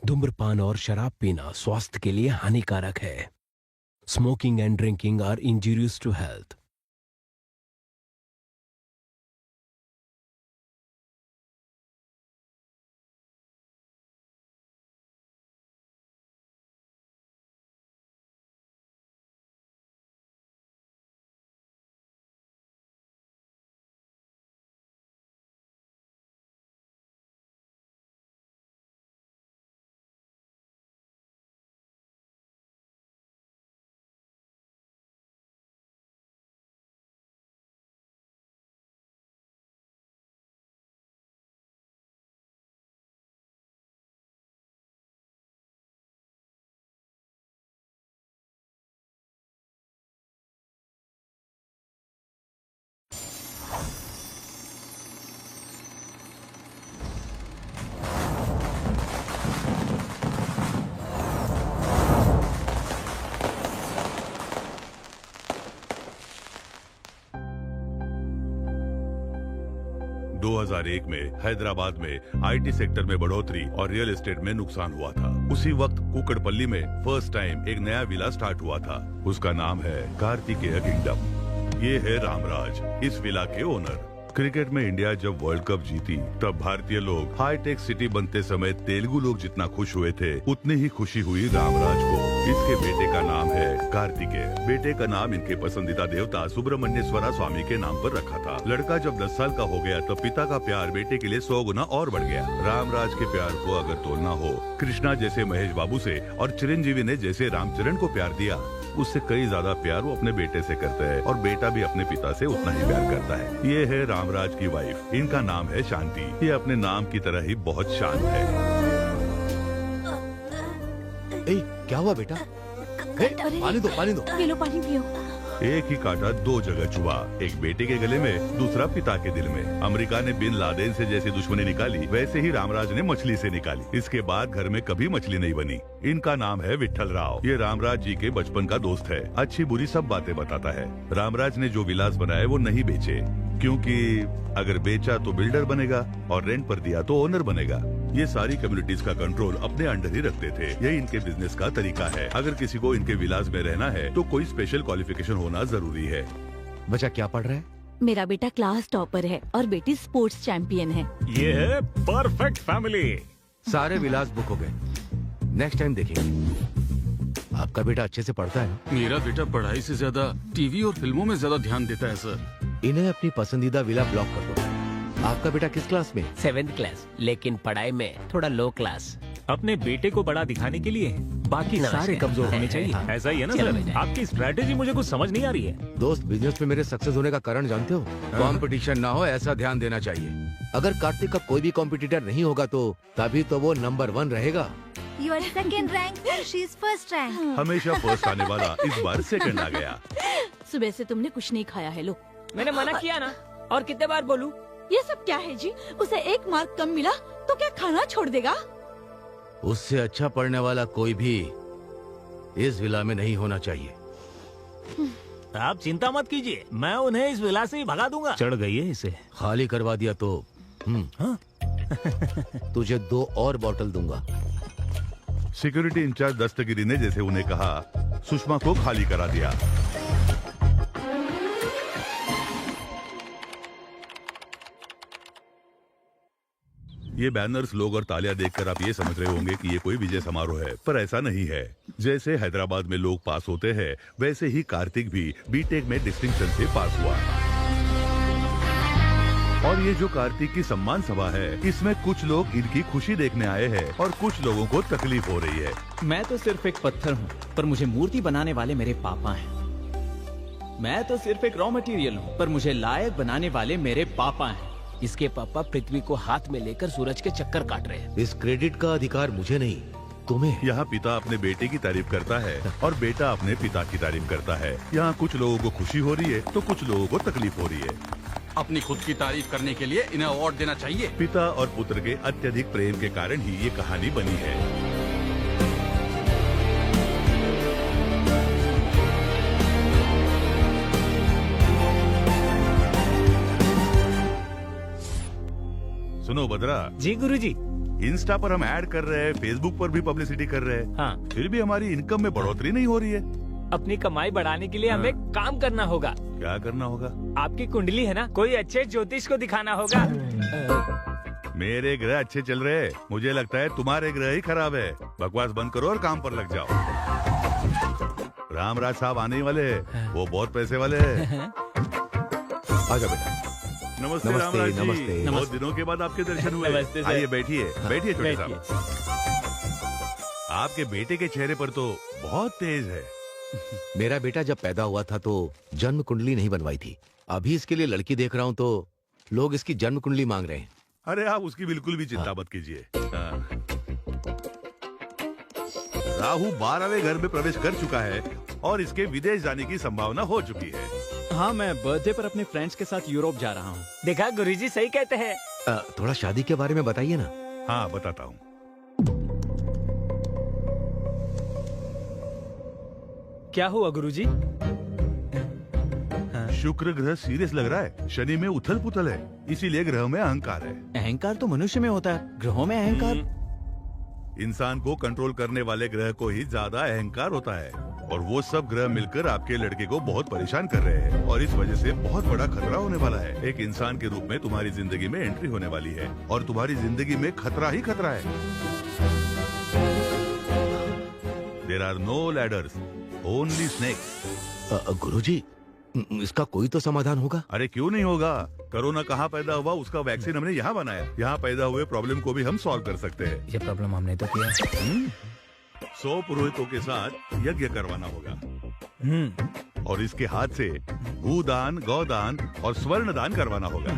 धूम्रपान और शराब पीना स्वास्थ्य के लिए हानिकारक है। Smoking and drinking are injurious to health. एक में हैदराबाद में आईटी सेक्टर में बढ़ोतरी और रियल एस्टेट में नुकसान हुआ था। उसी वक्त कुकड़पल्ली में फर्स्ट टाइम एक नया विला स्टार्ट हुआ था। उसका नाम है कार्तिकेय किंगडम। ये है रामराज, इस विला के ओनर। क्रिकेट में इंडिया जब वर्ल्ड कप जीती तब भारतीय लोग हाईटेक सिटी बनते समय तेलुगु लोग जितना खुश हुए थे उतनी ही खुशी हुई रामराज को। इसके बेटे का नाम है कार्तिकेय। बेटे का नाम इनके पसंदीदा देवता सुब्रमण्येश्वरा स्वामी के नाम पर रखा था। लड़का जब 10 साल का हो गया तब पिता का प्यार बेटे के लिए 100 गुना और बढ़ गया। रामराज के प्यार को अगर तोलना हो कृष्णा जैसे महेश बाबू से और चिरंजीवी ने जैसे रामचरण को प्यार दिया, उससे कई ज्यादा प्यार वो अपने बेटे से करते हैं और बेटा भी अपने पिता से उतना ही प्यार करता है। ये है रामराज की वाइफ, इनका नाम है शांति। ये अपने नाम की तरह ही बहुत शांत है। ए, क्या हुआ बेटा? पानी दो, पानी दो। पी लो, पानी पियो। एक ही कांटा दो जगह चुभा, एक बेटे के गले में, दूसरा पिता के दिल में। अमेरिका ने बिन लादेन से जैसी दुश्मनी निकाली वैसे ही रामराज ने मछली से निकाली। इसके बाद घर में कभी मछली नहीं बनी। इनका नाम है विट्ठल राव। ये रामराज जी के बचपन का दोस्त है, अच्छी बुरी सब बातें बताता है। रामराज ने जो विलास बनाए वो नहीं बेचे, क्योंकि अगर बेचा तो बिल्डर बनेगा और रेंट पर दिया तो ओनर बनेगा। ये सारी कम्युनिटीज का कंट्रोल अपने अंडर ही रखते थे। यही इनके बिजनेस का तरीका है। अगर किसी को इनके विलास में रहना है तो कोई स्पेशल क्वालिफिकेशन होना जरूरी है। बच्चा क्या पढ़ रहा है? मेरा बेटा क्लास टॉपर है और बेटी स्पोर्ट्स चैंपियन है। ये है परफेक्ट फैमिली। सारे विलास बुक हो गए, नेक्स्ट टाइम देखेंगे। आपका बेटा अच्छे से पढ़ता है? मेरा बेटा पढ़ाई से ज्यादा टीवी और फिल्मों में ज्यादा ध्यान देता है सर। इन्हें अपनी पसंदीदा विला ब्लॉक कर दो। आपका बेटा किस क्लास में? 7th क्लास, लेकिन पढ़ाई में थोड़ा लो क्लास। अपने बेटे को बड़ा दिखाने के लिए बाकी नमस्ते। सारे कमजोर होने चाहिए। हाँ। ऐसा ही है ना चलो सर? बेटा। आपकी स्ट्रैटेजी मुझे कुछ समझ नहीं आ रही है। दोस्त, बिजनेस में मेरे सक्सेस होने का कारण जानते हो? कंपटीशन ना हो, ऐसा ध्यान देना चाहिए। अगर कार्तिक का कोई भी कॉम्पिटिटर नहीं होगा तो तभी तो वो नंबर 1 रहेगा। You are second rank, she is first rank. हमेशा फर्स्ट आने वाला इस बार सेकंड आ गया। सुबह से तुमने कुछ नहीं खाया है, लो। मैंने मना किया ना, और कितने बार बोलूं? ये सब क्या है जी? उसे 1 मार्क कम मिला तो क्या खाना छोड़ देगा? उससे अच्छा पढ़ने वाला कोई भी इस विला में नहीं होना चाहिए। आप चिंता मत कीजिए, मैं उन्हें इस विला से ही भगा दूंगा। चढ़ गई है इसे। खाली करवा दिया तो तुझे 2 और बोतल दूंगा। सिक्योरिटी इंचार्ज दस्तगिरी ने जैसे उन्हें कहा, सुषमा को खाली करा दिया। ये बैनर्स, लोग और तालियां देखकर आप ये समझ रहे होंगे कि ये कोई विजय समारोह है, पर ऐसा नहीं है। जैसे हैदराबाद में लोग पास होते हैं वैसे ही कार्तिक भी बीटेक में डिस्टिंक्शन से पास हुआ। और ये जो कार्तिक की सम्मान सभा है, इसमें कुछ लोग इनकी खुशी देखने आए हैं और कुछ लोगों को तकलीफ हो रही है। मैं तो सिर्फ एक पत्थर हूँ, पर मुझे मूर्ति बनाने वाले मेरे पापा हैं। मैं तो सिर्फ एक रॉ मटेरियल हूँ, पर मुझे लायक बनाने वाले मेरे पापा हैं। इसके पापा पृथ्वी को हाथ में लेकर सूरज के चक्कर काट रहे हैं। इस क्रेडिट का अधिकार मुझे नहीं, तुम्हें। यहाँ पिता अपने बेटे की तारीफ करता है और बेटा अपने पिता की तारीफ करता है। यहाँ कुछ लोगों को खुशी हो रही है तो कुछ लोगों को तकलीफ हो रही है। अपनी खुद की तारीफ करने के लिए इन्हें अवार्ड देना चाहिए। पिता और पुत्र के अत्यधिक प्रेम के कारण ही ये कहानी बनी है। सुनो बद्रा जी गुरुजी। इंस्टा पर हम ऐड कर रहे हैं, फेसबुक पर भी पब्लिसिटी कर रहे हैं, हाँ, फिर भी हमारी इनकम में बढ़ोतरी नहीं हो रही है। अपनी कमाई बढ़ाने के लिए हमें काम करना होगा। क्या करना होगा? आपकी कुंडली है ना, कोई अच्छे ज्योतिष को दिखाना होगा। मेरे ग्रह अच्छे चल रहे हैं, मुझे लगता है तुम्हारे ग्रह ही खराब है। बकवास बंद करो और काम पर लग जाओ। रामराज साहब आने ही वाले हैं, वो बहुत पैसे वाले हैं। आजा बेटा। नमस्ते नमस्ते, रामराज जी, नमस्ते। बहुत दिनों के बाद आपके दर्शन हुए। नमस्ते सर। आइए बैठिए, बैठिए छोटे बैठिए। साहब। आपके बेटे के चेहरे पर तो बहुत तेज है। मेरा बेटा जब पैदा हुआ था तो जन्म कुंडली नहीं बनवाई थी। अभी इसके लिए लड़की देख रहा हूँ तो लोग इसकी जन्म कुंडली मांग रहे हैं। अरे आप उसकी बिल्कुल भी चिंता मत कीजिए। हाँ। राहु 12वें घर में प्रवेश कर चुका है और इसके विदेश जाने की संभावना हो चुकी है। हाँ, मैं बर्थडे पर अपने फ्रेंड्स के साथ यूरोप जा रहा हूँ। देखा, गुरुजी सही कहते हैं। थोड़ा शादी के बारे में बताइए ना। हाँ बताता हूँ। क्या हुआ गुरुजी? शुक्र ग्रह सीरियस लग रहा है, शनि में उथल पुथल है, इसीलिए ग्रह में अहंकार है। अहंकार तो मनुष्य में होता है, ग्रहों में अहंकार। इंसान को कंट्रोल करने वाले ग्रह को ही ज्यादा अहंकार होता है और वो सब ग्रह मिलकर आपके लड़के को बहुत परेशान कर रहे हैं और इस वजह से बहुत बड़ा खतरा होने वाला है। एक इंसान के रूप में तुम्हारी जिंदगी में एंट्री होने वाली है और तुम्हारी जिंदगी में खतरा ही खतरा है। There are no ladders, only snakes. गुरुजी, इसका कोई तो समाधान होगा? अरे क्यों नहीं होगा? कोरोना कहाँ पैदा हुआ, उसका वैक्सीन हमने यहाँ बनाया। यहाँ पैदा हुए प्रॉब्लम को भी हम सॉल्व कर सकते हैं। ये प्रॉब्लम हमने तो किया। 100 पुरोहितों के साथ यज्ञ करवाना होगा और इसके हाथ से भूदान, गौदान और स्वर्ण दान करवाना होगा।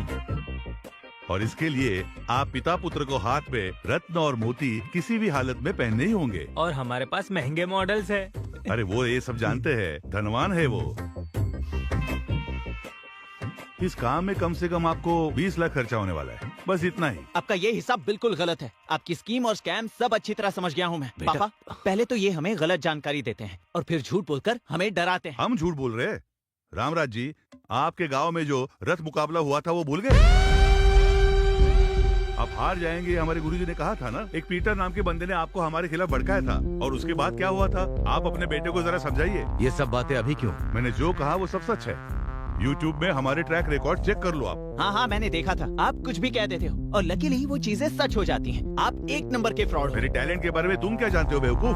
और इसके लिए आप पिता पुत्र को हाथ में रत्न और मोती किसी भी हालत में पहनने ही होंगे। और हमारे पास महंगे मॉडल्स है। अरे वो ये सब जानते हैं, धनवान है वो। इस काम में कम से कम आपको 20 लाख खर्चा होने वाला है, बस इतना ही। आपका ये हिसाब बिल्कुल गलत है। आपकी स्कीम और स्कैम सब अच्छी तरह समझ गया हूँ मैं। बेटा। पापा, पहले तो ये हमें गलत जानकारी देते हैं और फिर झूठ बोलकर हमें डराते हैं। हम झूठ बोल रहे हैं? रामराज जी, आपके गांव में जो रथ मुकाबला हुआ था वो भूल गए? आप हार जाएंगे, हमारे गुरुजी ने कहा था ना। एक पीटर नाम के बंदे ने आपको हमारे खिलाफ भड़काया था और उसके बाद क्या हुआ था, आप अपने बेटे को जरा समझाइए। ये सब बातें अभी क्यों? मैंने जो कहा वो सब सच है। YouTube में हमारे ट्रैक रिकॉर्ड चेक कर लो आप। हाँ हाँ, मैंने देखा था। आप कुछ भी कह देते हो और लकीली वो चीजें सच हो जाती हैं। आप एक नंबर के फ्रॉड हो। मेरे टैलेंट के बारे में तुम क्या जानते हो बेवकूफ?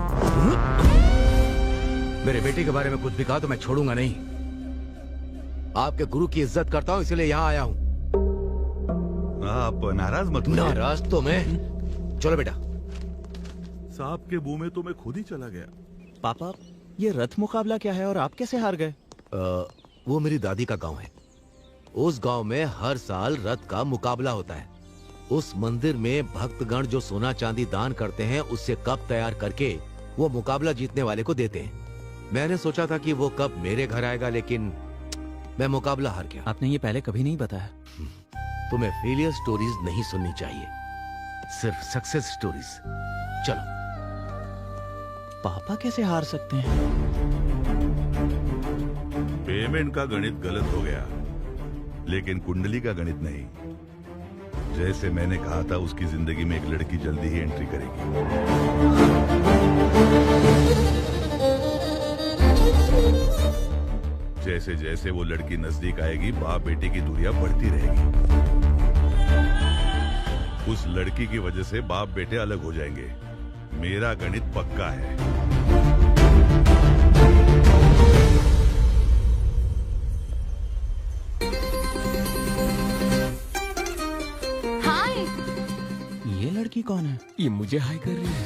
मेरे बेटे के बारे में कुछ भी कहा तो मैं छोड़ूंगा नहीं। आपके गुरु की इज्जत करता हूँ, इसलिए यहाँ आया हूँ। आप नाराज मत होइए। नाराज तो मैं। चलो बेटा। सांप के मुंह में तो मैं खुद ही चला गया। पापा, ये रथ मुकाबला क्या है और आप कैसे हार गए? वो मेरी दादी का गांव है। उस गांव में हर साल रथ का मुकाबला होता है। उस मंदिर में भक्तगण जो सोना चांदी दान करते हैं उससे कप तैयार करके वो मुकाबला जीतने वाले को देते हैं। मैंने सोचा था कि वो कप मेरे घर आएगा, लेकिन मैं मुकाबला हार गया। आपने ये पहले कभी नहीं बताया। तुम्हें फेलियर स्टोरीज नहीं सुननी चाहिए, सिर्फ सक्सेस स्टोरीज। चलो। पापा कैसे हार सकते हैं? पेमेंट का गणित गलत हो गया, लेकिन कुंडली का गणित नहीं। जैसे मैंने कहा था, उसकी जिंदगी में एक लड़की जल्दी ही एंट्री करेगी। जैसे जैसे वो लड़की नजदीक आएगी, बाप बेटे की दूरियां बढ़ती रहेगी। उस लड़की की वजह से बाप बेटे अलग हो जाएंगे। मेरा गणित पक्का है। हाय, ये लड़की कौन है? ये मुझे हाई कर रही है।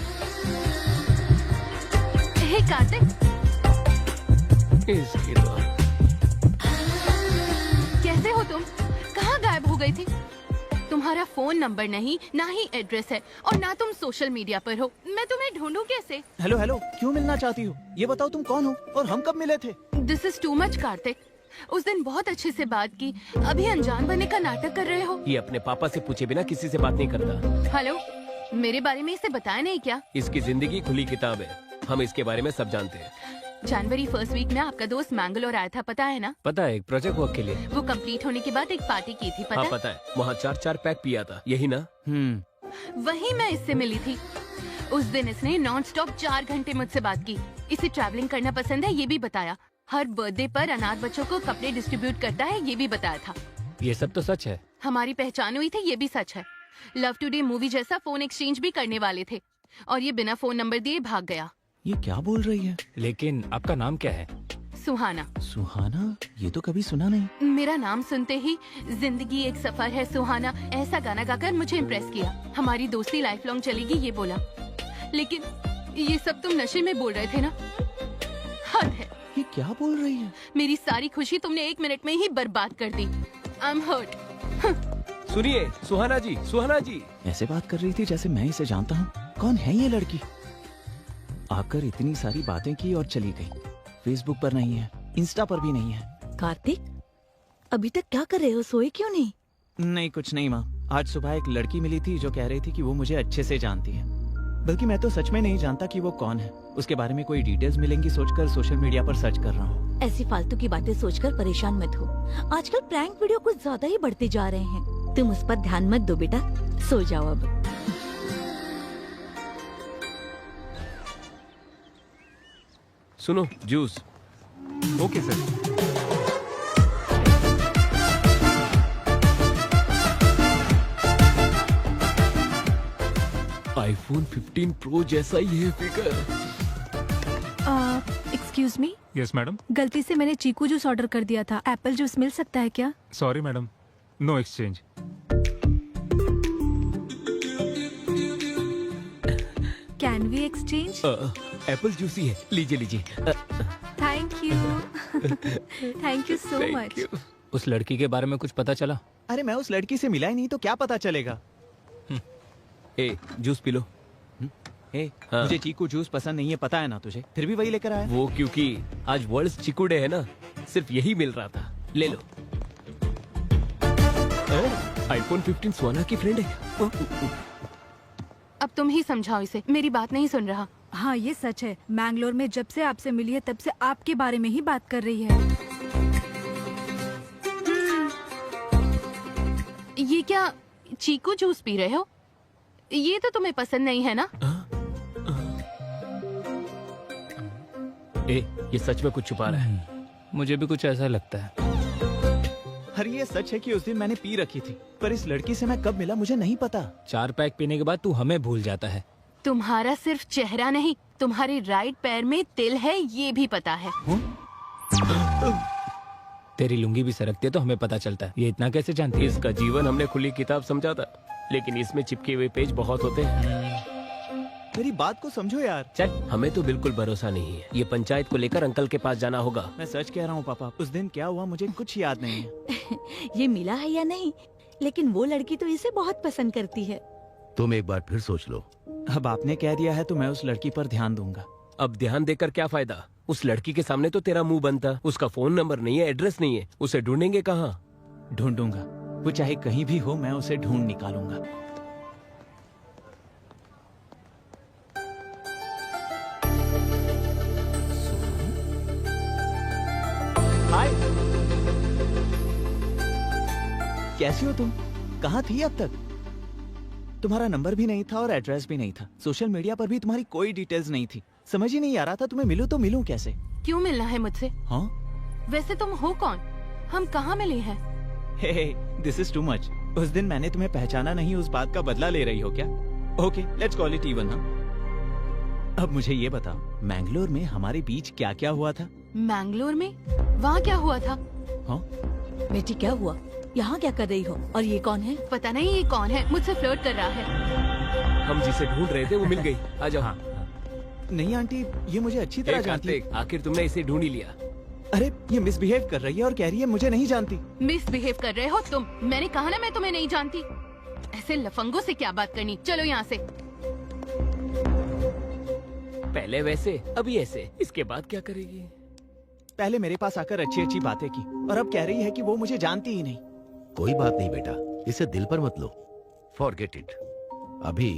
हे कार्तिक, इसकी तो कैसे हो तुम? कहाँ गायब हो गई थी? तुम्हारा फोन नंबर नहीं, ना ही एड्रेस है और ना तुम सोशल मीडिया पर हो। मैं तुम्हें ढूंढूं कैसे? हेलो हेलो, क्यों मिलना चाहती हो? ये बताओ तुम कौन हो और हम कब मिले थे? This is too much Kartik. उस दिन बहुत अच्छे से बात की, अभी अनजान बनने का नाटक कर रहे हो। ये अपने पापा से पूछे बिना किसी से बात नहीं करता। हेलो, मेरे बारे में इसे बताया नहीं क्या? इसकी जिंदगी खुली किताब है, हम इसके बारे में सब जानते हैं। जनवरी फर्स्ट वीक में आपका दोस्त मैंगलोर आया था, पता है ना? पता है, एक प्रोजेक्ट वर्क के लिए। वो कंप्लीट होने के बाद एक पार्टी की थी, पता हाँ है? पता है, वहाँ 4 पैक पिया था, यही ना? वही मैं इससे मिली थी। उस दिन इसने नॉन स्टॉप 4 घंटे मुझसे बात की। इसे ट्रैवलिंग करना पसंद है, ये भी बताया। हर बर्थडे पर अनाथ बच्चों को कपड़े डिस्ट्रीब्यूट करता है, ये भी बताया था। ये सब तो सच है। हमारी पहचान हुई थी, ये भी सच है। लव टुडे मूवी जैसा फोन एक्सचेंज भी करने वाले थे और ये बिना फोन नंबर दिए भाग गया। ये क्या बोल रही है? लेकिन आपका नाम क्या है? सुहाना। सुहाना? ये तो कभी सुना नहीं। मेरा नाम सुनते ही जिंदगी एक सफर है सुहाना ऐसा गाना गाकर मुझे इम्प्रेस किया। हमारी दोस्ती लाइफ लॉन्ग चलेगी, ये बोला। लेकिन ये सब तुम नशे में बोल रहे थे ना? हद है। ये क्या बोल रही है? मेरी सारी खुशी तुमने 1 मिनट में ही बर्बाद कर दी। I am hurt. सुनिए सुहाना जी, सुहाना जी। ऐसे बात कर रही थी जैसे मैं इसे जानता हूँ। कौन है ये लड़की? आकर इतनी सारी बातें की और चली गई। फेसबुक पर नहीं है, इंस्टा पर भी नहीं है। कार्तिक, अभी तक क्या कर रहे हो? सोए क्यों नहीं? नहीं, कुछ नहीं माँ। आज सुबह एक लड़की मिली थी जो कह रही थी कि वो मुझे अच्छे से जानती है। बल्कि मैं तो सच में नहीं जानता कि वो कौन है। उसके बारे में कोई डिटेल्स मिलेंगी सोचकर सोशल मीडिया पर सर्च कर रहा हूँ। ऐसी फालतू की बातें सोचकर परेशान मत हो। आजकल प्रैंक वीडियो कुछ ज्यादा ही बढ़ते जा रहे हैं। तुम उस पर ध्यान मत दो बेटा, सो जाओ अब। सुनो, juice. Okay sir. IPhone 15 pro जैसा ही है figure. Excuse me, yes madam. गलती से मैंने चीकू जूस ऑर्डर कर दिया था। एप्पल जूस मिल सकता है क्या? Sorry madam, no exchange. Can we exchange? Apple juice ही है, लीजिए लीजिए। Thank you. Thank you so much. उस लड़की के बारे में कुछ पता चला? अरे मैं उस लड़की से मिला ही नहीं तो क्या पता चलेगा। ए, जूस पी लो। हाँ। मुझे चीकू जूस पसंद नहीं है, पता है ना तुझे, फिर भी वही लेकर आया। वो क्योंकि आज वर्ल्ड चीकू डे है ना, सिर्फ यही मिल रहा था। ले लो। आईफोन 15 सुहाना की फ्रेंड है। अब तुम ही समझाओ इसे, मेरी बात नहीं सुन रहा। हाँ ये सच है, मैंगलोर में जब से आपसे मिली है तब से आपके बारे में ही बात कर रही है। ये क्या चीकू जूस पी रहे हो? ये तो तुम्हें पसंद नहीं है ना? ए, ये सच में कुछ छुपा रहा है। मुझे भी कुछ ऐसा लगता है। अरे ये सच है कि उस दिन मैंने पी रखी थी, पर इस लड़की से मैं कब मिला मुझे नहीं पता। 4 पैक पीने के बाद तू हमें भूल जाता है। तुम्हारा सिर्फ चेहरा नहीं, तुम्हारे राइट पैर में तिल है, ये भी पता है। तेरी लुंगी भी सरकती है तो हमें पता चलता है। ये इतना कैसे जानती है? इसका जीवन हमने खुली किताब समझा था, लेकिन इसमें चिपके हुए पेज बहुत होते हैं। मेरी बात को समझो यार। चल, हमें तो बिल्कुल भरोसा नहीं है। ये पंचायत को लेकर अंकल के पास जाना होगा। मैं सच कह रहा हूँ पापा, उस दिन क्या हुआ मुझे कुछ याद नहीं है। ये मिला है या नहीं, लेकिन वो लड़की तो इसे बहुत पसंद करती है। तुम एक बार फिर सोच लो। अब आपने कह दिया है तो मैं उस लड़की पर ध्यान दूंगा। अब ध्यान देकर क्या फायदा? उस लड़की के सामने तो तेरा मुंह बंद था। उसका फोन नंबर नहीं है, एड्रेस नहीं है, उसे ढूंढेंगे कहाँ? ढूंढूंगा, वो चाहे कहीं भी हो, मैं उसे ढूंढ निकालूंगा। हाय, कैसी हो तुम? कहाँ थी अब तक? तुम्हारा नंबर भी नहीं था और एड्रेस भी नहीं था। सोशल मीडिया पर भी तुम्हारी कोई डिटेल्स नहीं थी। समझ ही नहीं आ रहा था तुम्हें मिलूं तो मिलूं कैसे। क्यों मिलना है मुझसे? हाँ? वैसे तुम हो कौन? हम कहाँ मिले हैं? हे, दिस इज टू मच। उस दिन मैंने तुम्हें पहचाना नहीं, उस बात का बदला ले रही हो क्या? Okay, let's call it even. अब मुझे ये बताओ, मैंगलोर में हमारे बीच क्या क्या हुआ था? मैंगलोर में? वहाँ क्या हुआ था? हाँ? बेटी क्या हुआ? यहाँ क्या कर रही हो? और ये कौन है? पता नहीं ये कौन है, मुझसे फ्लर्ट कर रहा है। हम जिसे ढूंढ रहे थे वो मिल गई। आ जाओ। हाँ। नहीं आंटी, ये मुझे अच्छी तरह जानती है। आखिर तुमने इसे ढूंढ ही लिया। अरे ये मिसबिहेव कर रही है और कह रही है मुझे नहीं जानती। मिसबिहेव कर रहे हो तुम? मैंने कहा ना मैं तुम्हें नहीं जानती। ऐसे लफंगों से क्या बात करनी, चलो यहाँ से। पहले वैसे, अभी ऐसे, इसके बाद क्या करेगी? पहले मेरे पास आकर अच्छी अच्छी बातें की और अब कह रही है कि वो मुझे जानती ही नहीं। कोई बात नहीं बेटा, इसे दिल पर मत लो। Forget it. अभी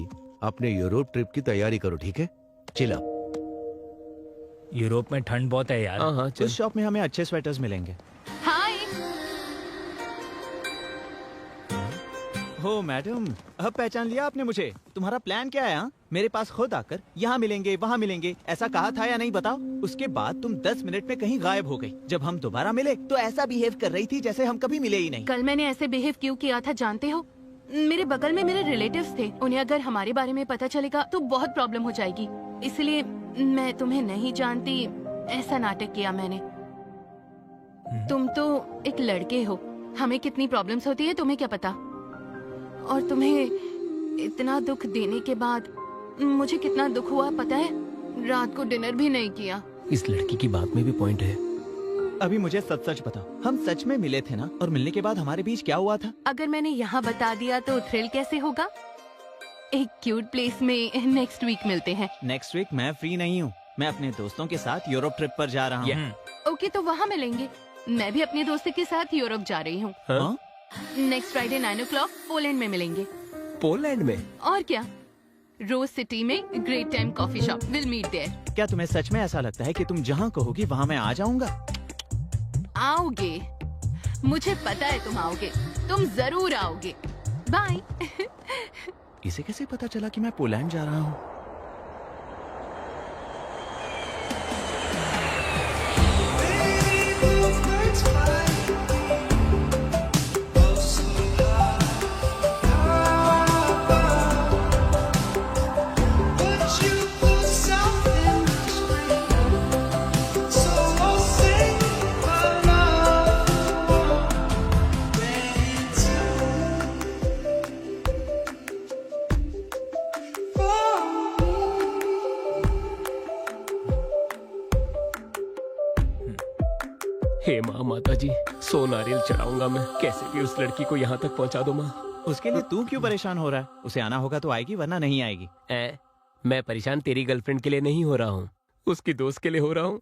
अपने यूरोप ट्रिप की तैयारी करो, ठीक है? Chill up. यूरोप में ठंड बहुत है यार। हाँ, चल। उस शॉप में हमें अच्छे स्वेटर्स मिलेंगे। हाय। हो मैडम, अब पहचान लिया आपने मुझे। तुम्हारा प्लान क्या है? हाँ? मेरे पास खुद आकर यहाँ मिलेंगे वहाँ मिलेंगे ऐसा कहा था या नहीं बताओ? उसके बाद तुम 10 मिनट में कहीं गायब हो गई। जब हम दोबारा मिले तो ऐसा बिहेव कर रही थी जैसे हम कभी मिले ही नहीं। कल मैंने ऐसे बिहेव क्यों किया था जानते हो? मेरे बगल में मेरे रिलेटिव्स थे, उन्हें अगर हमारे बारे में पता चलेगा तो बहुत प्रॉब्लम हो जाएगी, इसलिए मैं तुम्हें नहीं जानती ऐसा नाटक किया मैंने। तुम तो एक लड़के हो, हमें कितनी प्रॉब्लम्स होती है तुम्हें क्या पता? और तुम्हें इतना दुख देने के बाद मुझे कितना दुख हुआ पता है? रात को डिनर भी नहीं किया। इस लड़की की बात में भी पॉइंट है। अभी मुझे सच सच बताओ, हम सच में मिले थे ना? और मिलने के बाद हमारे बीच क्या हुआ था? अगर मैंने यहाँ बता दिया तो थ्रिल कैसे होगा? एक क्यूट प्लेस में नेक्स्ट वीक मिलते हैं। नेक्स्ट वीक मैं फ्री नहीं हूँ, मैं अपने दोस्तों के साथ यूरोप ट्रिप पर जा रहा हूँ। ओके तो वहाँ मिलेंगे। मैं भी अपने दोस्त के साथ यूरोप जा रही हूँ। हाँ? नेक्स्ट फ्राइडे 9 o'clock पोलैंड में मिलेंगे। पोलैंड में? और क्या, रोज सिटी में great time coffee shop, will meet there. क्या तुम्हें सच में ऐसा लगता है कि तुम जहाँ कहोगी वहाँ मैं आ जाऊँगा? आओगे, मुझे पता है तुम आओगे, तुम जरूर आओगे। बाय। इसे कैसे पता चला कि मैं पोलैंड जा रहा हूँ? हे माँ, माता जी, 100 नारियल चढ़ाऊंगा मैं, कैसे भी उस लड़की को यहाँ तक पहुँचा दो माँ। उसके लिए तू क्यों परेशान हो रहा है? उसे आना होगा तो आएगी वरना नहीं आएगी। मैं परेशान तेरी गर्लफ्रेंड के लिए नहीं हो रहा हूँ, उसकी दोस्त के लिए हो रहा हूँ।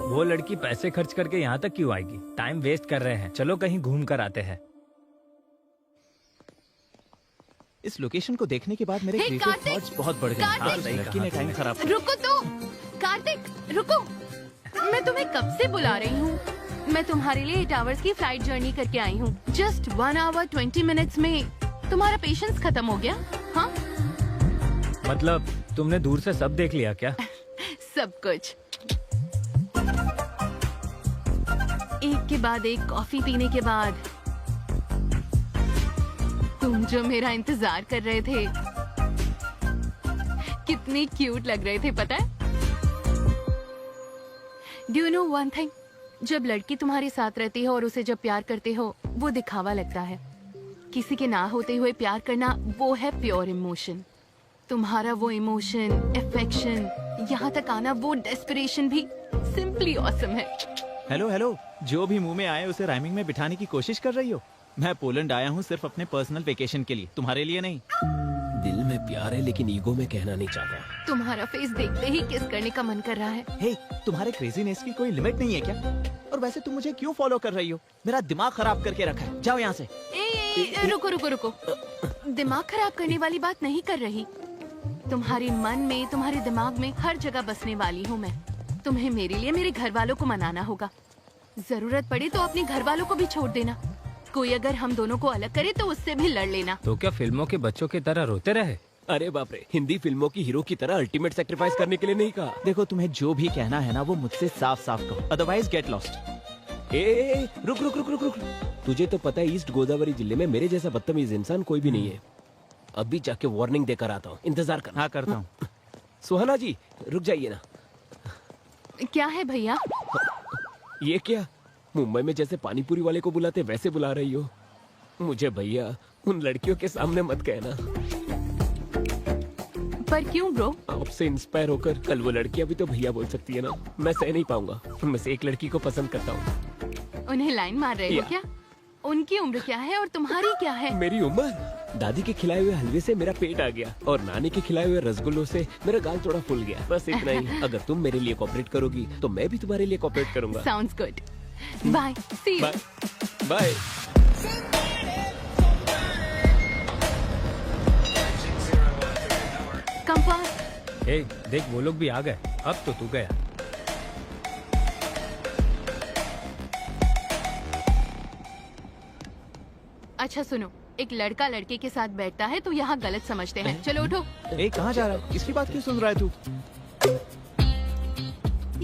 वो लड़की पैसे खर्च करके यहाँ तक क्यों आएगी? टाइम वेस्ट कर रहे हैं, चलो कहीं घूम कर आते हैं। इस लोकेशन को देखने के बाद मेरे हे, क्रिएटिव कार्तिक! थॉट्स बहुत बढ़ गए। कार्तिक! हाँ, सही लड़की ने टाइम खराब कर रुको तो, कार्तिक रुको, मैं तुम्हें कब से बुला रही हूँ। मैं तुम्हारे लिए 8 hours की फ्लाइट जर्नी करके आई हूँ। जस्ट 1 hour 20 minutes में तुम्हारा पेशेंस खत्म हो गया? हाँ, मतलब तुमने दूर से सब देख लिया क्या? सब कुछ। एक के बाद एक कॉफी पीने के बाद तुम जो मेरा इंतजार कर रहे थे, कितने क्यूट लग रहे थे पता है? Do you know one thing, जब लड़की तुम्हारे साथ रहती है और उसे जब प्यार करते हो वो दिखावा लगता है। किसी के ना होते हुए प्यार करना वो है प्योर इमोशन। तुम्हारा वो इमोशन, अफेक्शन, यहाँ तक आना, वो डेस्परेशन भी सिंपली ऑसम है। हेलो हेलो, जो भी मुंह में आए उसे राइमिंग में बिठाने की कोशिश कर रही हो। मैं पोलैंड आया हूँ सिर्फ अपने पर्सनल वेकेशन के लिए, तुम्हारे लिए नहीं। दिल में प्यार है लेकिन ईगो में कहना नहीं चाहता। तुम्हारा फेस देखते ही किस करने का मन कर रहा है। हे, तुम्हारे क्रेजीनेस की कोई लिमिट नहीं है क्या? और वैसे तुम मुझे क्यों फॉलो कर रही हो? मेरा दिमाग खराब करके रखा है, जाओ यहाँ से। रुको रुको रुको, दिमाग खराब करने वाली बात नहीं कर रही। तुम्हारे मन में, तुम्हारे दिमाग में हर जगह बसने वाली हूँ मैं। तुम्हें मेरे लिए मेरे घर वालों को मनाना होगा। जरूरत पड़े तो अपने घर वालों को भी छोड़ देना। कोई अगर हम दोनों को अलग करे तो उससे भी लड़ लेना। तो क्या फिल्मों के बच्चों की तरह रोते रहे? अरे बाप रे, हिंदी फिल्मों की हीरो की तरह अल्टीमेट सेक्रीफाइस करने के लिए नहीं कहा। देखो, तुम्हें जो भी कहना है ना वो मुझसे साफ साफ कहो, अदरवाइज गेट लॉस्ट। रुक रुक रुक रुक रुक, तुझे तो पता है ईस्ट गोदावरी जिले में मेरे जैसा बदतमीज इंसान कोई भी नहीं है। अभी जाके वार्निंग देकर आता हूँ, इंतजार करना। हाँ, करता हूँ। सुहाना जी रुक जाइए ना। क्या है भैया? ये क्या, मुंबई में जैसे पानीपुरी वाले को बुलाते वैसे बुला रही हो मुझे? भैया उन लड़कियों के सामने मत कहना। पर क्यों ब्रो? आपसे इंस्पायर होकर कल वो लड़कियां भी तो भैया बोल सकती है ना। मैं सह नहीं पाऊंगा, उनमें से एक लड़की को पसंद करता हूँ। उन्हें लाइन मार रहे हो या। क्या? उनकी उम्र क्या है और तुम्हारी क्या है? मेरी उम्र? दादी के खिलाए हुए हलवे से मेरा पेट आ गया और नानी के खिलाए हुए रसगुल्लों से मेरा गाल थोड़ा फूल गया, बस इतना ही। अगर तुम मेरे लिए कोऑपरेट करोगी तो मैं भी तुम्हारे लिए कोऑपरेट करूंगा। Sounds good. Bye, see you. Bye bye. Come fast. ए, देख वो लोग भी आ गए। अब तो तू गया। अच्छा सुनो, एक लड़का लड़के के साथ बैठता है तो यहाँ गलत समझते हैं। चलो उठो। ए, कहाँ जा रहा है? इसकी बात क्यों सुन रहा है तू?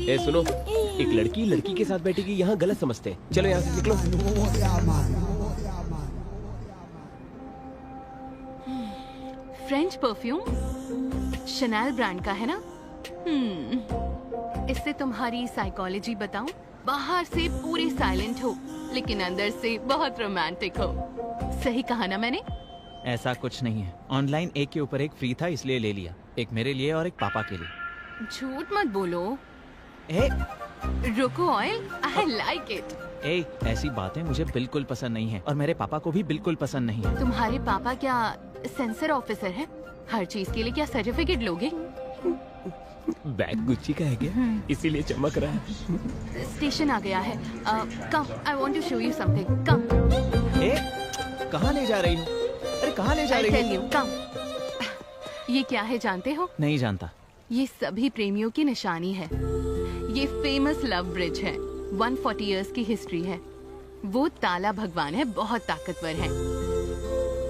ए सुनो, एक लड़की लड़की के साथ बैठेगी यहाँ गलत समझते हैं। चलो यहाँ से निकलो। फ्रेंच परफ्यूम शनैल ब्रांड का है ना? इससे तुम्हारी साइकोलॉजी बताऊं? बाहर से पूरे साइलेंट हो लेकिन अंदर से बहुत रोमांटिक हो। सही कहा ना मैंने? ऐसा कुछ नहीं है। ऑनलाइन एक के ऊपर एक फ्री था इसलिए ले लिया। एक मेरे लिए और एक पापा के लिए। झूठ मत बोलो। ए, रुको ऑयल, आई लाइक इट। ए, ऐसी बातें मुझे बिल्कुल पसंद नहीं है और मेरे पापा को भी बिल्कुल पसंद नहीं है। तुम्हारे पापा क्या सेंसर ऑफिसर है? हर चीज के लिए क्या सर्टिफिकेट लोगे? बैग गुच्ची का है क्या? इसीलिए चमक रहा है। स्टेशन आ गया है। Come, I want to show you something. Come. ए, कहाँ ले जा रही हो? अरे कहाँ ले जा आई रही टेल हो? यू, कम। ये क्या है जानते हो? नहीं जानता। ये सभी प्रेमियों की निशानी है। ये फेमस लव ब्रिज है। 140 इयर्स की हिस्ट्री है। वो ताला भगवान है, बहुत ताकतवर है।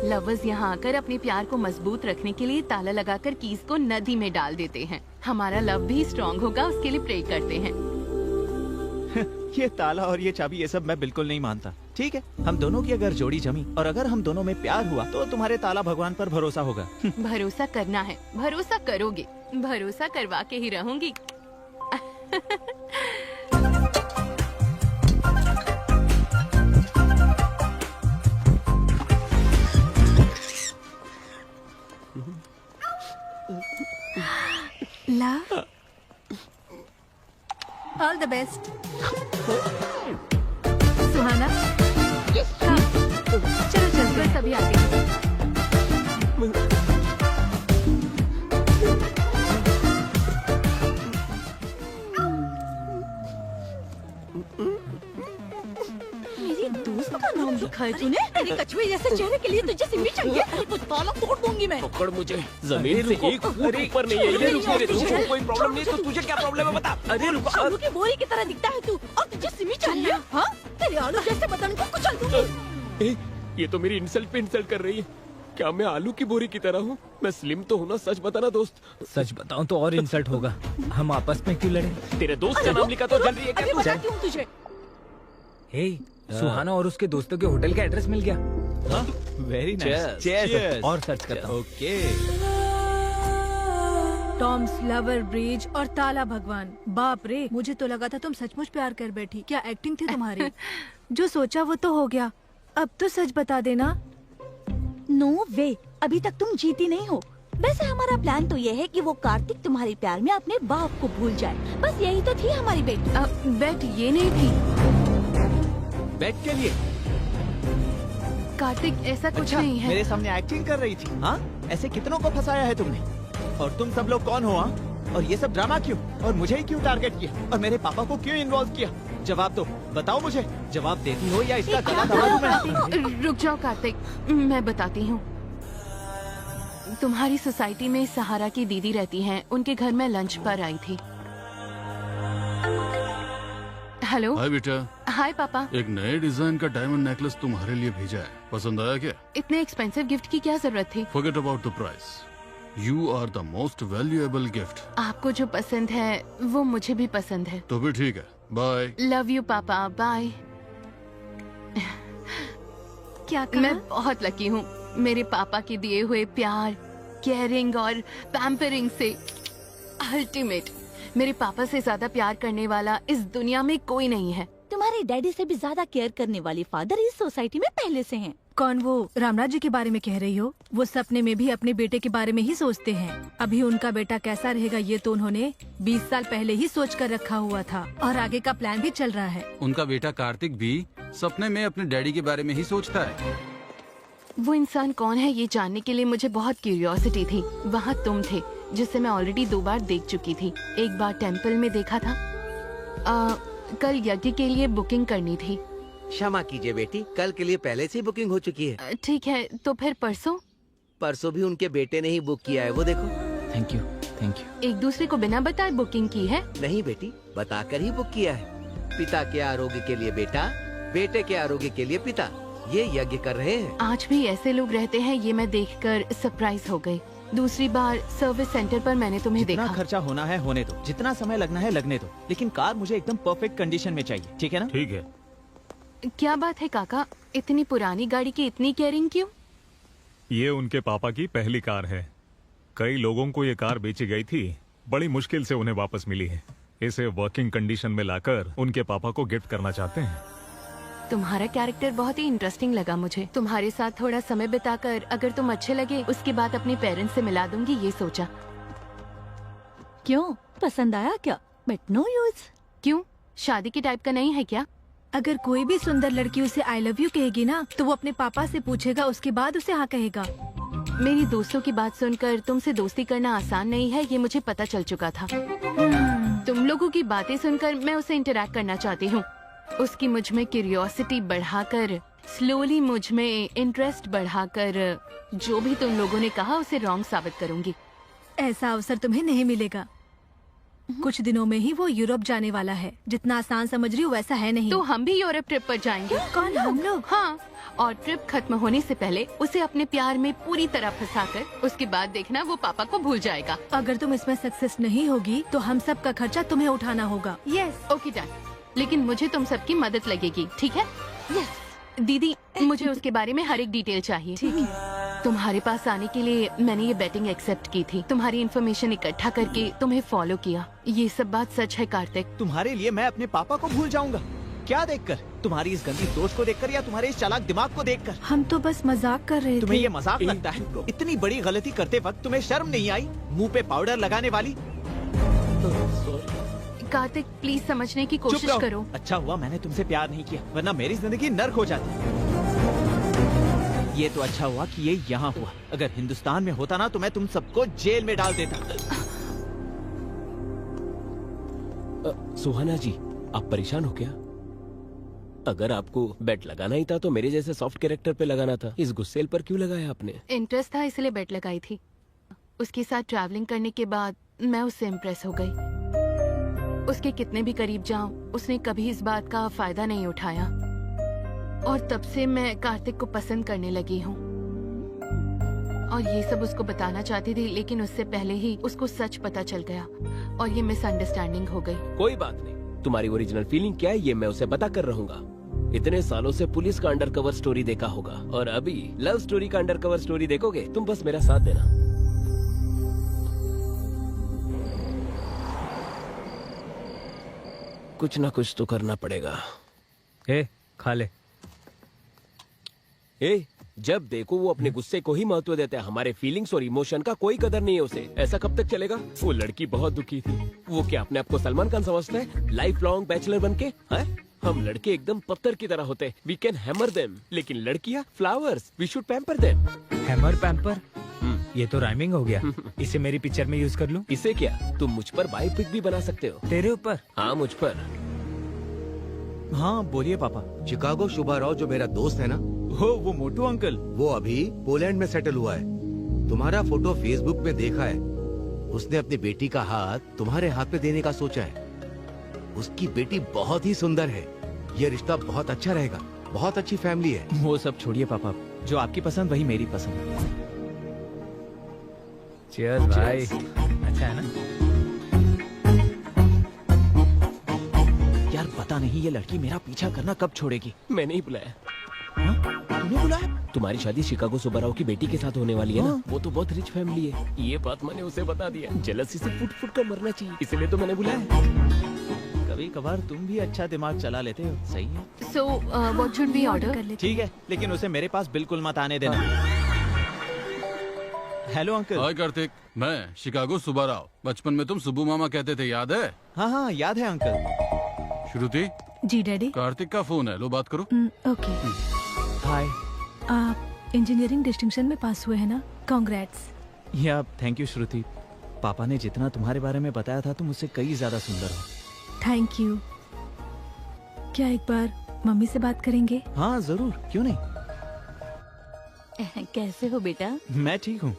लवर्स यहाँ आकर अपने प्यार को मजबूत रखने के लिए ताला लगाकर कीज को नदी में डाल देते हैं। हमारा लव भी स्ट्रॉन्ग होगा उसके लिए प्रे करते हैं। ये ताला और ये चाबी ये सब मैं बिल्कुल नहीं मानता। ठीक है, हम दोनों की अगर जोड़ी जमी और अगर हम दोनों में प्यार हुआ तो तुम्हारे ताला भगवान पर भरोसा होगा। भरोसा करना है, भरोसा करोगे, भरोसा करवा के ही रहूंगी। Love, all the best. Suhana, हाँ, चलो चल बस अभी आते हैं। मेरी दोस्त का नाम लिखा है तूने? तेरे कछुए जैसे चेहरे के लिए तुझे सिमी चाहिए? तो ताला तोड़ दूंगी मैं। पकड़ मुझे, जमीन से एक फुट ऊपर नहीं है ये। रुक मेरे, तुझको कोई प्रॉब्लम नहीं है तो तुझे क्या प्रॉब्लम है बता। अरे रुक। आलू की बोरी की तरह दिखता है तू और तुझे सिमी चाहिए? हाँ, तेरे आलू जैसे बदन को कुचल दूंगी। ये तो मेरी इंसल्ट पे इंसल्ट कर रही है। क्या मैं आलू की बोरी की तरह हूँ? मैं स्लिम तो हूँ ना, सच बताना दोस्त। सच बताऊं तो और इंसल्ट होगा। हम आपस में क्यों लड़े? तेरे दोस्त का नाम लिखा तो जल रही है क्या अभी तू? बताती हूँ तुझे। हे, सुहाना और उसके दोस्तों के होटल का एड्रेस मिल गया। हाँ, वेरी नाइस। Cheers। और सर्च करता हूँ। ओके। टॉम्स लवर ब्रिज और ताला भगवान। बाप रे, मुझे तो लगा था तुम सचमुच प्यार कर बैठी। क्या एक्टिंग थी तुम्हारी? जो सोचा वो तो हो गया। अब तो सच बता देना। नो वे, अभी तक तुम जीती नहीं हो। वैसे हमारा प्लान तो ये है कि वो कार्तिक तुम्हारे प्यार में अपने बाप को भूल जाए। बस यही तो थी हमारी बेट। बेट ये नहीं थी। बेट के लिए? कार्तिक ऐसा कुछ अच्छा, नहीं है। मेरे सामने एक्टिंग कर रही थी। हाँ, ऐसे कितनों को फंसाया है तुमने? और तुम सब लोग कौन हो? हाँ, और ये सब ड्रामा क्यों? और मुझे ही क्यों टारगेट किया? और मेरे पापा को क्यों इन्वॉल्व किया? जवाब दो, बताओ मुझे। जवाब देती हो या इसका गला दबा दूं मैं? रुक जाओ कार्तिक, मैं बताती हूँ। तुम्हारी सोसाइटी में सहारा की दीदी रहती हैं। उनके घर में लंच पर आई थी। हेलो। हाय बेटा, हाय पापा। एक नए डिजाइन का डायमंड नेकलेस तुम्हारे लिए भेजा है। पसंद आया क्या? इतने एक्सपेंसिव गिफ्ट की क्या जरूरत थी? Forget about the price. You are the most valuable gift. आपको जो पसंद है वो मुझे भी पसंद है। तो भी ठीक है, बाय। लव यू पापा, बाय। क्या कहा? मैं बहुत लकी हूँ। मेरे पापा के दिए हुए प्यार, केयरिंग और पैम्परिंग से अल्टीमेट। मेरे पापा से ज्यादा प्यार करने वाला इस दुनिया में कोई नहीं है। तुम्हारे डैडी से भी ज्यादा केयर करने वाली फादर इस सोसाइटी में पहले से हैं। कौन वो रामराज जी के बारे में कह रही हो? वो सपने में भी अपने बेटे के बारे में ही सोचते हैं। अभी उनका बेटा कैसा रहेगा ये तो उन्होंने 20 साल पहले ही सोच कर रखा हुआ था और आगे का प्लान भी चल रहा है। उनका बेटा कार्तिक भी सपने में अपने डैडी के बारे में ही सोचता है। वो इंसान कौन है ये जानने के लिए मुझे बहुत क्यूरियोसिटी थी। वहाँ तुम थे जिसे मैं ऑलरेडी 2 बार देख चुकी थी। एक बार टेम्पल में देखा था। कल यज्ञ के लिए बुकिंग करनी थी। क्षमा कीजिए बेटी, कल के लिए पहले से ही बुकिंग हो चुकी है। ठीक है, तो फिर परसों? परसों भी उनके बेटे ने ही बुक किया है, वो देखो। Thank you. एक दूसरे को बिना बताए बुकिंग की है? नहीं बेटी, बताकर ही बुक किया है। पिता के आरोग्य के लिए बेटा, बेटे के आरोग्य के लिए पिता, ये यज्ञ कर रहे हैं। आज भी ऐसे लोग रहते हैं, ये मैं देखकर सरप्राइज हो गई। दूसरी बार सर्विस सेंटर पर मैंने तुम्हें जितना देखा। खर्चा होना है होने दो, जितना समय लगना है लगने दो, लेकिन कार मुझे एकदम परफेक्ट कंडीशन में चाहिए, ठीक है ना? ठीक है। क्या बात है काका, इतनी पुरानी गाड़ी की इतनी केयरिंग क्यों? ये उनके पापा की पहली कार है। कई लोगों को ये कार बेची गई थी, बड़ी मुश्किल से उन्हें वापस मिली है। इसे वर्किंग कंडीशन में लाकर उनके पापा को गिफ्ट करना चाहते हैं। तुम्हारा कैरेक्टर बहुत ही इंटरेस्टिंग लगा मुझे। तुम्हारे साथ थोड़ा समय बिताकर अगर तुम अच्छे लगे उसके बाद अपने पेरेंट्स से मिला दूंगी, ये सोचा। क्यों, पसंद आया क्या? But no use. क्यों, शादी के टाइप का नहीं है क्या? अगर कोई भी सुंदर लड़की उसे आई लव यू कहेगी ना तो वो अपने पापा से पूछेगा, उसके बाद उसे हाँ कहेगा। मेरी दोस्तों की बात सुनकर तुमसे दोस्ती करना आसान नहीं है, ये मुझे पता चल चुका था। तुम लोगों की बातें सुनकर मैं उसे इंटरैक्ट करना चाहती हूँ। उसकी मुझ में क्यूरियोसिटी बढ़ाकर, स्लोली मुझ में इंटरेस्ट बढ़ाकर, जो भी तुम लोगों ने कहा उसे रॉन्ग साबित करूंगी। ऐसा अवसर तुम्हें नहीं मिलेगा। कुछ दिनों में ही वो यूरोप जाने वाला है। जितना आसान समझ रही हो वैसा है नहीं। तो हम भी यूरोप ट्रिप पर जाएंगे। कौन, हम लोग? हाँ, और ट्रिप खत्म होने से पहले उसे अपने प्यार में पूरी तरह फंसाकर उसके बाद देखना वो पापा को भूल जाएगा। अगर तुम इसमें सक्सेस नहीं होगी तो हम सब का खर्चा तुम्हें उठाना होगा। Yes, okay done. लेकिन मुझे तुम सबकी मदद लगेगी, ठीक है? यस दीदी, मुझे उसके बारे में हर एक डिटेल चाहिए। ठीक है। तुम्हारे पास आने के लिए मैंने ये बेटिंग एक्सेप्ट की थी। तुम्हारी इन्फॉर्मेशन इकट्ठा करके तुम्हें फॉलो किया। ये सब बात सच है कार्तिक? तुम्हारे लिए मैं अपने पापा को भूल जाऊंगा? क्या देखकर? तुम्हारी इस गंदी सोच को देखकर या तुम्हारे इस चालाक दिमाग को देखकर? हम तो बस मजाक कर रहे थे। तुम्हें ये मजाक लगता है? इतनी बड़ी गलती करते वक्त तुम्हें शर्म नहीं आई? मुंह पे पाउडर लगाने वाली। कार्तिक, प्लीज समझने की चुप कोशिश रहो। करो। अच्छा हुआ मैंने तुमसे प्यार नहीं किया, वरना मेरी जिंदगी नर्क हो जाती। ये तो अच्छा हुआ कि ये यहाँ हुआ। अगर हिंदुस्तान में होता ना तो मैं तुम सबको जेल में डाल देता। सुहाना जी, आप परेशान हो क्या? अगर आपको बेट लगाना ही था तो मेरे जैसे सॉफ्ट कैरेक्टर पे लगाना था। इस गुस्सेल पर क्यों लगाया आपने? इंटरेस्ट था इसलिए बेट लगाई थी। उसके साथ ट्रैवलिंग करने के बाद मैं उससे इम्प्रेस हो गई। उसके कितने भी करीब जाऊं, उसने कभी इस बात का फायदा नहीं उठाया और तब से मैं कार्तिक को पसंद करने लगी हूँ। और ये सब उसको बताना चाहती थी, लेकिन उससे पहले ही उसको सच पता चल गया और ये मिसअंडरस्टैंडिंग हो गई। कोई बात नहीं, तुम्हारी ओरिजिनल फीलिंग क्या है ये मैं उसे बता कर रहूंगा। इतने सालों से पुलिस का अंडरकवर स्टोरी देखा होगा और अभी लव स्टोरी का अंडरकवर स्टोरी देखोगे। तुम बस मेरा साथ देना। कुछ ना कुछ तो करना पड़ेगा। खा ले। जब देखो वो अपने गुस्से को ही महत्व देता है, हमारे फीलिंग्स और इमोशन का कोई कदर नहीं है उसे। ऐसा कब तक चलेगा? वो लड़की बहुत दुखी थी। वो क्या अपने आप को सलमान खान समझता है, लाइफ लॉन्ग बैचलर बनके? हम लड़के एकदम पत्थर की तरह होते हैं, वी कैन हैमर देम। लेकिन लड़कियां flowers, we should pamper them. Hammer pamper, ये तो राइमिंग हो गया। इसे मेरी पिक्चर में यूज कर लूं? इसे क्या, तुम मुझ पर बायोपिक भी बना सकते हो। तेरे ऊपर? हाँ, मुझ पर। हाँ बोलिए पापा। चिकागो शुभा राव जो मेरा दोस्त है ना, वो मोटू अंकल, वो अभी पोलैंड में सेटल हुआ है। तुम्हारा फोटो फेसबुक में देखा है। उसने अपनी बेटी का हाथ तुम्हारे हाथ पे देने का सोचा है। उसकी बेटी बहुत ही सुंदर है। ये रिश्ता बहुत अच्छा रहेगा। बहुत अच्छी फैमिली है। वो सब छोड़िए पापा, जो आपकी पसंद वही मेरी पसंद। चीयर्स भाई। अच्छा है ना? यार पता नहीं ये लड़की मेरा पीछा करना कब छोड़ेगी। मैंने ही बुलाया। तुमने बुलाया? तुम्हारी शादी शिकागो सुब्बाराव की बेटी के साथ होने वाली है ना? वो तो बहुत रिच फैमिली है। ये बात मैंने उसे बता दिया। जेलसी से फुट फुट कर मरना चाहिए, इसलिए तो मैंने बुलाया। कभी कभार तुम भी अच्छा दिमाग चला लेते हो, सही है। So what should we order? ठीक है, लेकिन उसे मेरे पास बिल्कुल मत आने देना। Hello uncle. हाय कार्तिक, मैं शिकागो सुबह राव। बचपन में तुम सुब्बू मामा कहते थे, याद है? हाँ हाँ याद है अंकल। श्रुति, जी डैडी। कार्तिक का फोन है, लो बात करो। ओके। हाय। आप इंजीनियरिंग डिस्टिंक्शन में पास हुए हैं ना? कांग्रेट्स। या थैंक यू श्रुति। पापा ने जितना तुम्हारे बारे में बताया था तुम उससे कई ज्यादा सुंदर हो। Thank you. क्या एक बार मम्मी से बात करेंगे? हाँ जरूर, क्यों नहीं। कैसे हो बेटा? मैं ठीक हूँ।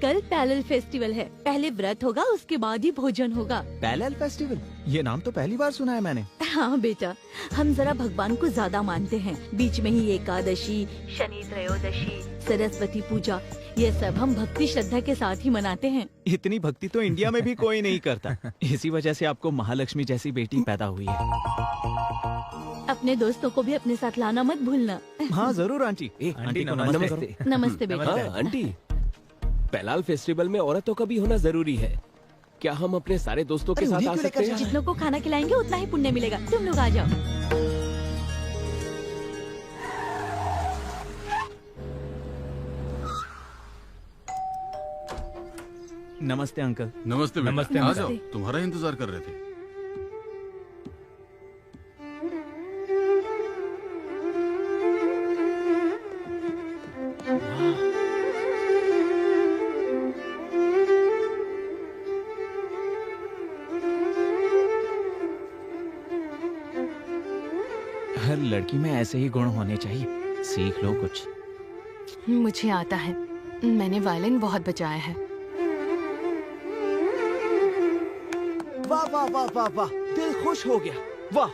कल पैरेलल फेस्टिवल है, पहले व्रत होगा उसके बाद ही भोजन होगा। पैरेलल फेस्टिवल, ये नाम तो पहली बार सुना है मैंने। हाँ बेटा, हम जरा भगवान को ज्यादा मानते हैं। बीच में ही एकादशी, शनि त्रयोदशी, सरस्वती पूजा, ये सब हम भक्ति श्रद्धा के साथ ही मनाते हैं। इतनी भक्ति तो इंडिया में भी कोई नहीं करता। इसी वजह से आपको महालक्ष्मी जैसी बेटी पैदा हुई है। अपने दोस्तों को भी अपने साथ लाना मत भूलना। हाँ जरूर आंटी। आंटी को नमस्ते। नमस्ते बेटा। हाँ आंटी, पैलाल फेस्टिवल में औरतों का भी होना जरूरी है। क्या हम अपने सारे दोस्तों के साथ आ सकते हैं? जितनों को खाना खिलाएंगे उतना ही पुण्य मिलेगा। तुम लोग आ जाओ। नमस्ते अंकल। नमस्ते बेटा। नमस्ते, आ नमस्ते। जाओ, तुम्हारा इंतजार कर रहे थे। हर लड़की में ऐसे ही गुण होने चाहिए, सीख लो कुछ। मुझे आता है, मैंने वायलिन बहुत बजाया है। वाह वाह वाह वाह वाह, दिल खुश हो गया। वाह,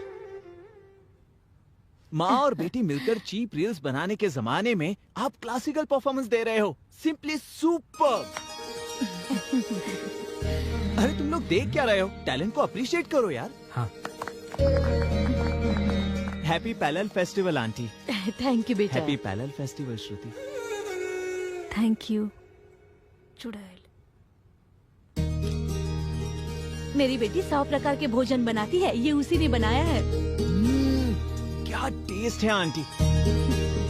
माँ और बेटी मिलकर चीप रील्स बनाने के जमाने में आप क्लासिकल परफॉर्मेंस दे रहे हो। Simply super. अरे तुम लोग देख क्या रहे हो? टैलेंट को अप्रिशिएट करो यार। हाँ। Happy parallel festival aunty. Thank you बेटा। Happy parallel festival Shruti. Thank you. चुड़ैल। मेरी बेटी 100 प्रकार के भोजन बनाती है, ये उसी ने बनाया है। क्या टेस्ट है आंटी।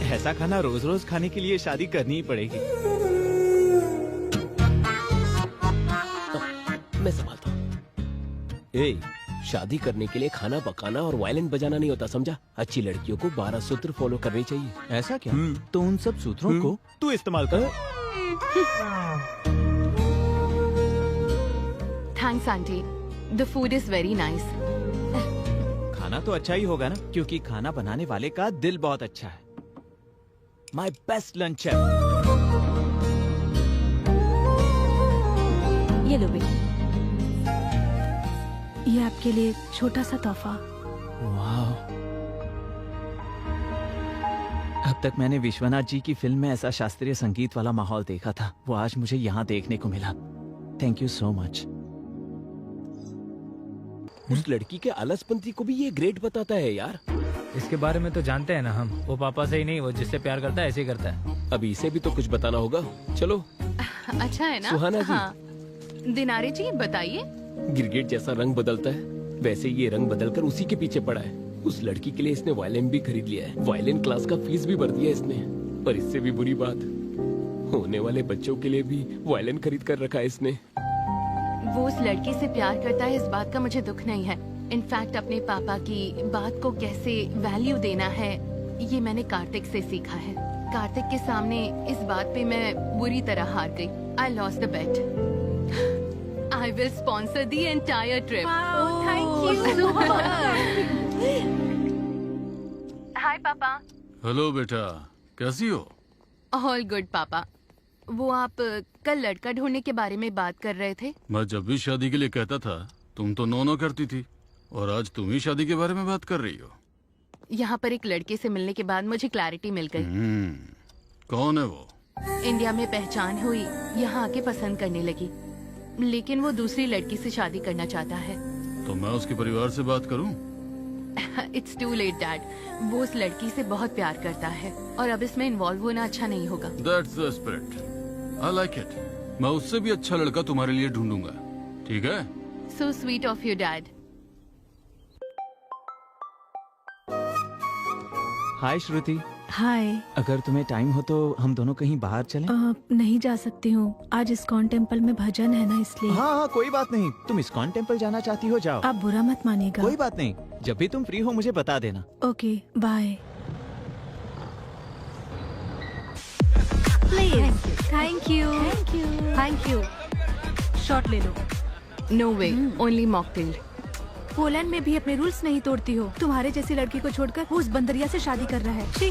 ऐसा खाना रोज रोज खाने के लिए शादी करनी ही पड़ेगी। मैं संभालता हूँ। शादी करने के लिए खाना पकाना और वायलिन बजाना नहीं होता, समझा? अच्छी लड़कियों को 12 सूत्र फॉलो करने चाहिए। ऐसा क्या? तो उन सब सूत्रों को तू इस्तेमाल कर। Thanks aunty, the food is very nice. खाना तो अच्छा ही होगा ना, क्योंकि खाना बनाने वाले का दिल बहुत अच्छा है। माई बेस्ट लंच है। ये लो बेटी। ये आपके लिए छोटा सा तोहफा। वाह, अब तक मैंने विश्वनाथ जी की फिल्म में ऐसा शास्त्रीय संगीत वाला माहौल देखा था, वो आज मुझे यहाँ देखने को मिला। Thank you so much. उस लड़की के आलसपंथी को भी ये ग्रेट बताता है यार। इसके बारे में तो जानते हैं ना हम। वो पापा से ही नहीं, वो जिससे प्यार करता है ऐसे ही करता है। अभी इसे भी तो कुछ बताना होगा। चलो। अच्छा है ना? सुहाना जी। हाँ। दिनारे जी बताइए। गिरगिट जैसा रंग बदलता है, वैसे ये रंग बदलकर उसी के पीछे पड़ा है। उस लड़की के लिए इसने वायलिन भी खरीद लिया है, वायलिन क्लास का फीस भी भर दिया इसने। पर इससे भी बुरी बात, होने वाले बच्चों के लिए भी वायलिन खरीद कर रखा है इसने। वो उस लड़के से प्यार करता है, इस बात का मुझे दुख नहीं है। इनफैक्ट अपने पापा की बात को कैसे वैल्यू देना है, ये मैंने कार्तिक से सीखा है। कार्तिक के सामने इस बात पे मैं बुरी तरह हार गई। I lost the bet. I will sponsor the entire trip. Wow, thank you. Hi पापा। हेलो बेटा, कैसी हो? All good पापा। वो आप कल लड़का ढूंढने के बारे में बात कर रहे थे। मैं जब भी शादी के लिए कहता था तुम तो नो करती थी, और आज तुम ही शादी के बारे में बात कर रही हो। यहाँ पर एक लड़के से मिलने के बाद मुझे क्लैरिटी मिल गई। कौन है वो? इंडिया में पहचान हुई, यहाँ आके पसंद करने लगी, लेकिन वो दूसरी लड़की से शादी करना चाहता है। तो मैं उसके परिवार से बात करूं? It's too late dad. वो उस लड़की से बहुत प्यार करता है और अब इसमें इन्वॉल्व होना अच्छा नहीं होगा। That's the spirit. I like it. मैं उससे भी अच्छा लड़का तुम्हारे लिए ढूंढूंगा, ठीक है? So sweet of you, Dad. हाय श्रुति, हाय। अगर तुम्हें टाइम हो तो हम दोनों कहीं बाहर चलें? नहीं जा सकती हूँ, आज इस्कॉन टेम्पल में भजन है ना, इसलिए। हाँ, कोई बात नहीं। तुम इस्कॉन टेम्पल जाना चाहती हो, जाओ। आप बुरा मत मानिएगा। कोई बात नहीं, जब भी तुम फ्री हो मुझे बता देना। Okay, bye. Please. Thank you. Thank you. Shot ले लो। No way, only mocktail. Poland में भी अपने रूल्स नहीं तोड़ती हो। तुम्हारे जैसी लड़की को छोड़कर वो उस बंदरिया से शादी कर रहा है। शी।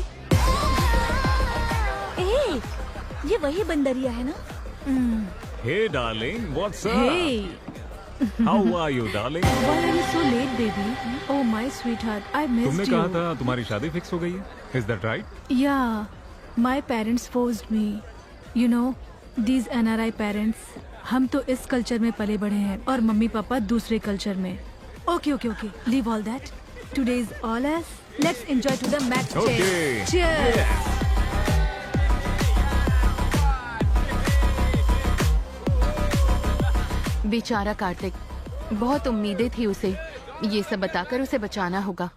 ए, ये वही बंदरिया है ना? Hey darling, what's up? Hey. How are you darling? Why are you so late, baby? Oh my sweetheart, I missed तुमने you. कहा था तुम्हारी शादी फिक्स हो गई है? Is that right? Yeah, my parents forced me. You know, these NRI parents. हम तो इस कल्चर में पले बढ़े हैं और मम्मी पापा दूसरे कल्चर में। Okay, okay, okay. Leave all that. Today is all us. Let's enjoy to the max. Okay. Cheers. बेचारा कार्तिक, बहुत उम्मीदें थी उसे। ये सब बताकर उसे बचाना होगा।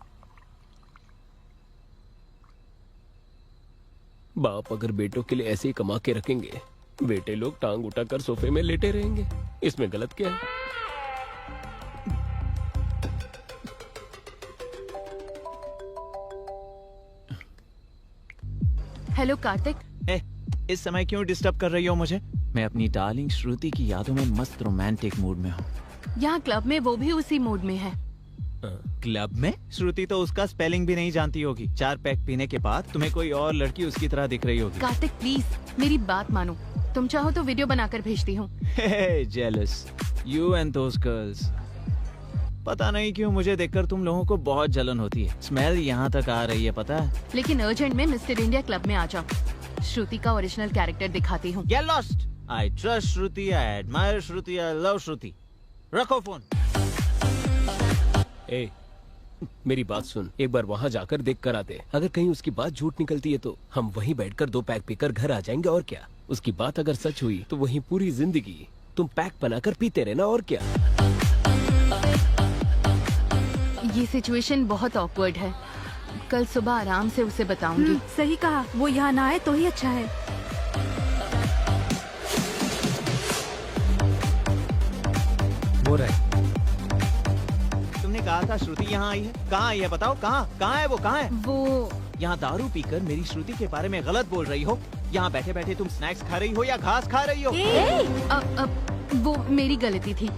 बाप अगर बेटों के लिए ऐसे ही कमा के रखेंगे, बेटे लोग टांग उठाकर सोफे में लेटे रहेंगे। इसमें गलत क्या है? हेलो कार्तिक। इस समय क्यों डिस्टर्ब कर रही हो मुझे? मैं अपनी डार्लिंग श्रुति की यादों में मस्त रोमांटिक मूड में हूँ। यहाँ क्लब में वो भी उसी मूड में है। क्लब में? श्रुति तो उसका स्पेलिंग भी नहीं जानती होगी। 4 पैक पीने के बाद तुम्हें कोई और लड़की उसकी तरह दिख रही होगी। कार्तिक प्लीज मेरी बात मानो। तुम चाहो तो वीडियो बनाकर भेजती हूँ। Jealous you and those girls. पता नहीं क्यों मुझे देखकर तुम लोगों को बहुत जलन होती है। स्मेल यहाँ तक आ रही है, पता है? लेकिन अर्जेंट में मिस्टर इंडिया क्लब में आ जाओ। श्रुति का ओरिजिनल कैरेक्टर दिखाती हूँ। Get lost. I trust Shruti, I admire Shruti, I love Shruti. रखो फोन। ए, मेरी बात सुन, एक बार वहाँ जाकर देख कर आते। अगर कहीं उसकी बात झूठ निकलती है तो हम वहीं बैठकर 2 पैक पीकर घर आ जाएंगे, और क्या। उसकी बात अगर सच हुई तो वहीं पूरी जिंदगी तुम पैक बनाकर पीते रहना, और क्या। ये सिचुएशन बहुत ऑकवर्ड है। कल सुबह आराम से उसे बताऊंगी। सही कहा, वो यहाँ ना आए तो ही अच्छा है। वो रहे। तुमने कहा था श्रुति यहाँ आई है। कहाँ आई है बताओ? कहाँ है वो? कहाँ है वो? यहाँ दारू पीकर मेरी श्रुति के बारे में गलत बोल रही हो। यहाँ बैठे बैठे तुम स्नैक्स खा रही हो या घास खा रही हो? वो मेरी गलती थी।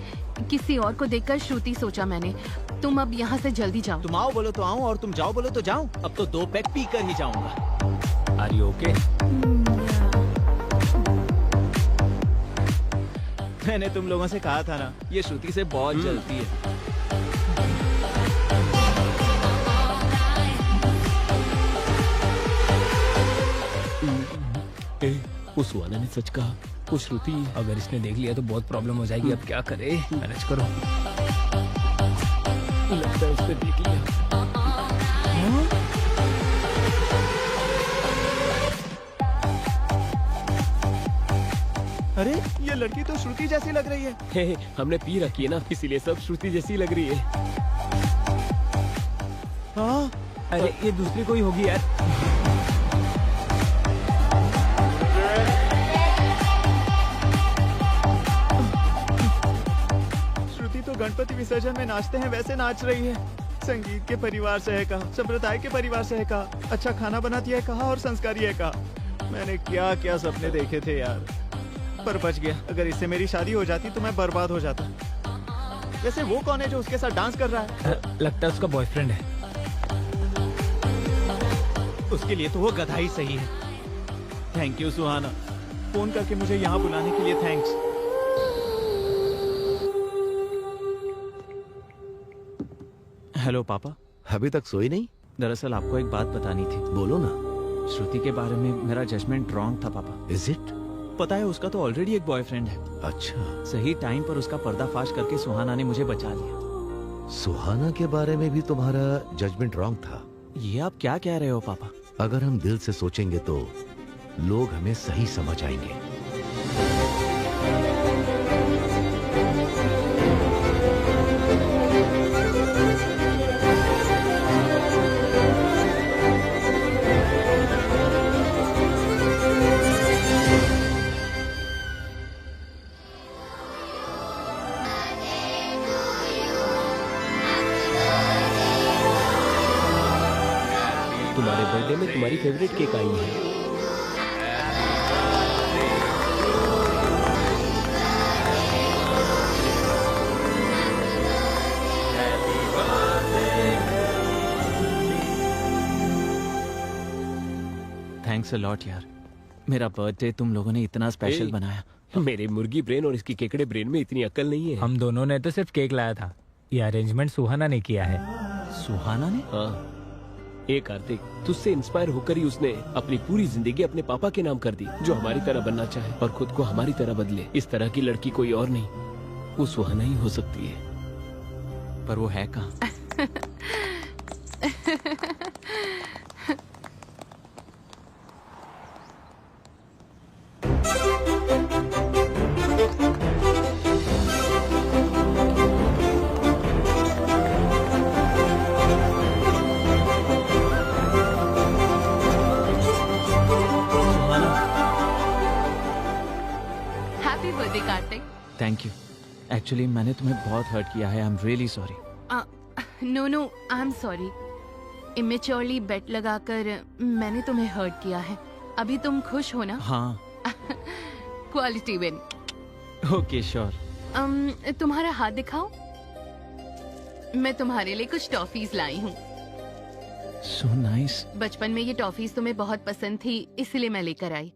किसी और को देखकर श्रुति सोचा मैंने। तुम अब यहाँ से जल्दी जाओ। तुम आओ बोलो तो आऊँ और तुम जाओ बोलो तो जाऊँ। अब तो 2 पैक पी कर ही जाऊंगा। Are you okay? मैंने तुम लोगों से कहा था ना, ये श्रुति से बहुत जलती है। उस सुहाना ने सच कहा। वो श्रुति, अगर इसने देख लिया तो बहुत प्रॉब्लम हो जाएगी। अब क्या करे? मैनेज करो। लगता है उसने देख लिया। अरे ये लड़की तो श्रुति जैसी लग रही है। हे, हमने पी रखी है ना, इसीलिए सब श्रुति जैसी लग रही है। हाँ? अरे ये दूसरी कोई होगी यार। श्रुति तो गणपति विसर्जन में नाचते हैं वैसे नाच रही है। संगीत के परिवार से है कहा, संप्रदाय के परिवार से है कहा, अच्छा खाना बनाती है कहा और संस्कारी है कहा। मैंने क्या क्या सपने देखे थे यार, पर बच गया। अगर इससे मेरी शादी हो जाती तो मैं बर्बाद हो जाता। वैसे वो कौन है जो उसके साथ डांस कर रहा है? लगता है उसका बॉयफ्रेंड है। उसके लिए तो वो गधा ही सही है। थैंक यू सुहाना, फोन करके मुझे यहाँ बुलाने के लिए थैंक्स। हेलो पापा। अभी तक सोई नहीं? दरअसल आपको एक बात बतानी थी। बोलो ना। श्रुति के बारे में मेरा जजमेंट रॉन्ग था पापा। Is it? पता है उसका तो ऑलरेडी एक बॉयफ्रेंड है। अच्छा। सही टाइम पर उसका पर्दाफाश करके सुहाना ने मुझे बचा लिया। सुहाना के बारे में भी तुम्हारा जजमेंट रॉन्ग था? ये आप क्या कह रहे हो पापा? अगर हम दिल से सोचेंगे तो लोग हमें सही समझ आएंगे। तुम्हारे बर्थडे में तुम्हारी फेवरेट केक आई है। थैंक्स अ लॉट यार, मेरा बर्थडे तुम लोगों ने इतना स्पेशल ए, बनाया। मेरे मुर्गी ब्रेन और इसकी केकड़े ब्रेन में इतनी अक्ल नहीं है। हम दोनों ने तो सिर्फ केक लाया था, ये अरेंजमेंट सुहाना ने किया है। सुहाना ने? हाँ। ए कार्तिक, तुझसे इंस्पायर होकर ही उसने अपनी पूरी जिंदगी अपने पापा के नाम कर दी, जो हमारी तरह बनना चाहे और खुद को हमारी तरह बदले। इस तरह की लड़की कोई और नहीं, वो सुहाना ही हो सकती है। पर वो है कहाँ? Happy birthday Kartik. Thank you. Actually मैंने तुम्हें बहुत हर्ट किया है, I am really sorry. No no, I am sorry. Immaturely bet लगाकर मैंने तुम्हें हर्ट किया है। अभी तुम खुश हो ना? हाँ। Quality win. Okay sure. तुम्हारा हाथ दिखाओ। मैं तुम्हारे लिए कुछ टॉफीज लाई हूँ। So nice. बचपन में ये टॉफीज तुम्हें बहुत पसंद थी, इसलिए मैं लेकर आई।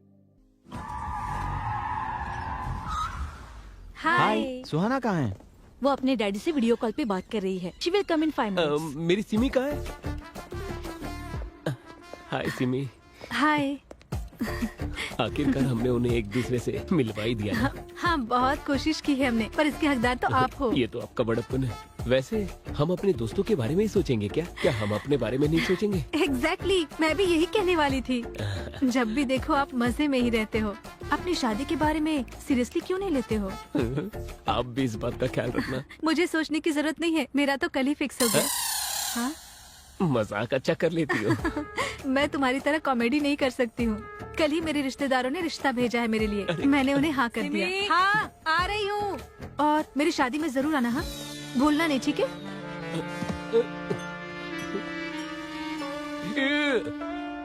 हाय। सुहाना कहाँ है? वो अपने डैडी से वीडियो कॉल पे बात कर रही है। She will come in 5 minutes. मेरी सिमी कहाँ है? हाय सिमी। हाय। आखिरकार हमने उन्हें एक दूसरे से मिलवा ही दिया ना। हाँ, बहुत कोशिश की है हमने, पर इसके हकदार तो आप हो। ये तो आपका बड़प्पन है। वैसे हम अपने दोस्तों के बारे में ही सोचेंगे क्या? क्या हम अपने बारे में नहीं सोचेंगे? एग्जैक्टली, मैं भी यही कहने वाली थी। जब भी देखो आप मजे में ही रहते हो। अपनी शादी के बारे में सीरियसली क्यों नहीं लेते हो? आप भी इस बात का ख्याल रखना। मुझे सोचने की जरूरत नहीं है, मेरा तो कल ही फिक्स हो गया। हाँ? मजाक अच्छा कर लेती हो। मैं तुम्हारी तरह कॉमेडी नहीं कर सकती हूँ। कल ही मेरे रिश्तेदारों ने रिश्ता भेजा है मेरे लिए, मैंने उन्हें हाँ कर दिया। हाँ, आ रही हूँ। और मेरी शादी में जरूर आना, हाँ? भूलना नहीं, ठीक है?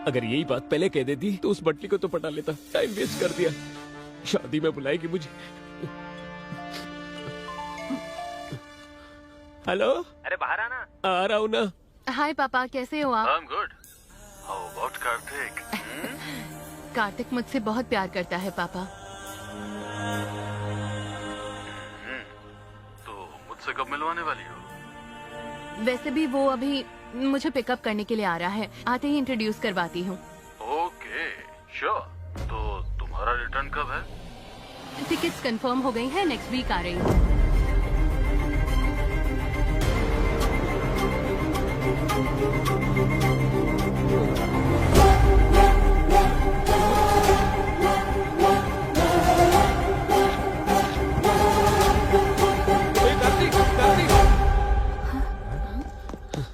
अगर यही बात पहले कह देती तो उस बटली को तो पटा लेता। टाइम वेस्ट कर दिया। शादी में बुलाएगी मुझे। हेलो। अरे बाहर आना। आ रहा हूँ ना। हाय पापा, कैसे हो आप? I'm good. How about Kartik? Kartik मुझसे बहुत प्यार करता है पापा। तो मुझसे कब मिलवाने वाली हो? वैसे भी वो अभी मुझे पिकअप करने के लिए आ रहा है, आते ही इंट्रोड्यूस करवाती हूँ। Okay, sure. तो तुम्हारा रिटर्न कब है? टिकट्स कंफर्म हो गई हैं, नेक्स्ट वीक आ रही हूँ।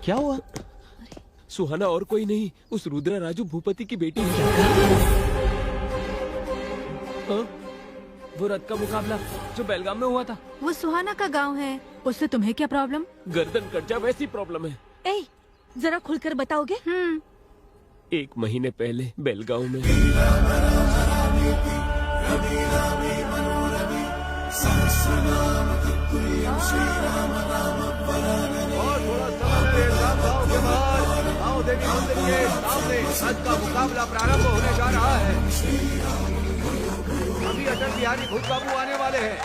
क्या हुआ? सुहाना और कोई नहीं, उस रुद्रा राजू भूपति की बेटी है। हाँ? वो रथ का मुकाबला जो बेलगाम में हुआ था, वो सुहाना का गांव है, उससे तुम्हें क्या प्रॉब्लम? गर्दन कट जा वैसी प्रॉब्लम है। ए, जरा खुलकर बताओगे? 1 महीने पहले बेलगांव में। देवी मंदिर के सामने रथ का मुकाबला प्रारंभ होने जा रहा है। अभी अटल बिहारी भूत बाबू आने वाले हैं।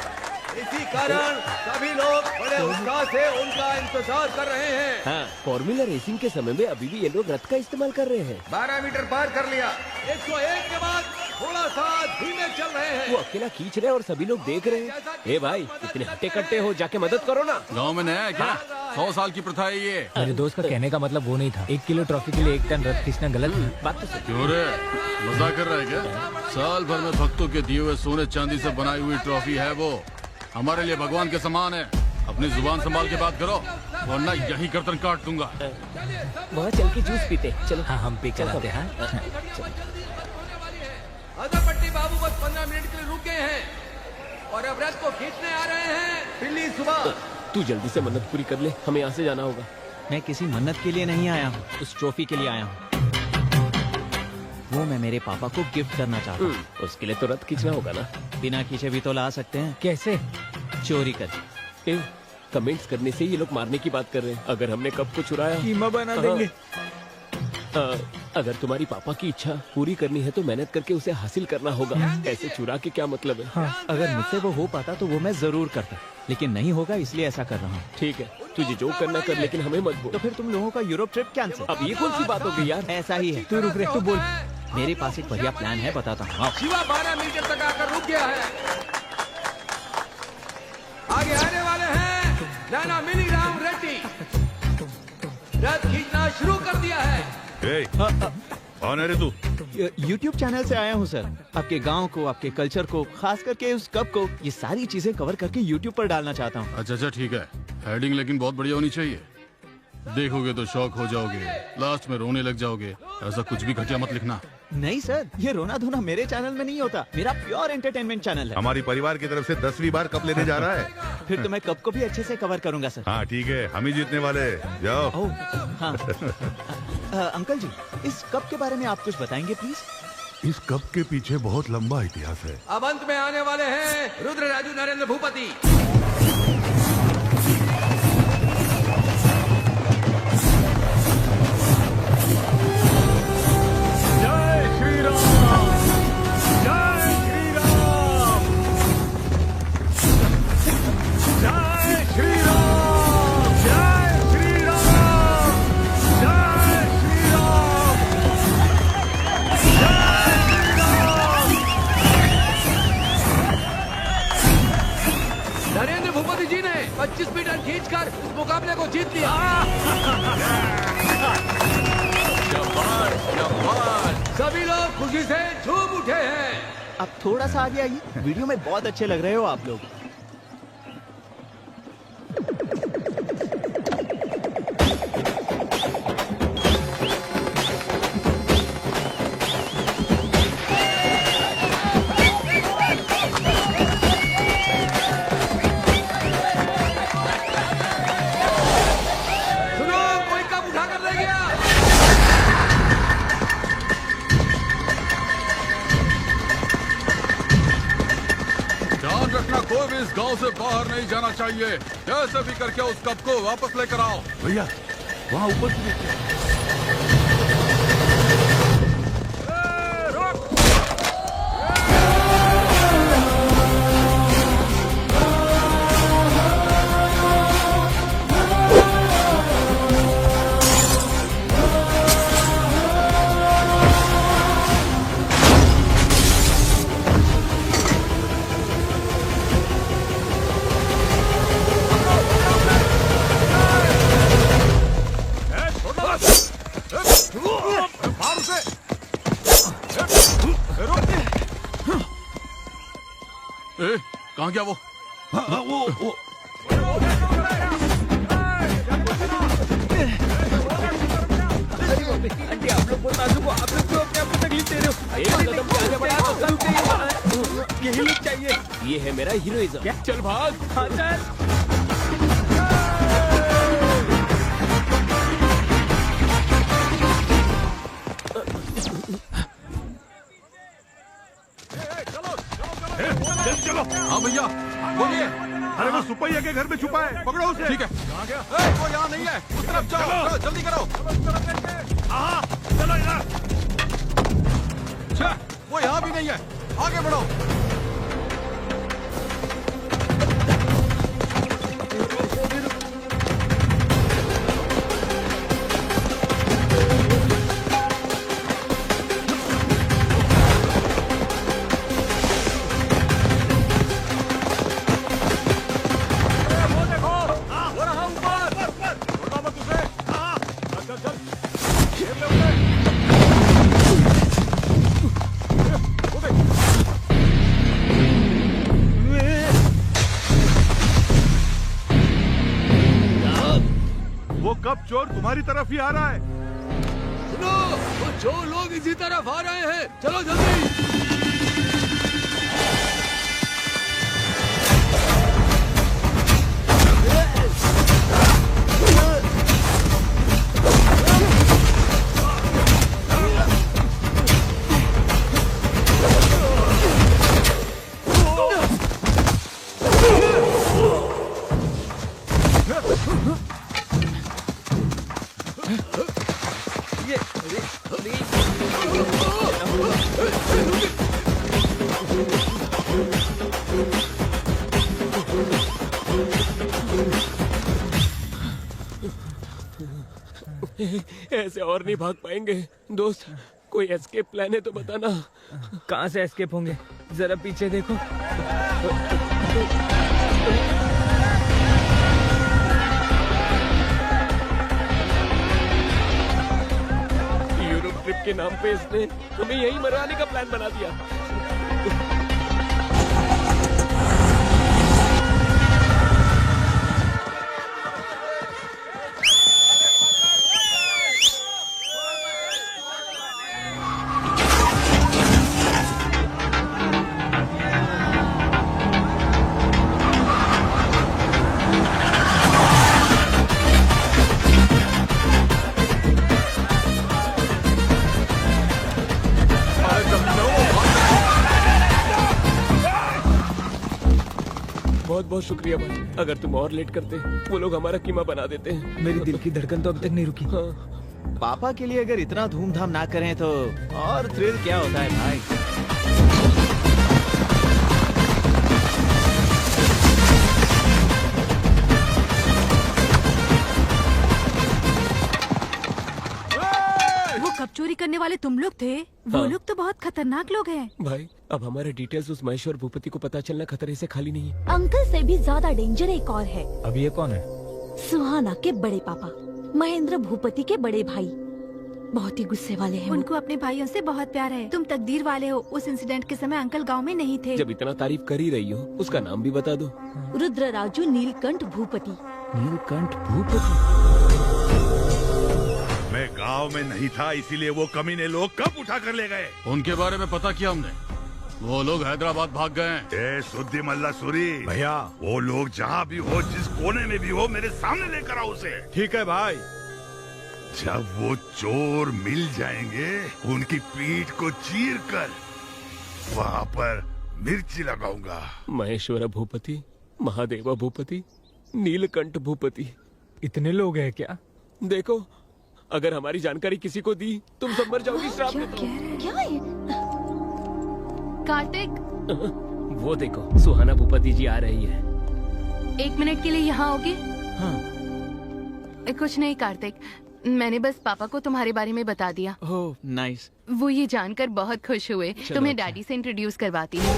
इसी कारण सभी लोग बड़े उत्साह से उनका इंतजार कर रहे हैं। हाँ, फॉर्मूला रेसिंग के समय में अभी भी ये लोग रथ का इस्तेमाल कर रहे हैं। 12 मीटर पार कर लिया। 101 के बाद थोड़ा सा धीमे चल रहे हैं। वो अकेला खींच रहे हैं और सभी लोग देख रहे हैं। ए भाई, इतने हट्टे कट्टे हो, जाके मदद करो ना। गांव में नया है क्या? 100 साल की प्रथा है ये। मेरे दोस्त का कहने का मतलब वो नहीं था। 1 किलो ट्रॉफी के लिए 1 टन रथ खींचना गलत है। बात तो सही। क्यों रे, मजाक कर रहा है क्या? साल भर में भक्तों के दिए हुए सोने चांदी से बनाई हुई ट्रॉफी है वो। हमारे लिए भगवान के समान है। अपनी जुबान संभाल के बात करो, वरना यही गर्दन काट दूंगा। वहाँ चल के जूस पीते। चलो। हाँ, हम पी कराते हैं। पट्टी बाबू बस 15 मिनट के लिए रुक गए हैं और अब रथ को खींचने आ रहे हैं। पिल्ली सुबह, तू जल्दी से मन्नत पूरी कर ले, हमें यहाँ से जाना होगा। मैं किसी मन्नत के लिए नहीं आया हूँ, उस ट्रॉफी के लिए आया हूँ। वो मैं मेरे पापा को गिफ्ट करना चाहता हूँ। उसके लिए तो रथ खींचना होगा ना। बिना खींचे भी तो ला सकते हैं। कैसे? चोरी कर। कमेंट्स करने से ये लोग मारने की बात कर रहे हैं। अगर हमने कप को चुराया, कीमा बना देंगे। अगर तुम्हारी पापा की इच्छा पूरी करनी है तो मेहनत करके उसे हासिल करना होगा। ऐसे चुरा के क्या मतलब है? अगर मुझसे वो हो पाता तो वो मैं जरूर करता, लेकिन नहीं होगा इसलिए ऐसा कर रहा हूँ। ठीक है, तुझे जो करना कर, लेकिन हमें मत बोल। तो फिर तुम लोगों का यूरोप ट्रिप कैंसिल। अब ये कौन सी बात हो गई यार? ऐसा ही है। तू रुक रे, तू बोल। मेरे पास एक बढ़िया प्लान है, बताता हूँ। आओ। शिवा 12 मीटर तक आकर रुक गया है। आगे आने वाले हैं नाना मिनी राम रेड्डी। रथ खींचना शुरू कर दिया है। कौन है रे तू? YouTube चैनल से आया हूँ सर। आपके गांव को, आपके कल्चर को, खास करके उस कप को, ये सारी चीजें कवर करके YouTube पर डालना चाहता हूँ। अच्छा ठीक है, हेडिंग लेकिन बहुत बढ़िया होनी चाहिए। देखोगे तो शौक हो जाओगे, लास्ट में रोने लग जाओगे। ऐसा कुछ भी घटिया मत लिखना। नहीं सर, ये रोना धोना मेरे चैनल में नहीं होता। मेरा प्योर एंटरटेनमेंट चैनल है। हमारी परिवार की तरफ से 10वीं बार कप लेने जा रहा है। फिर तो मैं कप को भी अच्छे से कवर करूंगा सर। हाँ ठीक है, हम ही जीतने वाले। जाओ। हाँ। अंकल जी, इस कप के बारे में आप कुछ बताएंगे प्लीज? इस कप के पीछे बहुत लंबा इतिहास है। अब अंत में आने वाले हैं रुद्र राजू नरेंद्र भूपति। नरेंद्र भूपति जी ने 25 मीटर खींचकर इस मुकाबले को जीत लिया। शाबाश, शाबाश। सभी लोग खुशी से झूम उठे हैं। आप थोड़ा सा आगे आइए, वीडियो में बहुत अच्छे लग रहे हो आप लोग। सुनो, कोई कप उठा कर ले गया। ध्यान रखना, कोई भी इस गांव से बाहर नहीं जाना चाहिए। कैसे भी करके उस कप को वापस लेकर आओ। भैया वहाँ ऊपर से देखिए। कहाँ गया वो? वो आंटी, आप लोग बहुत नाजुक हो। आप लोग क्यों अपने आप को तकलीफ दे रहे हो? एक कदम आगे बढ़ा तो सब चाहिए। यही लोग चाहिए। ये है मेरा हीरोइज्म। चल भाग। हाँ चल। चलो। हाँ भैया बोलिए। अरे वो सुपैया के घर में छुपा है, पकड़ो उसे। ठीक है। वो यहाँ नहीं है, उस तरफ जाओ। जल्दी करो। चलो यार। वो यहाँ भी नहीं है, आगे बढ़ो। वो कप चोर तुम्हारी तरफ ही आ रहा है। सुनो, वो जो लोग इसी तरफ आ रहे हैं, चलो जल्दी। ऐसे और नहीं भाग पाएंगे दोस्त। कोई एस्केप प्लान है तो बताना। कहाँ से एस्केप होंगे? जरा पीछे देखो। यूरोप ट्रिप के नाम पे इसने हमें यहीं मरवाने का प्लान बना दिया। बहुत बहुत शुक्रिया भाई। अगर तुम और लेट करते वो लोग हमारा कीमा बना देते हैं। मेरी दिल की धड़कन तो अभी तक नहीं रुकी। हाँ। पापा के लिए अगर इतना धूमधाम ना करें तो और थ्रिल क्या होता है भाई। वो कब चोरी करने वाले तुम लोग थे? वो लोग तो बहुत खतरनाक लोग हैं। भाई अब हमारे डिटेल्स उस महेश और भूपति को पता चलना खतरे से खाली नहीं है। अंकल से भी ज्यादा डेंजर एक और है। अब ये कौन है? सुहाना के बड़े पापा, महेंद्र भूपति के बड़े भाई। बहुत ही गुस्से वाले हैं। उनको अपने भाइयों से बहुत प्यार है। तुम तकदीर वाले हो। उस इंसिडेंट के समय अंकल गांव में नहीं थे। जब इतना तारीफ कर ही रही हो उसका नाम भी बता दो। रुद्रराजू नीलकंठ भूपति। नीलकंठ भूपति? मैं गांव में नहीं था, इसीलिए वो कमीने लोग कब उठा कर ले गए? उनके बारे में पता किया हमने। वो लोग हैदराबाद भाग गए हैं। ए सुद्दी मल्ला सूरी भैया, वो लोग जहाँ भी हो, जिस कोने में भी हो, मेरे सामने लेकर आओ उसे। ठीक है भाई। जब वो चोर मिल जाएंगे उनकी पीठ को चीर कर वहाँ पर मिर्ची लगाऊंगा। महेश्वर भूपति, महादेवा भूपति, नीलकंठ भूपति, इतने लोग हैं क्या? देखो अगर हमारी जानकारी किसी को दी तुम सब मर जाओगी। श्राप देता हूं। क्या है? कार्तिक, वो देखो सुहाना भूपति जी आ रही है। 1 मिनट के लिए यहाँ आओगे? हाँ। कुछ नहीं कार्तिक, मैंने बस पापा को तुम्हारे बारे में बता दिया। Oh nice. वो ये जानकर बहुत खुश हुए। तुम्हें डैडी से इंट्रोड्यूस करवाती हूँ।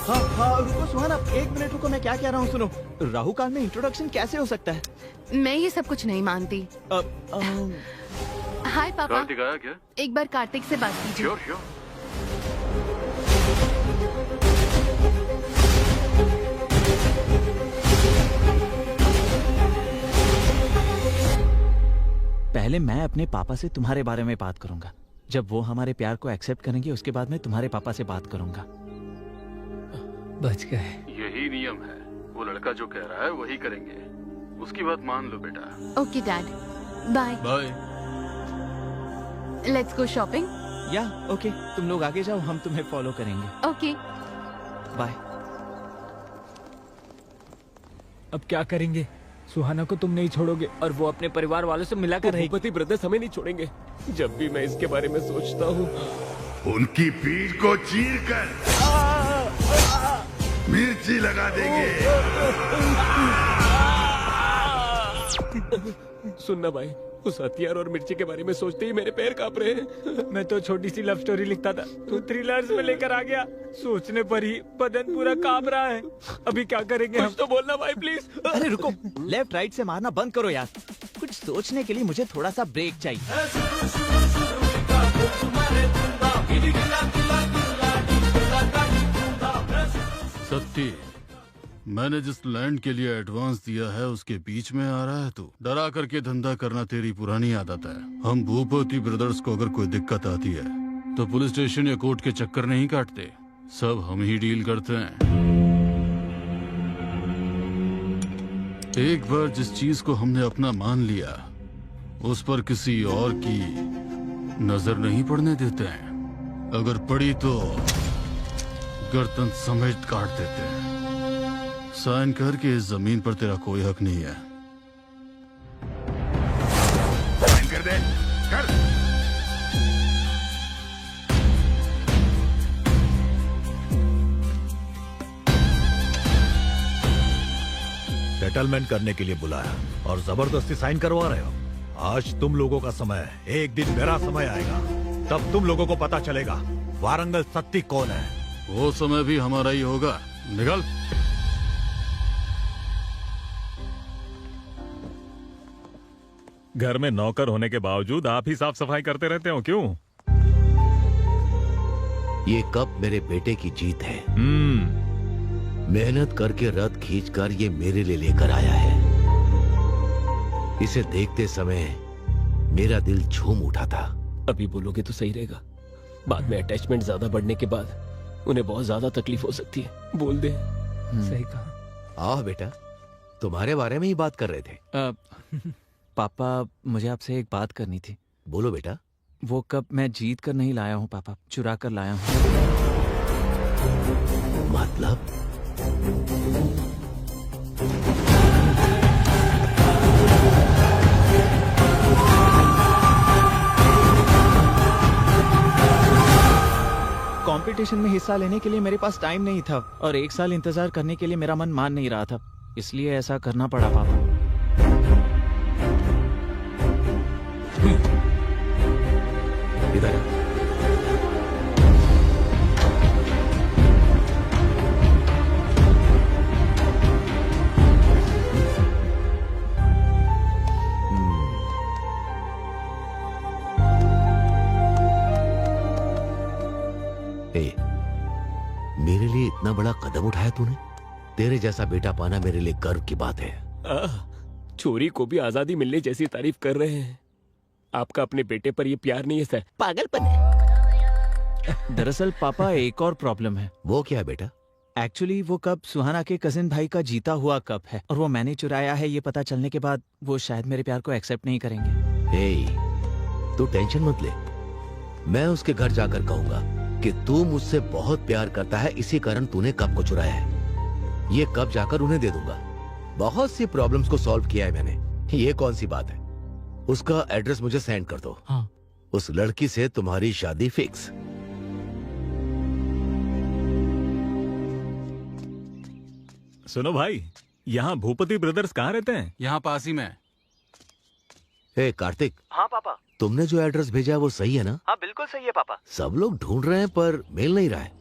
हाँ हाँ रुको सुहाना, 1 मिनट रुको, मैं क्या कह रहा हूँ सुनो। राहु काल में इंट्रोडक्शन कैसे हो सकता है? मैं ये सब कुछ नहीं मानती। हाय पापा। कार्तिक आया क्या? एक बार कार्तिक से बात कीजिए। Sure sure. पहले मैं अपने पापा से तुम्हारे बारे में बात करूंगा। जब वो हमारे प्यार को एक्सेप्ट करेंगे उसके बाद मैं तुम्हारे पापा से बात करूंगा। बच गए। यही नियम है। वो लड़का जो कह रहा है वही करेंगे। उसकी बात मान लो बेटा। Okay dad, bye. Bye. Let's go shopping. या ओके, तुम लोग आगे जाओ, हम तुम्हें फॉलो करेंगे। Okay bye. अब क्या करेंगे? सुहाना को तुम नहीं छोड़ोगे और वो अपने परिवार वालों से मिला कर रहेगी। भूपति ब्रदर्स हमें नहीं छोड़ेंगे। जब भी मैं इसके बारे में सोचता हूँ उनकी पीठ को चीर कर मिर्ची लगा देंगे। सुनना भाई, उस हथियार और मिर्ची के बारे में सोचते ही मेरे पैर कांप रहे हैं। मैं तो छोटी सी लव स्टोरी लिखता था, तू थ्रिलर्स में लेकर आ गया। सोचने पर ही बदन पूरा कांप रहा है। अभी क्या करेंगे हम? कुछ तो बोलना भाई प्लीज। अरे रुको, लेफ्ट राइट से मारना बंद करो यार। कुछ सोचने के लिए मुझे थोड़ा सा ब्रेक चाहिए। सत्ती, मैंने जिस लैंड के लिए एडवांस दिया है उसके बीच में आ रहा है तू। डरा करके धंधा करना तेरी पुरानी आदत है। हम भूपति ब्रदर्स को अगर कोई दिक्कत आती है तो पुलिस स्टेशन या कोर्ट के चक्कर नहीं काटते, सब हम ही डील करते हैं। एक बार जिस चीज को हमने अपना मान लिया उस पर किसी और की नजर नहीं पड़ने देते हैं। अगर पड़ी तो गर्दन समेत काट देते हैं। साइन करके इस जमीन पर तेरा कोई हक नहीं है। साइन कर दे, कर। सेटलमेंट करने के लिए बुलाया और जबरदस्ती साइन करवा रहे हो। आज तुम लोगों का समय है, एक दिन मेरा समय आएगा, तब तुम लोगों को पता चलेगा वारंगल सत्ती कौन है। वो समय भी हमारा ही होगा। निकल। घर में नौकर होने के बावजूद आप ही साफ सफाई करते रहते हो क्यों? ये कप मेरे बेटे की जीत है। मेहनत करके रथ खींचकर ये मेरे लिए लेकर आया है। इसे देखते समय मेरा दिल झूम उठा था। अभी बोलोगे तो सही रहेगा, बाद में अटैचमेंट ज्यादा बढ़ने के बाद उन्हें बहुत ज्यादा तकलीफ हो सकती है। बोल दे। सही कहा। आओ बेटा, तुम्हारे बारे में ही बात कर रहे थे। पापा, मुझे आपसे एक बात करनी थी। बोलो बेटा। वो कप मैं जीत कर नहीं लाया हूँ पापा, चुरा कर लाया हूँ। मतलब? कंपटीशन में हिस्सा लेने के लिए मेरे पास टाइम नहीं था और 1 साल इंतजार करने के लिए मेरा मन मान नहीं रहा था, इसलिए ऐसा करना पड़ा पापा। इधर मेरे लिए इतना बड़ा कदम उठाया तूने। तेरे जैसा बेटा पाना मेरे लिए गर्व की बात है। चोरी को भी आजादी मिलने जैसी तारीफ कर रहे हैं। आपका अपने बेटे पर ये प्यार नहीं है सर, पागलपन है। दरअसल पापा एक और प्रॉब्लम है। वो क्या है बेटा? एक्चुअली वो कप सुहाना के कजिन भाई का जीता हुआ कप है और वो मैंने चुराया है। ये पता चलने के बाद वो शायद मेरे प्यार को एक्सेप्ट नहीं करेंगे। तू टेंशन मत ले, मैं उसके घर जाकर कहूंगा कि तू मुझसे बहुत प्यार करता है, इसी कारण तूने कप को चुराया है। ये कप जाकर उन्हें दे दूंगा। बहुत सी प्रॉब्लम्स को सॉल्व किया है मैंने, ये कौन सी बात है। उसका एड्रेस मुझे सेंड कर दो। हाँ। उस लड़की से तुम्हारी शादी फिक्स। सुनो भाई, यहाँ भूपति ब्रदर्स कहाँ रहते हैं? यहाँ पास ही में। हे कार्तिक। हाँ पापा। तुमने जो एड्रेस भेजा है वो सही है ना? हाँ बिल्कुल सही है पापा। सब लोग ढूंढ रहे हैं पर मिल नहीं रहा है।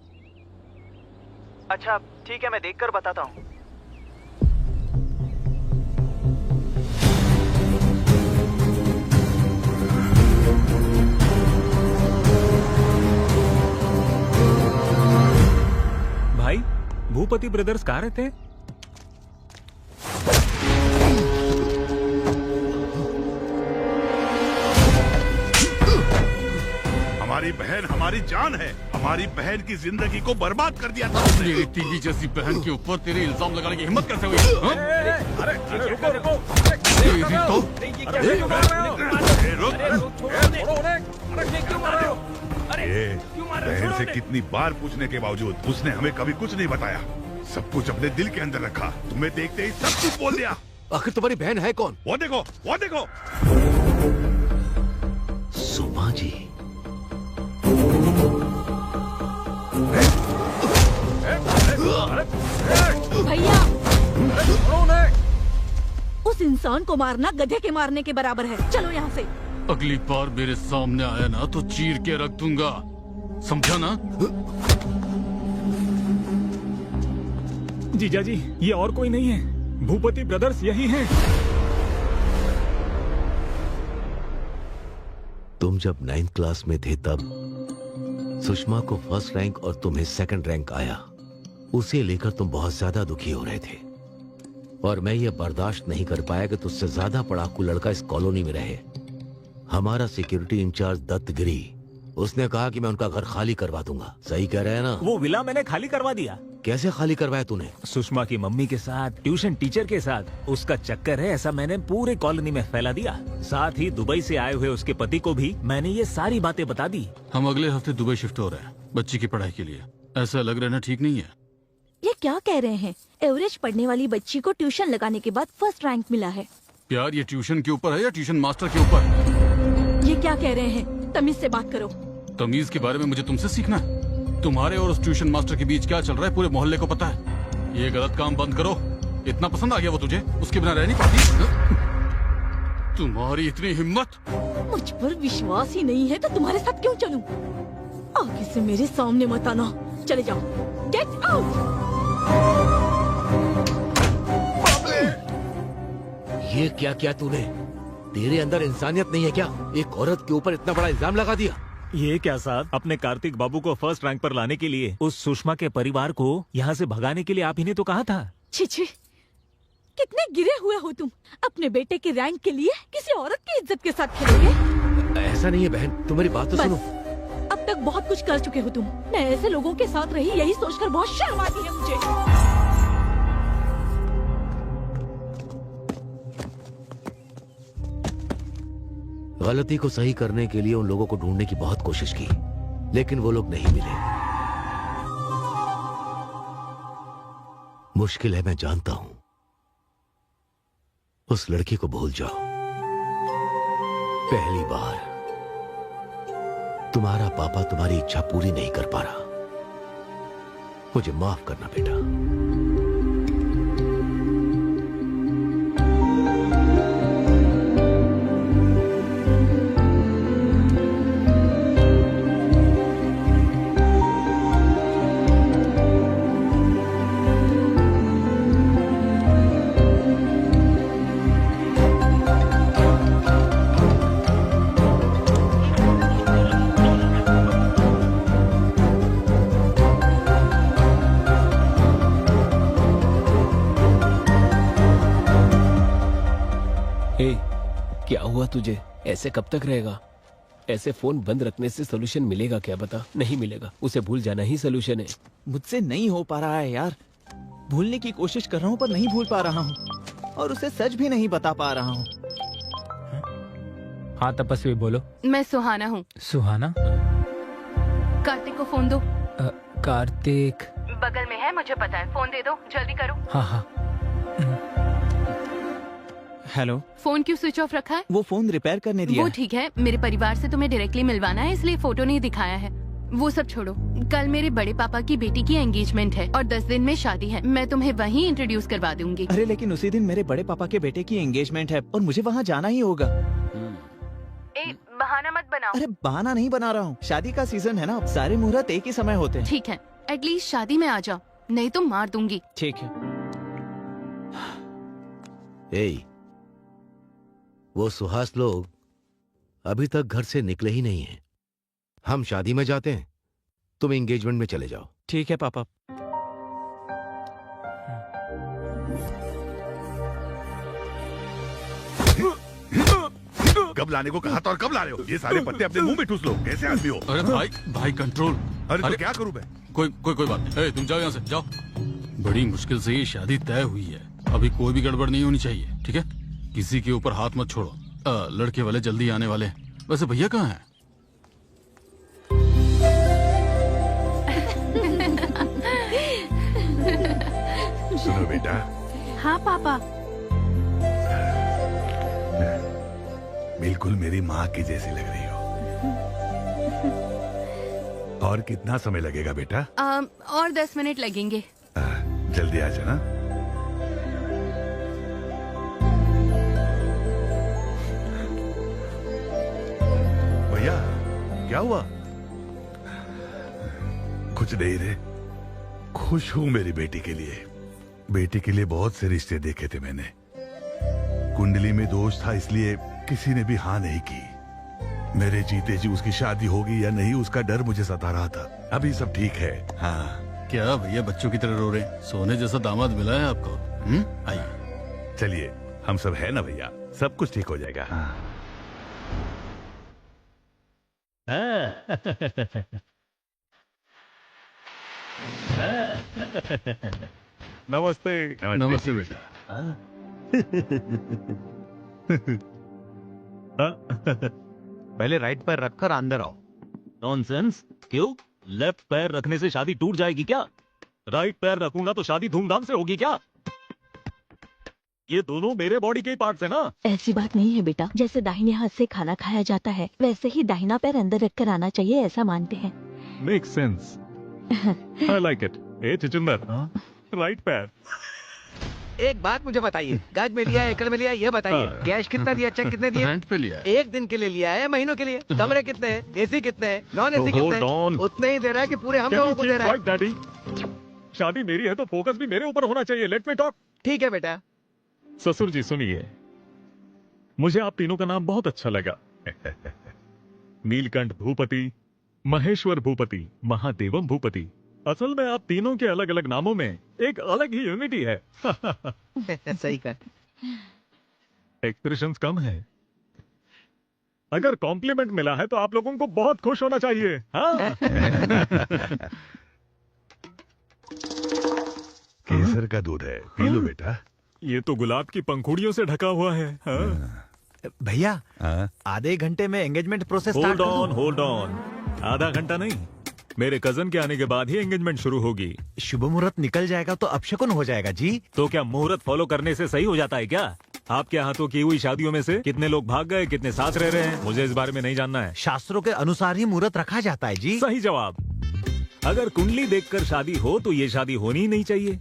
अच्छा ठीक है, मैं देखकर बताता हूँ। भाई, भूपति ब्रदर्स कहाँ रहते हैं? हमारी बहन हमारी जान है। हमारी बहन की जिंदगी को बर्बाद कर दिया था उसने। मेरी टीवी जैसी बहन के ऊपर तेरे इल्जाम लगाने की हिम्मत कैसे हुई? अरे रुको रुको। बहन से कितनी बार पूछने के बावजूद उसने हमें कभी कुछ नहीं बताया। सब कुछ अपने दिल के अंदर रखा। तुम्हें देखते ही सब कुछ बोल दिया। आखिर तुम्हारी बहन है कौन? वो देखो, वो देखो। सुमा जी। भैया, उस इंसान को मारना गधे के मारने के बराबर है। चलो यहाँ से। अगली बार मेरे सामने आया ना तो चीर के रख दूंगा, समझा ना? जीजा जी, ये और कोई नहीं है, भूपति ब्रदर्स यही हैं। तुम जब 9th क्लास में थे तब सुषमा को फर्स्ट रैंक और तुम्हें सेकंड रैंक आया। उसे लेकर तुम बहुत ज्यादा दुखी हो रहे थे और मैं ये बर्दाश्त नहीं कर पाया कि तुझसे ज्यादा पढ़ाकू लड़का इस कॉलोनी में रहे। हमारा सिक्योरिटी इंचार्ज दत्तगिरी, उसने कहा कि मैं उनका घर खाली करवा दूंगा। सही कह रहे हैं ना? वो विला मैंने खाली करवा दिया। कैसे खाली करवाया तूने? सुषमा की मम्मी के साथ, ट्यूशन टीचर के साथ उसका चक्कर है, ऐसा मैंने पूरे कॉलोनी में फैला दिया। साथ ही दुबई से आए हुए उसके पति को भी मैंने ये सारी बातें बता दी। हम अगले हफ्ते दुबई शिफ्ट हो रहे हैं बच्ची की पढ़ाई के लिए। ऐसा लग रहा है ठीक नहीं है? ये क्या कह रहे हैं? एवरेज पढ़ने वाली बच्ची को ट्यूशन लगाने के बाद फर्स्ट रैंक मिला है। प्यार ये ट्यूशन के ऊपर है या ट्यूशन मास्टर के ऊपर? ये क्या कह रहे हैं? तमीज से बात करो। तमीज के बारे में मुझे तुमसे सीखना है? तुम्हारे और उस ट्यूशन मास्टर के बीच क्या चल रहा है पूरे मोहल्ले को पता है। ये गलत काम बंद करो। इतना पसंद आ गया वो तुझे, उसके बिना रह नहीं पाती? तुम्हारी इतनी हिम्मत? मुझ पर विश्वास ही नहीं है तो तुम्हारे साथ क्यों चलूं? आगे से मेरे सामने मत आना। चले जाओ। Get out. ये क्या किया तूने? तेरे अंदर इंसानियत नहीं है क्या? एक औरत के ऊपर इतना बड़ा इल्जाम लगा दिया। ये क्या साहब, अपने कार्तिक बाबू को फर्स्ट रैंक पर लाने के लिए उस सुषमा के परिवार को यहाँ से भगाने के लिए आप ही ने तो कहा था। छी छी, कितने गिरे हुए हो तुम। अपने बेटे के रैंक के लिए किसी औरत की इज्जत के साथ खेलोगे? ऐसा नहीं है बहन, तुम मेरी बात तो सुनो। अब तक बहुत कुछ कर चुके हो तुम। मैं ऐसे लोगों के साथ रही, यही सोचकर बहुत शर्म आती है मुझे। गलती को सही करने के लिए उन लोगों को ढूंढने की बहुत कोशिश की, लेकिन वो लोग नहीं मिले। मुश्किल है, मैं जानता हूं। उस लड़की को भूल जाओ। पहली बार तुम्हारा पापा तुम्हारी इच्छा पूरी नहीं कर पा रहा। मुझे माफ करना बेटा। क्या हुआ तुझे? ऐसे कब तक रहेगा? ऐसे फोन बंद रखने से सोल्यूशन मिलेगा क्या? बता। नहीं मिलेगा। उसे भूल जाना ही सोल्यूशन है। मुझसे नहीं हो पा रहा है यार। भूलने की कोशिश कर रहा हूँ पर नहीं भूल पा रहा हूँ, और उसे सच भी नहीं बता पा रहा हूँ। हाँ तपस्वी बोलो। मैं सुहाना हूँ। सुहाना? कार्तिक को फोन दो। कार्तिक बगल में है, मुझे पता है। फोन दे दो, जल्दी करो। हाँ हाँ। हेलो। फोन क्यों स्विच ऑफ रखा है? वो फोन रिपेयर करने दिया। वो ठीक है, मेरे परिवार से तुम्हें डायरेक्टली मिलवाना है, इसलिए फोटो नहीं दिखाया है। वो सब छोड़ो। कल मेरे बड़े पापा की बेटी की एंगेजमेंट है और 10 दिन में शादी है। मैं तुम्हें वहीं इंट्रोड्यूस करवा दूंगी। अरे लेकिन उसी दिन मेरे बड़े पापा के बेटे की एंगेजमेंट है और मुझे वहाँ जाना ही होगा। बहाना मत बनाओ। अरे बहाना नहीं बना रहा हूँ, शादी का सीजन है ना, सारे मुहूर्त एक ही समय होते हैं। ठीक है, एटलीस्ट शादी में आ जाओ, नहीं तो मार दूंगी। ठीक है। वो सुहास लोग अभी तक घर से निकले ही नहीं हैं। हम शादी में जाते हैं, तुम एंगेजमेंट में चले जाओ। ठीक है पापा। कब लाने को कहा था और कब ला रहे हो? ये सारे पत्ते अपने मुंह में ठूस लो। कैसे आदमी हो? अरे भाई कंट्रोल। अरे तो क्या करूं मैं? कोई बात नहीं। तुम जाओ यहाँ से, जाओ। बड़ी मुश्किल से ये शादी तय हुई है, अभी कोई भी गड़बड़ नहीं होनी चाहिए, ठीक है? किसी के ऊपर हाथ मत छोड़ो। लड़के वाले जल्दी आने वाले हैं। वैसे भैया कहाँ हैं? सुनो बेटा। हाँ पापा। बिल्कुल मेरी माँ की जैसी लग रही हो। और कितना समय लगेगा बेटा? और 10 मिनट लगेंगे। जल्दी आ जाना। भैया क्या हुआ? कुछ नहीं रे, खुश हूं मेरी बेटी के लिए। बेटी के लिए बहुत से रिश्ते देखे थे मैंने। कुंडली में दोष था, इसलिए किसी ने भी हाँ नहीं की। मेरे जीते जी उसकी शादी होगी या नहीं, उसका डर मुझे सता रहा था। अभी सब ठीक है। हाँ। क्या भैया बच्चों की तरह रो रहे हैं? सोने जैसा दामाद मिला है आपको। आइए। चलिए, हम सब है ना भैया, सब कुछ ठीक हो जाएगा। नमस्ते। नमस्ते बेटा। पहले राइट पैर रखकर अंदर आओ। नॉनसेंस। क्यों? लेफ्ट पैर रखने से शादी टूट जाएगी क्या? राइट पैर रखूंगा तो शादी धूमधाम से होगी क्या? ये दोनों मेरे बॉडी के पार्ट्स है ना। ऐसी बात नहीं है बेटा, जैसे दाहिने हाथ से खाना खाया जाता है वैसे ही दाहिना पैर अंदर रखकर आना चाहिए, ऐसा मानते हैं। Make sense. I like it. ए चिचिंदर, राइट पैर। एक बात मुझे बताइए, गज में लिया एकड़ में लिया ये बताइए, कैश कितना दिया, चेक कितने दिए? रेंट पे लिया है। एक दिन के लिए लिया है, महीनों के लिए? कमरे कितने हैं, एसी कितने हैं, नॉन एसी कितने हैं? उतने ही दे रहा है कि पूरे हम लोगों को दे रहा है? डैडी, शादी मेरी है तो फोकस भी मेरे ऊपर होना चाहिए। Let me talk. ठीक है बेटा। ससुर जी सुनिए, मुझे आप तीनों का नाम बहुत अच्छा लगा। नीलकंठ भूपति, महेश्वर भूपति, महादेवम भूपति। असल में आप तीनों के अलग अलग नामों में एक अलग ही यूनिटी है। सही कहा। एक्सप्रेशंस कम है। अगर कॉम्प्लीमेंट मिला है तो आप लोगों को बहुत खुश होना चाहिए। हाँ? केसर का दूध है, पी लो बेटा। ये तो गुलाब की पंखुड़ियों से ढका हुआ है। हाँ? भैया, आधे घंटे में एंगेजमेंट प्रोसेस होल्ड ऑन। आधा घंटा नहीं, मेरे कजन के आने के बाद ही एंगेजमेंट शुरू होगी। शुभ मुहूर्त निकल जाएगा तो अपशकुन हो जाएगा जी। तो क्या मुहूर्त फॉलो करने से सही हो जाता है क्या? आपके हाथों की हुई शादियों में से कितने लोग भाग गए, कितने साथ रह रहे हैं, मुझे इस बारे में नहीं जानना है। शास्त्रों के अनुसार ही मुहूर्त रखा जाता है जी। सही जवाब। अगर कुंडली देखकर शादी हो तो ये शादी होनी ही नहीं चाहिए।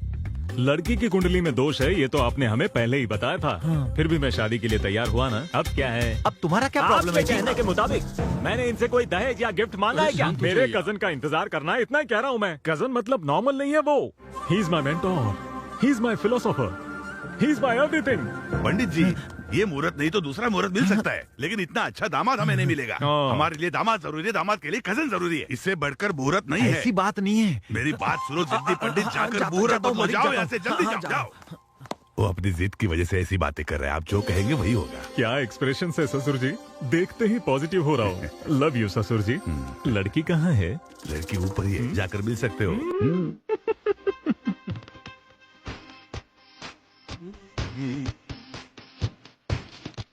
लड़की की कुंडली में दोष है, ये तो आपने हमें पहले ही बताया था। हाँ। फिर भी मैं शादी के लिए तैयार हुआ ना। अब क्या है? अब तुम्हारा क्या प्रॉब्लम है? कहने के मुताबिक मैंने इनसे कोई दहेज या गिफ्ट मांगा है क्या? मेरे कजन का इंतजार करना है, इतना ही कह रहा हूँ मैं। कजन मतलब नॉर्मल नहीं है वो। He is my mentor, he is my philosopher, he is my everything. Pandit ji, ये मुहूर्त नहीं तो दूसरा मुहूर्त मिल सकता है, लेकिन इतना अच्छा दामाद हमें नहीं मिलेगा। हमारे लिए दामाद जरूरी है, दामाद के लिए कजन जरूरी है। इससे बढ़कर मुहूर्त नहीं है। ऐसी बात नहीं है। मेरी बात सुनो जिद्दी पंडित, जाकर मुहूर्त बदलो। जाओ यहाँ से, जल्दी जाओ, जाओ। वो अपनी जिद की वजह से ऐसी बातें कर रहे हैं, आप जो कहेंगे वही होगा। क्या एक्सप्रेशन है ससुर जी, देखते ही पॉजिटिव हो रहा हूँ। लव यू ससुर जी। लड़की कहाँ है? लड़की ऊपर ही है, जाकर मिल सकते हो।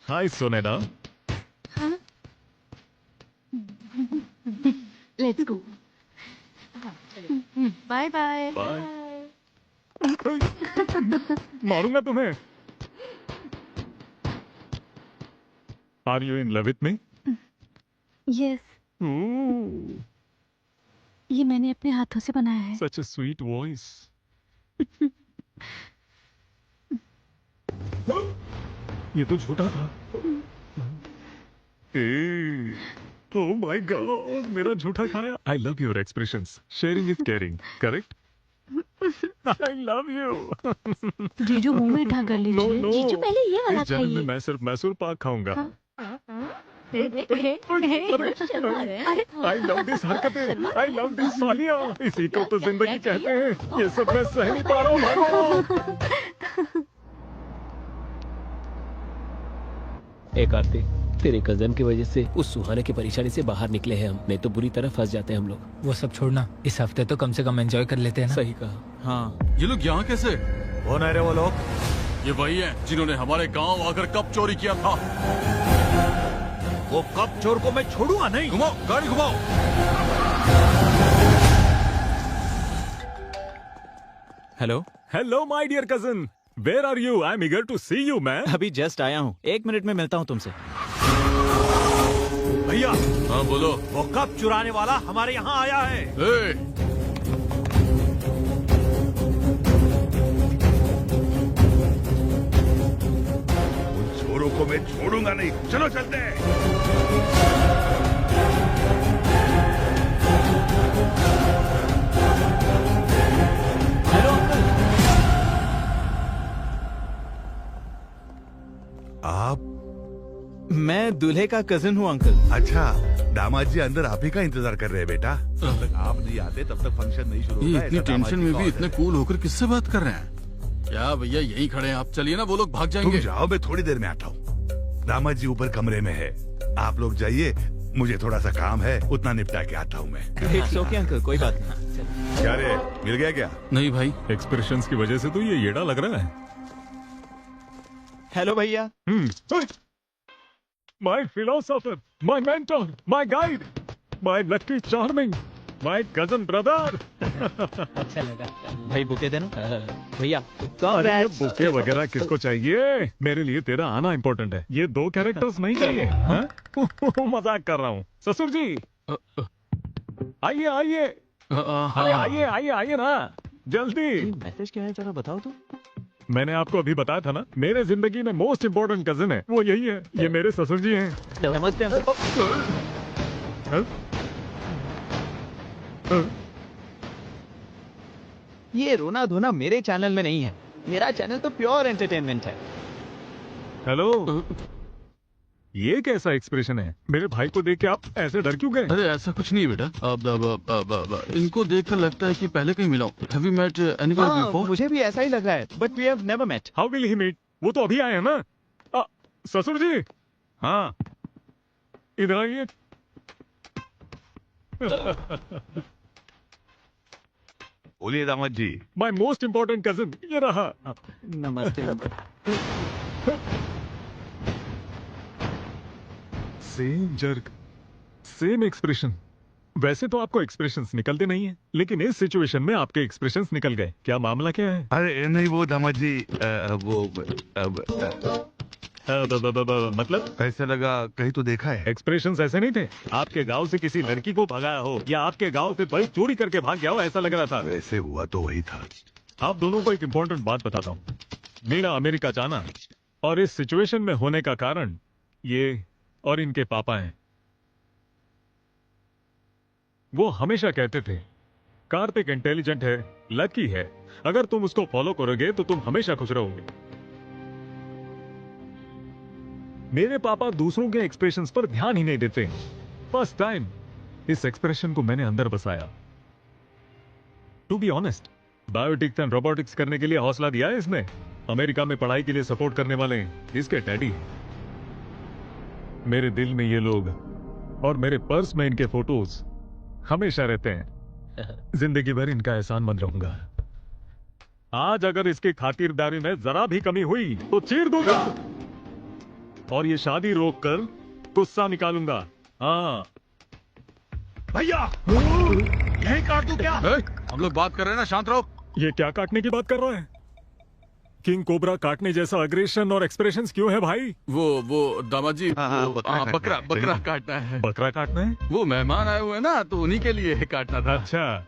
हाय सोनेना। Let's go. Bye bye. मारूंगा तुम्हें। Are you in love with me? Yes, ये मैंने अपने हाथों से बनाया है। Such a sweet voice. ये तो झूठा था। ओह माय गॉड, मेरा झूठा खाया। I love your expressions. Sharing is caring, correct? I love you. जीजू मुंह में ढक कर लीजिए। जीजू पहले ये वाला खाइए। मैं सिर्फ मैसूर पाक खाऊंगा। आई लव दिस हरकतें, आई लव दिस सालियां। इसी को तो जिंदगी कहते हैं। ये सब मैं सह नहीं पा रहा हूँ। एक आरती, तेरे कजन की वजह से उस सुहाने की परेशानी से बाहर निकले हैं हम, नहीं तो बुरी तरह फंस जाते हैं हम लोग। वो सब छोड़ना, इस हफ्ते तो कम से कम एंजॉय कर लेते हैं ना। सही कहा। हाँ, ये लोग यहाँ कैसे? कौन है रे वो लोग? ये वही है जिन्होंने हमारे गांव आकर कप चोरी किया था। वो कप चोर को मैं छोड़ूंगा नहीं। घुमाओ, गाड़ी घुमाओ। Hello hello my dear cousin, where are you? I am eager to see you man. अभी जस्ट आया हूँ, 1 मिनट में मिलता हूँ तुमसे। भैया। हाँ बोलो। वो कप चुराने वाला हमारे यहाँ आया है। उन चोरों को मैं छोड़ूंगा नहीं। चलो चलते हैं। आप? मैं दूल्हे का कजिन हूँ अंकल। अच्छा, दामाद जी अंदर आप ही का इंतजार कर रहे हैं बेटा। जब तक आप नहीं आते तब तक फंक्शन नहीं शुरू होता। इतनी टेंशन में भी इतने कूल होकर किससे बात कर रहे हैं? क्या भैया यहीं खड़े हैं आप? चलिए ना, वो लोग भाग जाएंगे। तुम जाओ, मैं थोड़ी देर में आता हूँ। दामाद जी ऊपर कमरे में है, आप लोग जाइए। मुझे थोड़ा सा काम है, उतना निपटा के आता हूँ मैं। इट्स ओके अंकल, कोई बात नहीं। क्या रे, मिल गया क्या? नहीं भाई, एक्सप्रेशंस की वजह से तो ये येड़ा लग रहा है। हेलो भैया। My philosopher, my mentor, my guide, my lucky charming, my cousin brother. अच्छा लगा भाई, बुके देना भैया। अरे बुके वगैरह किसको चाहिए? मेरे लिए तेरा आना इम्पोर्टेंट है। ये 2 कैरेक्टर्स नहीं चाहिए। मजाक कर रहा हूँ। ससुर जी आइए आइए आइए आइए आइए ना, जल्दी। मैसेज क्या है जरा बताओ तो। मैंने आपको अभी बताया था ना, मेरे जिंदगी में मोस्ट इम्पोर्टेंट कजिन है, वो यही है। ये मेरे ससुर जी हैं। नमस्ते ये रोना धोना मेरे चैनल में नहीं है, मेरा चैनल तो प्योर एंटरटेनमेंट है। हेलो, ये कैसा एक्सप्रेशन है? मेरे भाई को देख के आप ऐसे डर क्यों गए? अरे ऐसा कुछ नहीं बेटा, अब इनको देखकर लगता है कि पहले कहीं मिला हूं। Have you met anyone before? मुझे भी ऐसा ही लग रहा है, but we have never met. How will he meet? वो तो अभी आए हैं ना। ससुर जी, हाँ इधर आइए। बोलिए दामाद जी। माय मोस्ट इम्पोर्टेंट कजिन ये रहा। नमस्ते। Same jerk, same expression. वैसे तो आपको एक्सप्रेशंस निकलते नहीं हैं, लेकिन इस सिचुएशन में आपके एक्सप्रेशंस निकल गए। क्या मामला क्या है? अरे नहीं वो दामाद जी, मतलब ऐसा लगा कहीं तो देखा है। एक्सप्रेशंस ऐसे नहीं थे। आपके गांव से किसी लड़की को भगाया हो या आपके गांव से बड़ी चोरी करके भाग गया हो, ऐसा लग रहा था। वैसे हुआ तो वही था। आप दोनों को एक इम्पोर्टेंट बात बताता हूँ। मेरा अमेरिका जाना और इस सिचुएशन में होने का कारण ये और इनके पापा हैं। वो हमेशा कहते थे कार्तिक इंटेलिजेंट है, लकी है, अगर तुम उसको फॉलो करोगे तो तुम हमेशा खुश रहोगे। मेरे पापा दूसरों के एक्सप्रेशंस पर ध्यान ही नहीं देते। फर्स्ट टाइम इस एक्सप्रेशन को मैंने अंदर बसाया। To be honest, biotics and robotics करने के लिए हौसला दिया है इसने। अमेरिका में पढ़ाई के लिए सपोर्ट करने वाले इसके डैडी। मेरे दिल में ये लोग और मेरे पर्स में इनके फोटोज हमेशा रहते हैं। जिंदगी भर इनका एहसान मंद रहूंगा। आज अगर इसकी खातिरदारी में जरा भी कमी हुई तो चीर दूंगा और ये शादी रोककर गुस्सा निकालूंगा। हाँ भैया, यही काट दूं क्या? हम लोग बात कर रहे हैं ना, शांत रहो। ये क्या काटने की बात कर रहा है? किंग कोबरा काटने जैसा अग्रेशन और एक्सप्रेशंस क्यों है भाई? वो दामाद जी, बकरा काटना है। बकरा काटना है? वो मेहमान आए हुए हैं ना, तो उन्हीं के लिए काटना था। अच्छा,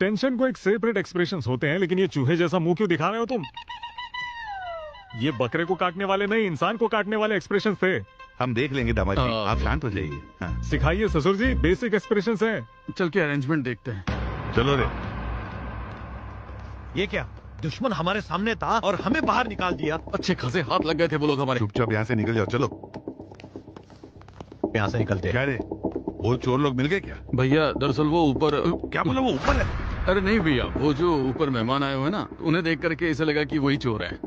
टेंशन को एक सेपरेट एक्सप्रेशंस होते हैं, लेकिन ये चूहे जैसा मुंह क्यों दिखा रहे हो तुम? ये बकरे को काटने वाले नहीं, इंसान को काटने वाले एक्सप्रेशंस थे। हम देख लेंगे दामाद जी, आप शांत हो जाइए। हाँ। सिखाइए ससुर जी, बेसिक एक्सप्रेशंस हैं। चल के अरेंजमेंट देखते हैं। चलो रे। ये क्या, दुश्मन हमारे सामने था और हमें बाहर निकाल दिया। अच्छे खासे हाथ लग गए थे वो लोग हमारे। चुपचाप यहाँ से निकल जाओ। चलो यहाँ से निकलते। क्या रे, वो चोर लोग मिल गए क्या? भैया दरअसल वो ऊपर। क्या बोला, वो ऊपर है? अरे नहीं भैया, वो जो ऊपर मेहमान आए हुए हैं ना, उन्हें देख करके ऐसा लगा कि वही चोर है।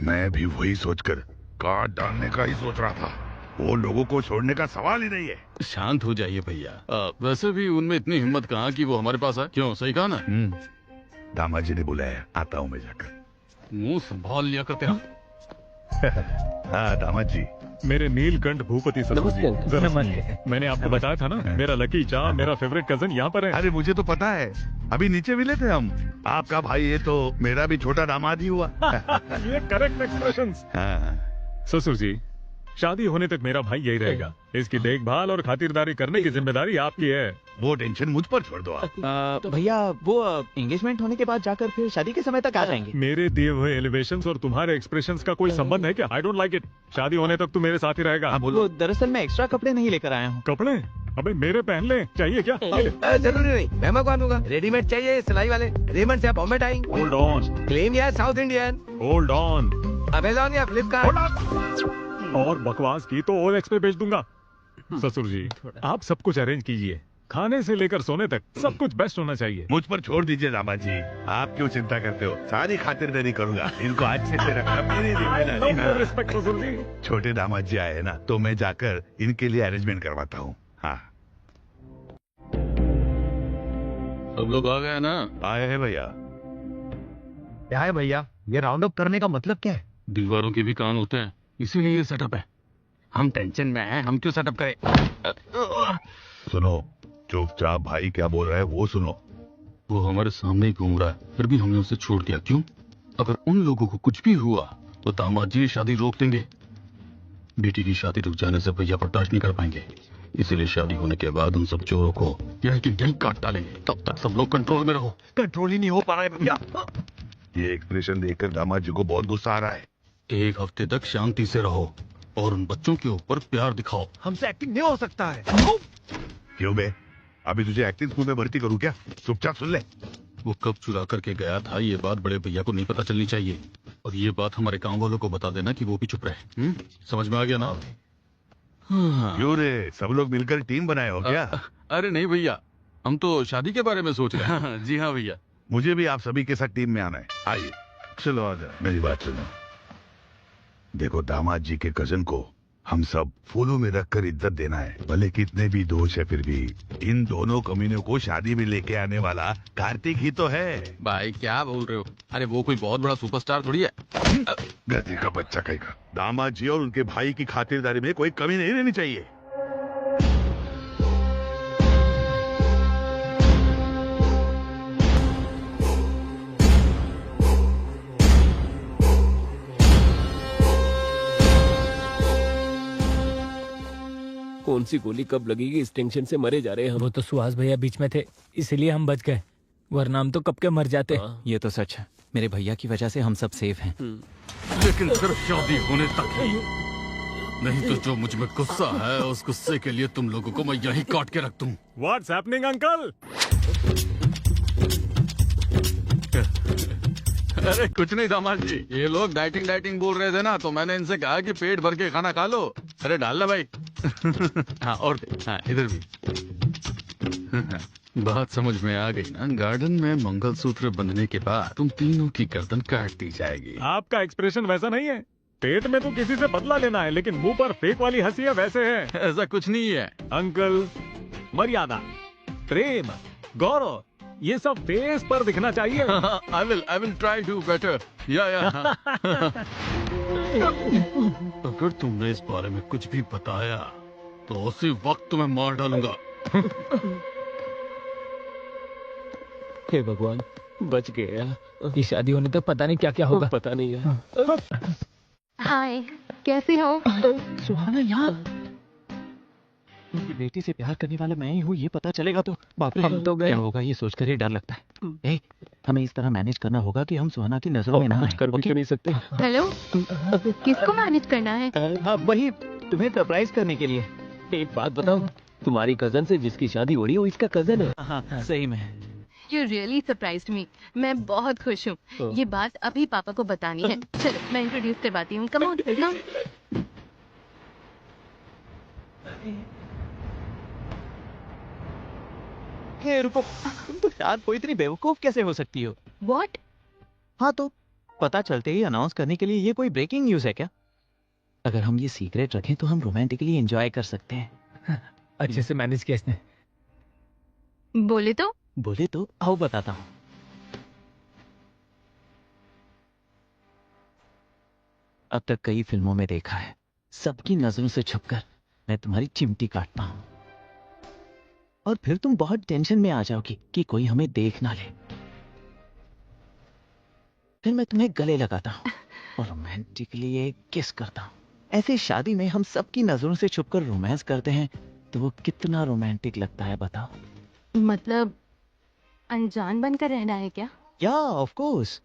मैं भी वही सोचकर काट डालने का ही सोच रहा था। वो लोगों को छोड़ने का सवाल ही नहीं है। शांत हो जाइए भैया। वैसे भी उनमें इतनी हिम्मत कहाँ कि वो हमारे पास आए। क्यों, सही कहा ना? दामाद जी ने बुलाया, आता हूँ मैं जाकर। मुंह संभाल लिया कर तेरा। हाँ दामाद जी। मेरे नीलकंठ भूपति ससुर जी, मैंने आपको बताया था ना, मेरा लकी चार्म, मेरा फेवरेट कजन यहाँ पर है। अरे मुझे तो पता है, अभी नीचे मिले थे हम। आपका भाई ये तो मेरा भी छोटा दामाद ही हुआ। ये करेक्ट एक्सप्रेशंस। ससुर जी, शादी होने तक मेरा भाई यही रहेगा। इसकी देखभाल और खातिरदारी करने की जिम्मेदारी आपकी है। वो टेंशन मुझ पर छोड़ दो आप। तो भैया वो एंगेजमेंट होने के बाद जाकर फिर शादी के समय तक आ जाएंगे। मेरे दिए हुए एलिवेशंस और तुम्हारे एक्सप्रेशंस का कोई संबंध है क्या? I don't like it. शादी होने तक तू मेरे साथ ही रहेगा। वो दरअसल मैं एक्स्ट्रा कपड़े नहीं लेकर आया हूँ। कपड़े? अबे मेरे पहन ले, चाहिए क्या? जरूरी नहीं, मैं मंगवा रेडीमेड चाहिए, सिलाई वाले। रेमंड से Bombay dyeing. Hold on. Claim या south Indian. Hold on. Amazon या फ्लिपकार्ट। और बकवास की तो OLX पे भेज दूंगा। ससुर जी, आप सब कुछ अरेंज कीजिए, खाने से लेकर सोने तक सब कुछ बेस्ट होना चाहिए। मुझ पर छोड़ दीजिए दामाद जी, आप क्यों चिंता करते हो? सारी खातिरदारी करूंगा। इनको अच्छे से रखना मेरी जिम्मेदारी। रिस्पेक्ट ससुर जी। छोटे दामाद जी आए ना, तो मैं जाकर इनके लिए अरेंजमेंट करवाता हूँ। हाँ सब लोग आ गए ना? आए हैं भैया। क्या है भैया, ये राउंड अप करने का मतलब क्या है? दीवारों के भी कान होते हैं, इसीलिए ये सेटअप है। हम टेंशन में हैं, हम क्यों सेटअप करें? सुनो चुपचाप, भाई क्या बोल रहा है वो सुनो। वो हमारे सामने ही घूम रहा है, फिर भी हमने उसे छोड़ दिया। क्यों? अगर उन लोगों को कुछ भी हुआ तो दामाद जी शादी रोक देंगे। बेटी की शादी रुक जाने से भैया बर्दाश्त नहीं कर पाएंगे, इसीलिए शादी होने के बाद उन सब चोरों को यहीं की यहीं काट डालेंगे। तब तक सब लोग कंट्रोल में रहो। कंट्रोल ही नहीं हो पा रहा है भैया। ये एक्सप्रेशन देखकर दामाद जी को बहुत गुस्सा आ रहा है। एक हफ्ते तक शांति से रहो और उन बच्चों के ऊपर प्यार दिखाओ। हमसे एक्टिंग नहीं हो सकता है। क्यों बे, अभी तुझे एक्टिंग स्कूल में भर्ती करूँ क्या? चुपचाप सुन ले। वो कब चुरा करके गया था ये बात बड़े भैया को नहीं पता चलनी चाहिए, और ये बात हमारे गांव वालों को बता देना कि वो भी चुप रहे। समझ में आ गया ना? क्यों रे, सब लोग मिलकर टीम बनाए हो क्या? अरे नहीं भैया, हम तो शादी के बारे में सोच रहे हैं। जी हाँ भैया। मुझे भी आप सभी के साथ टीम में आना है। आइए। चलो आ जाओ। मेरी बात सुनो, देखो दामाद जी के कजन को हम सब फूलों में रखकर इज्जत देना है। भले कितने भी दोष है, फिर भी इन दोनों कमीनों को शादी में लेके आने वाला कार्तिक ही तो है। भाई क्या बोल रहे हो? अरे वो कोई बहुत बड़ा सुपरस्टार थोड़ी है। गधे का बच्चा कहेगा। दामाद जी और उनके भाई की खातिरदारी में कोई कमी नहीं रहनी चाहिए। कौन सी गोली कब लगेगी, इस टेंशन से मरे जा रहे हैं हम। वो तो सुहास भैया बीच में थे, इसलिए हम बच गए, वरना हम तो कब के मर जाते। ये तो सच है, मेरे भैया की वजह से हम सब सेफ हैं। लेकिन सिर्फ शादी होने तक ही, नहीं तो जो मुझ में गुस्सा है उस गुस्से के लिए तुम लोगों को मैं यही काट के रख दूं। What's happening, uncle? अरे कुछ नहीं दामाद जी, ये लोग डाइटिंग बोल रहे थे ना, तो मैंने इनसे कहा कि पेट भर के खाना खा लो। अरे डाल ला भाई। हाँ और हाँ इधर भी। बात समझ में आ गई ना? गार्डन में मंगलसूत्र बंधने के बाद तुम तीनों की गर्दन काट दी जाएगी। आपका एक्सप्रेशन वैसा नहीं है। पेट में तो किसी से बदला लेना है, लेकिन मुंह पर फेक वाली हंसी है वैसे है। ऐसा कुछ नहीं है अंकल, मर्यादा, प्रेम, गौरव, ये सब फेस पर दिखना चाहिए। I will try to better. या। अगर तुमने इस बारे में कुछ भी बताया तो उसी वक्त तुम्हें मार डालूंगा। हे भगवान, बच गया। ये शादी होने तक पता नहीं क्या क्या होगा। पता नहीं है। हाय, कैसे हो? सुहाना यहाँ, उनकी बेटी से प्यार करने वाला मैं ही हूँ, ये पता चलेगा तो बाप रे, हम तो गए। क्या होगा ये सोचकर ही डर लगता है। हमें इस तरह मैनेज करना होगा कि हम सुहाना की नजरों में ना आए। कर भी नहीं सकते। हेलो, किसको मैनेज करना है? हाँ वही, तुम्हें सरप्राइज करने के लिए। एक बात बताओ, तुम्हारी कजन से जिसकी शादी हो रही है वो इसका कजन है? हाँ सही में। You really surprised me. मैं बहुत खुश हूँ। ये बात अभी पापा को बतानी है। चलो मैं इंट्रोड्यूस करवाती हूँ। Come on, come. हे रुको, तुम तो शायद कोई इतनी बेवकूफ कैसे हो सकती हो? What? हाँ तो पता चलते ही अनाउंस करने के लिए ये कोई ब्रेकिंग न्यूज है क्या? अगर हम ये सीक्रेट रखें तो हम रोमांटिकली एंजॉय कर सकते हैं। अच्छे से मैनेज किया इसने। बोले तो आओ बताता हूँ। अब तक कई फिल्मों में देखा है, सबकी नजरों से छुपकर मैं तुम्हारी चिमटी काटता हूँ और फिर तुम बहुत टेंशन में आ जाओगी कि कोई हमें देख ना ले। फिर मैं तुम्हें गले लगाता हूँ और रोमांटिकली एक किस करता हूँ। ऐसे शादी में हम सबकी नजरों से छुपकर रोमांस करते हैं तो वो कितना रोमांटिक लगता है बताओ। मतलब अनजान बनकर रहना है क्या? या ऑफ कोर्स।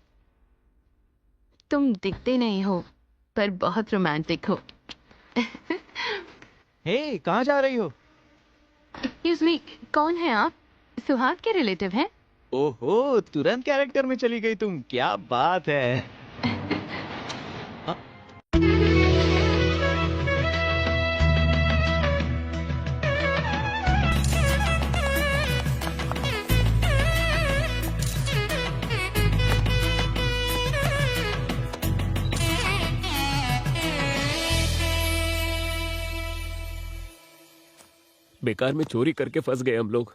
तुम दिखते नहीं हो पर बहुत रोमांटिक हो। हे कहाँ जा रही हो? एक्सक्यूज मी, कौन है आप? सुहाग के रिलेटिव हैं? ओहो, तुरंत कैरेक्टर में चली गई तुम, क्या बात है। बेकार में चोरी करके फंस गए हम लोग।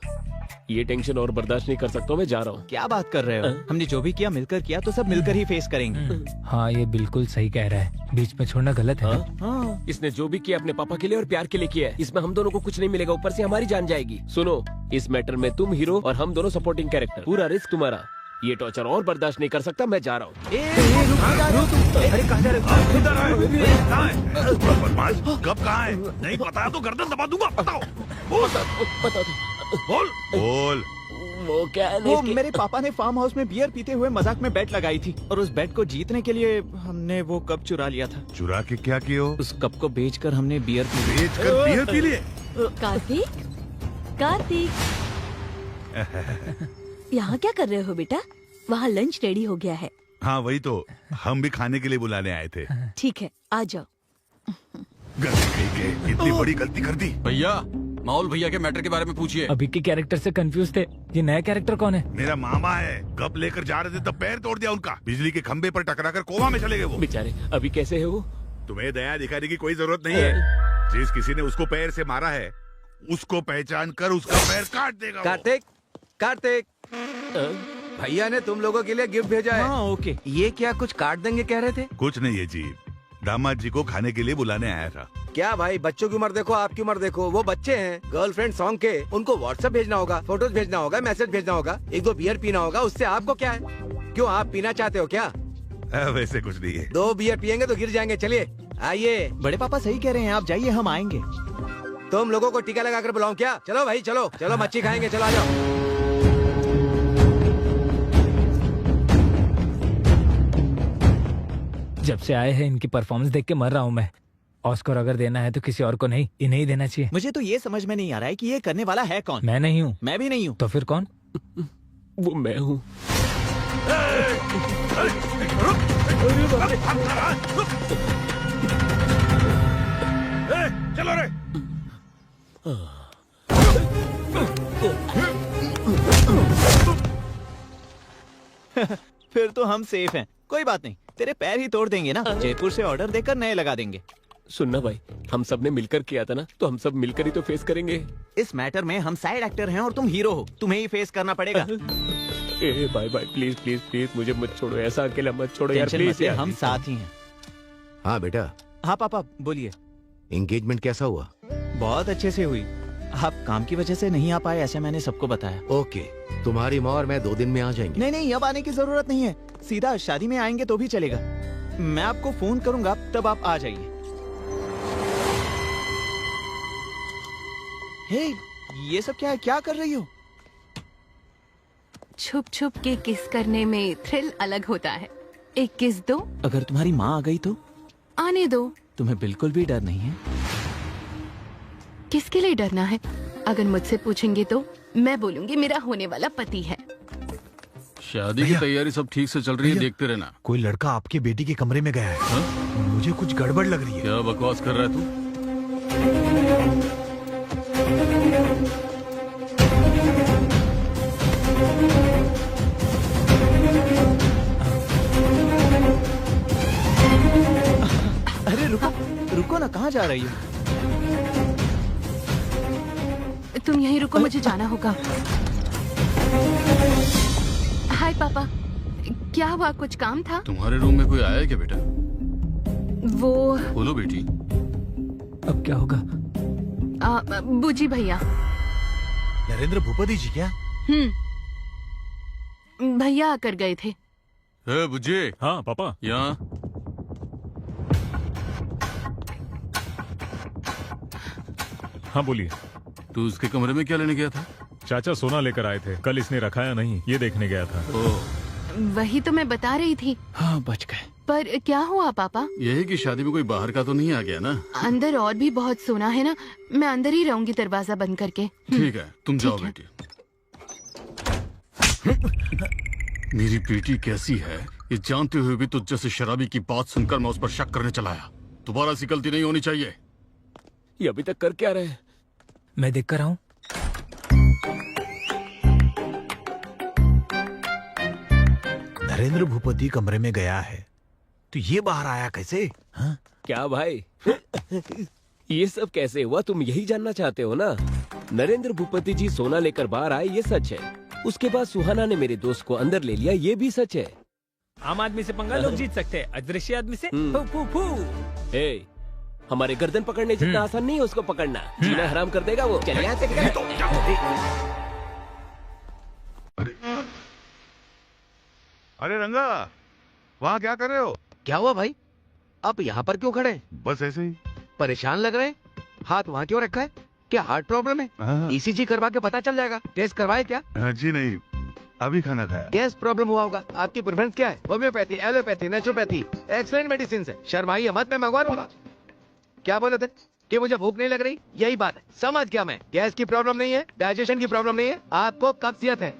ये टेंशन और बर्दाश्त नहीं कर सकता, मैं जा रहा हूँ। क्या बात कर रहे हो? हमने जो भी किया मिलकर किया तो सब मिलकर ही फेस करेंगे। हाँ ये बिल्कुल सही कह रहा है, बीच में छोड़ना गलत है। हाँ? इसने जो भी किया अपने पापा के लिए और प्यार के लिए किया है, इसमें हम दोनों को कुछ नहीं मिलेगा, ऊपर से हमारी जान जाएगी। सुनो, इस मैटर में तुम हीरो और हम दोनों सपोर्टिंग कैरेक्टर, पूरा रिस्क तुम्हारा। ये टॉर्चर और बर्दाश्त नहीं कर सकता, मैं जा रहा हूँ। अरे कहाँ जा रहे हो? इधर आए। बदमाश, कब कहाँ है? नहीं पता तो गर्दन दबा दूंगा। बताओ। बता दो। बोल। वो क्या है वो मेरे पापा ने फार्म हाउस में बियर पीते हुए मजाक में बेट लगाई थी और उस बेट को जीतने के लिए हमने वो कप चुरा लिया था। चुरा के क्या किया? उस कप को बेचकर हमने बियर पी ली। बेचकर बियर पी लिए? कार्तिक, कार्तिक, यहाँ क्या कर रहे हो बेटा? वहाँ लंच रेडी हो गया है। हाँ वही तो, हम भी खाने के लिए बुलाने आए थे। ठीक है, आ जाओ। गलती इतनी बड़ी गलती कर दी। भैया, माहौल भैया के मैटर के बारे में पूछिए। अभी के कैरेक्टर से कंफ्यूज थे, ये नया कैरेक्टर कौन है? मेरा मामा है। कप लेकर जा रहे थे तब पैर तोड़ दिया उनका। बिजली के खंबे पर टकराकर कोमा में चले गए वो बेचारे। अभी कैसे है वो? तुम्हें दया दिखाने की कोई जरूरत नहीं है। जिस किसी ने उसको पैर से मारा है उसको पहचान कर उसका पैर काट देगा। कार्तिक, कार्तिक, भैया ने तुम लोगों के लिए गिफ्ट भेजा है। हाँ, ओके। ये क्या कुछ काट देंगे कह रहे थे? कुछ नहीं है जी, दामाद जी को खाने के लिए बुलाने आया था। क्या भाई, बच्चों की उम्र देखो, आपकी उम्र देखो। वो बच्चे हैं, गर्लफ्रेंड सॉन्ग के, उनको व्हाट्सएप भेजना होगा, फोटोज भेजना होगा, मैसेज भेजना होगा, एक दो बियर पीना होगा। उससे आपको क्या है? क्यों, आप पीना चाहते हो क्या? वैसे कुछ नहीं है। 2 बियर पियेंगे तो गिर जाएंगे। चलिए आइए। बड़े पापा सही कह रहे हैं, आप जाइए, हम आएंगे। तुम लोगों को टीका लगाकर बुलाऊं क्या? चलो भाई, चलो चलो, मच्छी खाएंगे, चलो आ जाओ। जब से आए हैं इनकी परफॉर्मेंस देख के मर रहा हूँ मैं। ऑस्कर अगर देना है तो किसी और को नहीं, इन्हें ही देना चाहिए। मुझे तो ये समझ में नहीं आ रहा है कि ये करने वाला है कौन। मैं नहीं हूँ। मैं भी नहीं हूँ। तो फिर कौन? वो मैं हूँ। चलो रे। फिर तो हम सेफ हैं। कोई बात नहीं, तेरे पैर ही तोड़ देंगे ना। जयपुर से ऑर्डर देकर नए लगा देंगे। सुनना भाई, हम सब ने मिलकर किया था ना, तो हम सब मिलकर ही तो फेस करेंगे। इस मैटर में हम साइड एक्टर हैं और तुम हीरो हो, तुम्हें ही फेस करना पड़ेगा। ए भाई भाई, प्लीज प्लीज प्लीज मुझे मत छोड़ो, ऐसा अकेला मत छोड़ो यार, प्लीज यार। हम साथ ही हैं। हाँ बेटा। हाँ पापा, बोलिए। एंगेजमेंट कैसा हुआ? बहुत अच्छे से हुई। आप काम की वजह से नहीं आ पाए ऐसे मैंने सबको बताया। ओके, तुम्हारी माँ और मैं 2 दिन में आ जाएंगे। नहीं नहीं, अब आने की जरूरत नहीं है, सीधा शादी में आएंगे तो भी चलेगा। मैं आपको फोन करूंगा, तब आप आ जाइए। हे, ये सब क्या है? क्या कर रही हो? छुप छुप के किस करने में थ्रिल अलग होता है। एक किस दो। अगर तुम्हारी माँ आ गई तो? आने दो। तुम्हें बिल्कुल भी डर नहीं है? किसके लिए डरना है? अगर मुझसे पूछेंगे तो मैं बोलूंगी मेरा होने वाला पति है। शादी की तैयारी सब ठीक से चल रही है, देखते रहना। कोई लड़का आपके बेटी के कमरे में गया है। हा? मुझे कुछ गड़बड़ लग रही है। क्या बकवास कर रहा है तू? अरे रुको रुको ना, कहाँ जा रही हो? तुम यहीं रुको, मुझे जाना होगा। हाय पापा, क्या हुआ? कुछ काम था? तुम्हारे रूम में कोई आया है क्या बेटा? वो बोलो बेटी। अब क्या होगा? बूजी भैया। नरेंद्र भूपति जी क्या? भैया आकर गए थे। बुज्जी। हाँ पापा। यहाँ। हाँ बोलिए। तू उसके कमरे में क्या लेने गया था? चाचा सोना लेकर आए थे, कल इसने रखा या नहीं ये देखने गया था। वही तो मैं बता रही थी। हाँ, बच गए। पर क्या हुआ पापा? यही कि शादी में कोई बाहर का तो नहीं आ गया ना? अंदर और भी बहुत सोना है ना, मैं अंदर ही रहूंगी दरवाजा बंद करके। ठीक है, तुम जाओ बेटी। मेरी बेटी कैसी है ये जानते हुए भी तुझ जैसे शराबी की बात सुनकर मैं उस पर शक करने चला आया। दोबारा ऐसी गलती नहीं होनी चाहिए। ये अभी तक कर क्या रहे हैं? मैं देख कर आऊं। नरेंद्र भूपति कमरे में गया है तो ये बाहर आया कैसे? हाँ? क्या भाई ये सब कैसे हुआ, तुम यही जानना चाहते हो ना? नरेंद्र भूपति जी सोना लेकर बाहर आए, ये सच है। उसके बाद सुहाना ने मेरे दोस्त को अंदर ले लिया, ये भी सच है। आम आदमी से पंगा लोग जीत सकते हैं, अदृश्य आदमी से फू फू फू। ए, हमारे गर्दन पकड़ने जितना आसान नहीं है उसको पकड़ना, जीना हराम कर देगा वो। चल यहाँ से निकल। अरे रंगा, वहाँ क्या कर रहे हो? क्या हुआ भाई, आप यहाँ पर क्यों खड़े? बस ऐसे ही। परेशान लग रहे हैं। हाथ वहाँ क्यों रखा है? क्या हार्ट प्रॉब्लम है? ECG करवा के पता चल जाएगा। टेस्ट करवाए क्या? जी नहीं, अभी खाना खाया। गैस प्रॉब्लम हुआ होगा। आपकी प्रेफरेंस क्या है? Homeopathy, allopathy, naturopathy? Excellent medicine है। शर्माइए मत, मैं मंगवा दूंगा। क्या बोले थे कि मुझे भूख नहीं लग रही? यही बात है, समझ गया मैं। गैस की प्रॉब्लम नहीं है, डाइजेशन की प्रॉब्लम नहीं है, आपको कब्जियत है।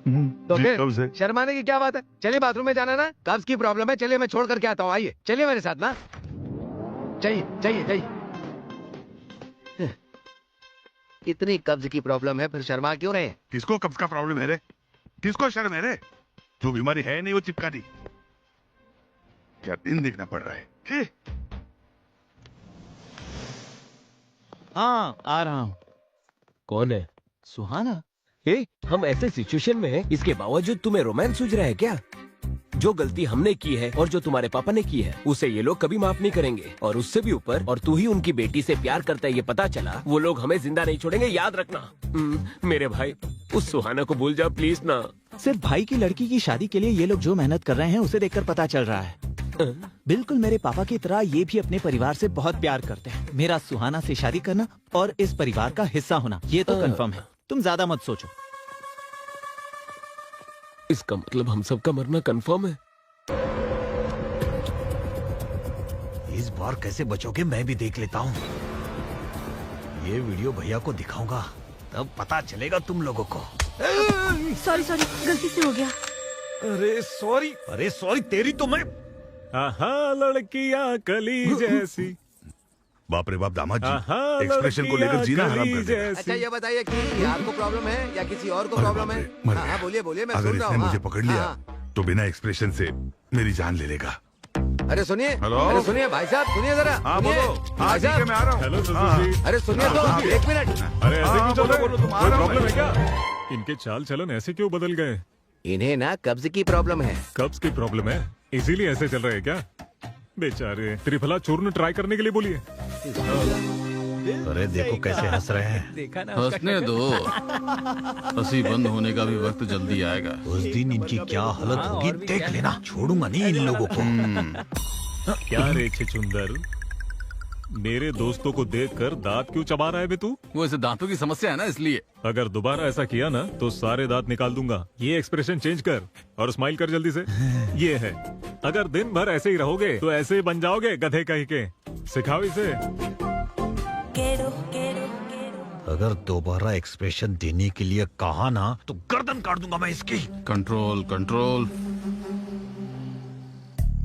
तो फिर शर्माने की क्या बात है? चलिए बाथरूम में जाना ना, कब्ज की प्रॉब्लम है। चलिए मैं छोड़ करके आता हूँ, आइए चलिए मेरे साथ ना। चाहिए चाहिए चाहिए। इतनी कब्ज की प्रॉब्लम है, फिर शर्मा क्यों रहे? किसको कब्ज का प्रॉब्लम है रे? किसको शर्म है रे? जो बीमारी है नहीं वो चिपका दी। क्या दिन देखना पड़ रहा है? हाँ आ रहा हूँ। कौन है? सुहाना। हम ऐसे सिचुएशन में हैं, इसके बावजूद तुम्हें रोमांस सूझ रहा है क्या? जो गलती हमने की है और जो तुम्हारे पापा ने की है, उसे ये लोग कभी माफ नहीं करेंगे। और उससे भी ऊपर, और तू ही उनकी बेटी से प्यार करता है ये पता चला, वो लोग हमें जिंदा नहीं छोड़ेंगे, याद रखना। मेरे भाई, उस सुहाना को भूल जा प्लीज ना। सिर्फ भाई की लड़की की शादी के लिए ये लोग जो मेहनत कर रहे हैं उसे देखकर पता चल रहा है। बिल्कुल मेरे पापा की तरह ये भी अपने परिवार से बहुत प्यार करते हैं। मेरा सुहाना से शादी करना और इस परिवार का हिस्सा होना, ये तो कंफर्म है। तुम ज्यादा मत सोचो। इसका मतलब हम सबका मरना कंफर्म है। इस बार कैसे बचोगे मैं भी देख लेता हूँ। ये वीडियो भैया को दिखाऊंगा, तब पता चलेगा तुम लोगों को। सॉरी सॉरी, गलती से हो गया। अरे सॉरी तेरी तो मैं। लड़कियां कली जैसी। बाप रे बाप दामाद जी, एक्सप्रेशन को लेकर जीना हराम कर दिया। अच्छा ये बताइए कि यार को प्रॉब्लम है या किसी और को प्रॉब्लम है? हाँ बोलिए बोलिए, मैं अगर सुन रहा इसने हूँ। मुझे पकड़ लिया तो बिना एक्सप्रेशन से मेरी जान ले लेगा। अरे सुनिए, हेलो? अरे सुनिए भाई साहब, सुनिए जरा। हाँ सुनिए। बोलो। हाँ भाई ठीक है, साहब, मैं आ रहा हूँ। हेलो सुसु जी। अरे सुनिए तो, एक मिनट। अरे ऐसे क्यों चल रहे? बोलो, तुम आ कोई रहा हूँ प्रॉब्लम मैं। है क्या? इनके चाल चलन ऐसे क्यों बदल गए? इन्हें ना कब्ज की प्रॉब्लम है। कब्ज की प्रॉब्लम है, इसीलिए ऐसे चल रहे हैं क्या? बेचारे। त्रिफला चूर्ण ट्राई करने के लिए बोलिए। अरे देखो कैसे हंस रहे हैं। देखा ना? हंसने दो, हंसी बंद होने का भी वक्त जल्दी आएगा। उस दिन इनकी क्या हालत होगी देख लेना। छोड़ूंगा नहीं इन लोगों को। क्या रे छुंदर, मेरे दोस्तों को देखकर दांत क्यों चबा रहा है बे तू? वो इसे दांतों की समस्या है ना, इसलिए। अगर दोबारा ऐसा किया ना तो सारे दांत निकाल दूंगा। ये एक्सप्रेशन चेंज कर और स्माइल कर जल्दी से। ये है, अगर दिन भर ऐसे ही रहोगे तो ऐसे ही बन जाओगे गधे कहीं के। सिखाओ इसे। अगर दोबारा एक्सप्रेशन देने के लिए कहा ना तो गर्दन काट दूंगा मैं इसकी। Control control.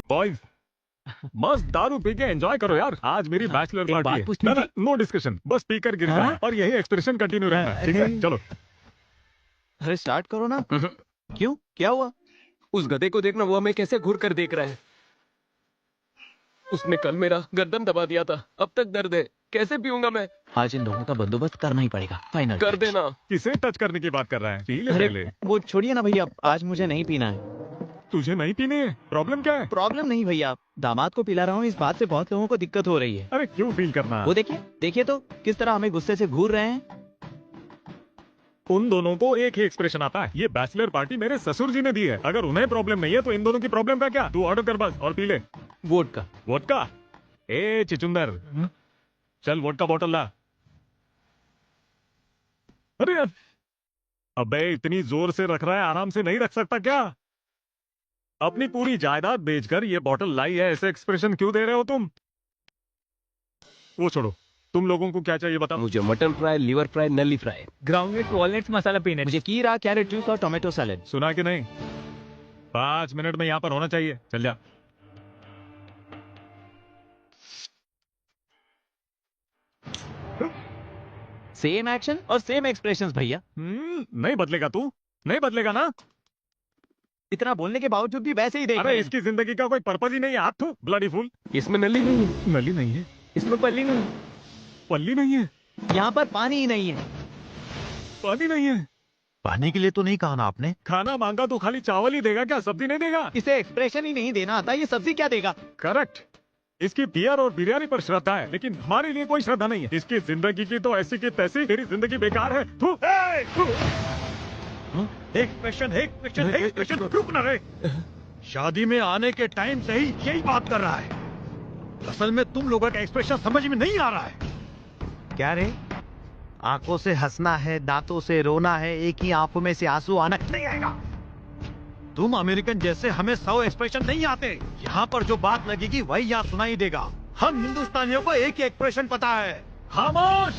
बॉयज, मस्त दारू पी के एंजॉय करो यार। आज मेरी बैचलर पार्टी है। नो डिस्कशन, बस स्पीकर गिरना है और यही एक्सप्रेशन कंटिन्यू रहना है, ठीक है? चलो। अरे स्टार्ट करो ना। क्यों, क्या हुआ? उस गधे को देखना, वो हमें कैसे घूर कर देख रहा है। उसने कल मेरा गर्दन दबा दिया था, अब तक दर्द है। कैसे पीऊंगा मैं? आज इन लोगों का बंदोबस्त करना ही पड़ेगा। फाइनल कर देना। किसे टच करने की बात कर रहा है? पी ले अरे पहले। वो छोड़िए ना भैया, आज मुझे नहीं पीना है। तुझे नहीं पीने है? प्रॉब्लम क्या है? प्रॉब्लम नहीं भैया, दामाद को पिला रहा हूँ, इस बात से बहुत लोगों को दिक्कत हो रही है। अरे क्यों फील करना? वो देखिए देखिए तो किस तरह हमें गुस्से से घूर रहे हैं। उन दोनों को एक ही एक्सप्रेशन आता है। ये बैचलर पार्टी मेरे ससुर जी ने दी है। अगर उन्हें प्रॉब्लम नहीं है तो इन दोनों की प्रॉब्लम का क्या? तू ऑर्डर कर बस और पी ले। वोडका। वोडका? ए चिचुंदर, चल वोडका बॉटल ला। अरे यार, अबे इतनी जोर से रख रहा है, आराम से नहीं रख सकता क्या? अपनी पूरी जायदाद बेचकर ये बॉटल लाई है, ऐसे एक्सप्रेशन क्यों दे रहे हो तुम? वो छोड़ो, तुम लोगों को क्या चाहिए बताओ? मुझे मटन फ्राई, लिवर फ्राई, नली फ्राई, ग्राउंडनट वॉलनट्स मसाला पीनट। मुझे कीरा, कैरेट जूस और टोमेटो सैलेड। सुना कि नहीं? 5 मिनट में यहाँ पर होना चाहिए। चल जा। सेम एक्शन और सेम एक्सप्रेशंस भैया। नहीं बदलेगा तू? नहीं बदलेगा ना? इतना बोलने के बावजूद भी वैसे ही देख अरे रहे हैं। इसकी जिंदगी का कोई पर्पज ही नहीं है। हाथ थू, ब्लडी फूल। इसमें नली नहीं है। नली नहीं है? इसमें पल्ली नहीं। पल्ली नहीं है? यहाँ पर पानी ही नहीं है। पानी नहीं है? पानी के लिए तो नहीं कहा ना आपने? खाना मांगा तो खाली चावल ही देगा क्या? सब्जी नहीं देगा? इसे एक्सप्रेशन ही नहीं देना आता, ये सब्जी क्या देगा? करेक्ट। इसकी बियर और बिरयानी पर श्रद्धा है, लेकिन हमारे लिए कोई श्रद्धा नहीं है। इसकी जिंदगी की तो ऐसी की तैसी, तेरी जिंदगी बेकार है। थू। एक्सप्रेशन रुक ना रे। शादी में आने के टाइम से ही यही बात कर रहा है। असल में तुम लोगों का एक्सप्रेशन समझ में नहीं आ रहा है। क्या रे, आंखों से हंसना है, दांतों से रोना है, एक ही आंखों में से आंसू आना नहीं आएगा। तुम अमेरिकन जैसे हमें 100 एक्सप्रेशन नहीं आते। यहाँ पर जो बात लगेगी वही यहाँ सुनाई देगा। हम हिंदुस्तानियों को एक ही एक्सप्रेशन पता है। खामोश!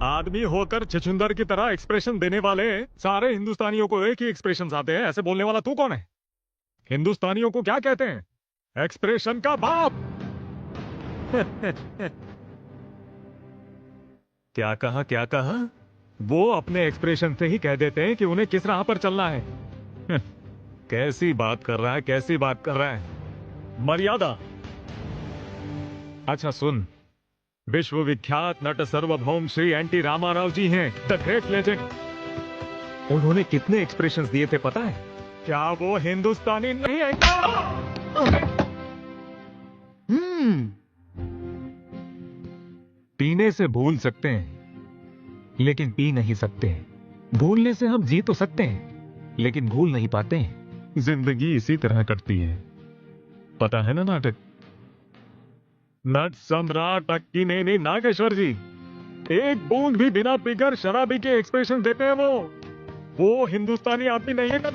आदमी होकर छछुंदर की तरह एक्सप्रेशन देने वाले सारे हिंदुस्तानियों को एक ही एक्सप्रेशन आते हैं। ऐसे बोलने वाला तू कौन है? हिंदुस्तानियों को क्या कहते हैं? एक्सप्रेशन का बाप। क्या कहा, क्या कहा? वो अपने एक्सप्रेशन से ही कह देते हैं कि उन्हें किस राह पर चलना है। कैसी बात कर रहा है, कैसी बात कर रहा है। मर्यादा। अच्छा सुन, विश्वविख्यात नट सार्वभौम श्री एनटी रामाराव जी हैं, द ग्रेट लेजेंड। उन्होंने कितने एक्सप्रेशंस दिए थे पता है? क्या वो हिंदुस्तानी नहीं है क्या? पीने से भूल सकते हैं लेकिन पी नहीं सकते। भूलने से हम जी तो सकते हैं लेकिन भूल नहीं पाते। जिंदगी इसी तरह कटती है, पता है ना नाटक। नट सम्राट अक्कीनेनी नागेश्वर जी एक बूंद भी बिना पीकर शराबी के एक्सप्रेशन देते हैं। वो हिंदुस्तानी आदमी नहीं है क्या?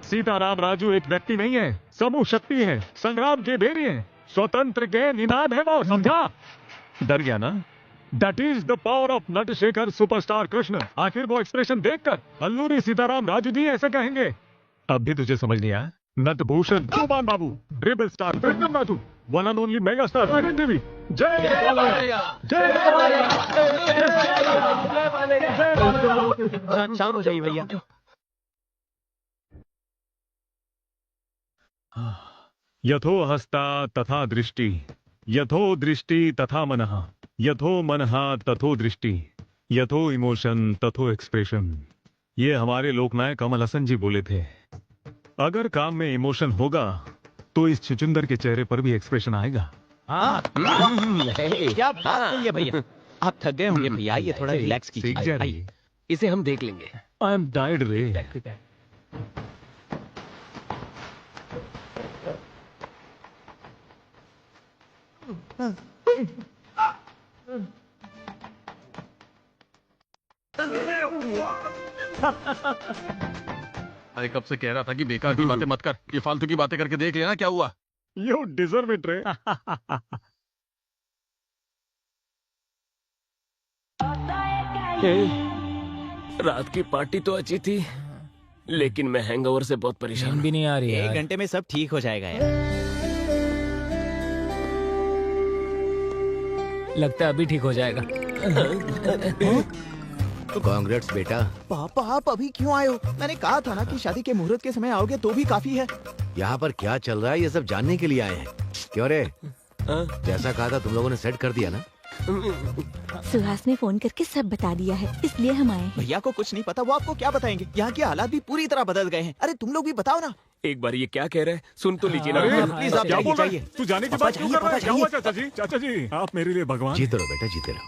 सीताराम राजू एक व्यक्ति नहीं है, समूह शक्ति है, संग्राम के बेरी है, स्वतंत्र के निनाद है वो, समझा? डर गया ना? That is the power of Natasekhar superstar Krishna. आखिर वो एक्सप्रेशन देखकर अल्लूरी सीताराम राजू जी ऐसे कहेंगे। अब भी तुझे समझ नहीं आया? Natabhushan Chauhan Babu, rebel star Krishna Raju, one and only mega star Rajan Devi. जय शांत हो जाइए भैया। यथो हस्ता तथा दृष्टि, यथो दृष्टि तथा मनः, यथो मनः तथो दृष्टि, यथो इमोशन तथो एक्सप्रेशन। ये हमारे लोकनायक कमल हसन जी बोले थे। अगर काम में इमोशन होगा तो इस छुचुंदर के चेहरे पर भी एक्सप्रेशन आएगा। क्या बात है भैया, आप थक गए होंगे भैया, ये थोड़ा रिलैक्स कीजिए। इसे हम देख लेंगे। आई एम डाइड रे। अरे कब से कह रहा था कि बेकार की बातें मत कर, ये फालतू की बातें करके देख लेना क्या हुआ। यू डिजर्व इट रे। रात की पार्टी तो अच्छी थी लेकिन मैं हैंगओवर से बहुत परेशान भी नहीं आ रही। 1 घंटे में सब ठीक हो जाएगा यार। लगता है अभी ठीक हो जाएगा। कांग्रेट्स बेटा। पापा आप अभी क्यों आए हो? मैंने कहा था ना कि शादी के मुहूर्त के समय आओगे तो भी काफी है। यहाँ पर क्या चल रहा है ये सब जानने के लिए आए हैं। क्यों रे? जैसा कहा था तुम लोगों ने सेट कर दिया ना? सुहास ने फोन करके सब बता दिया है, इसलिए हम आए। भैया को कुछ नहीं पता, वो आपको क्या बताएंगे? यहाँ के हालात भी पूरी तरह बदल गए हैं। अरे तुम लोग भी बताओ ना। एक बार ये क्या कह रहे हैं सुन तो लीजिए ना। प्लीज आप क्या बोल रहे जाइए। हैं? तू जाने की बात क्यों कर रहा है? क्या हुआ चाचा जी? चाचा जी आप मेरे लिए भगवान। जीते रहो बेटा, जीते रहो।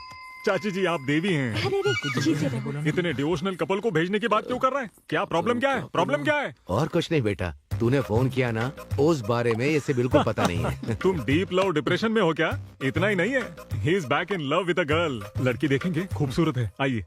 चाची जी आप देवी हैं। अरे रे, जीते रहो। इतने डिवोशनल कपल को भेजने की बात क्यों कर रहे हैं? क्या प्रॉब्लम क्या है? प्रॉब्लम क्या है? और कुछ नहीं बेटा, तूने फोन किया ना, उस बारे में इसे बिल्कुल पता नहीं है। तुम डीप लव डिप्रेशन में हो क्या? इतना ही नहीं है, he is back in love with a girl. लड़की देखेंगे, खूबसूरत है। आइए।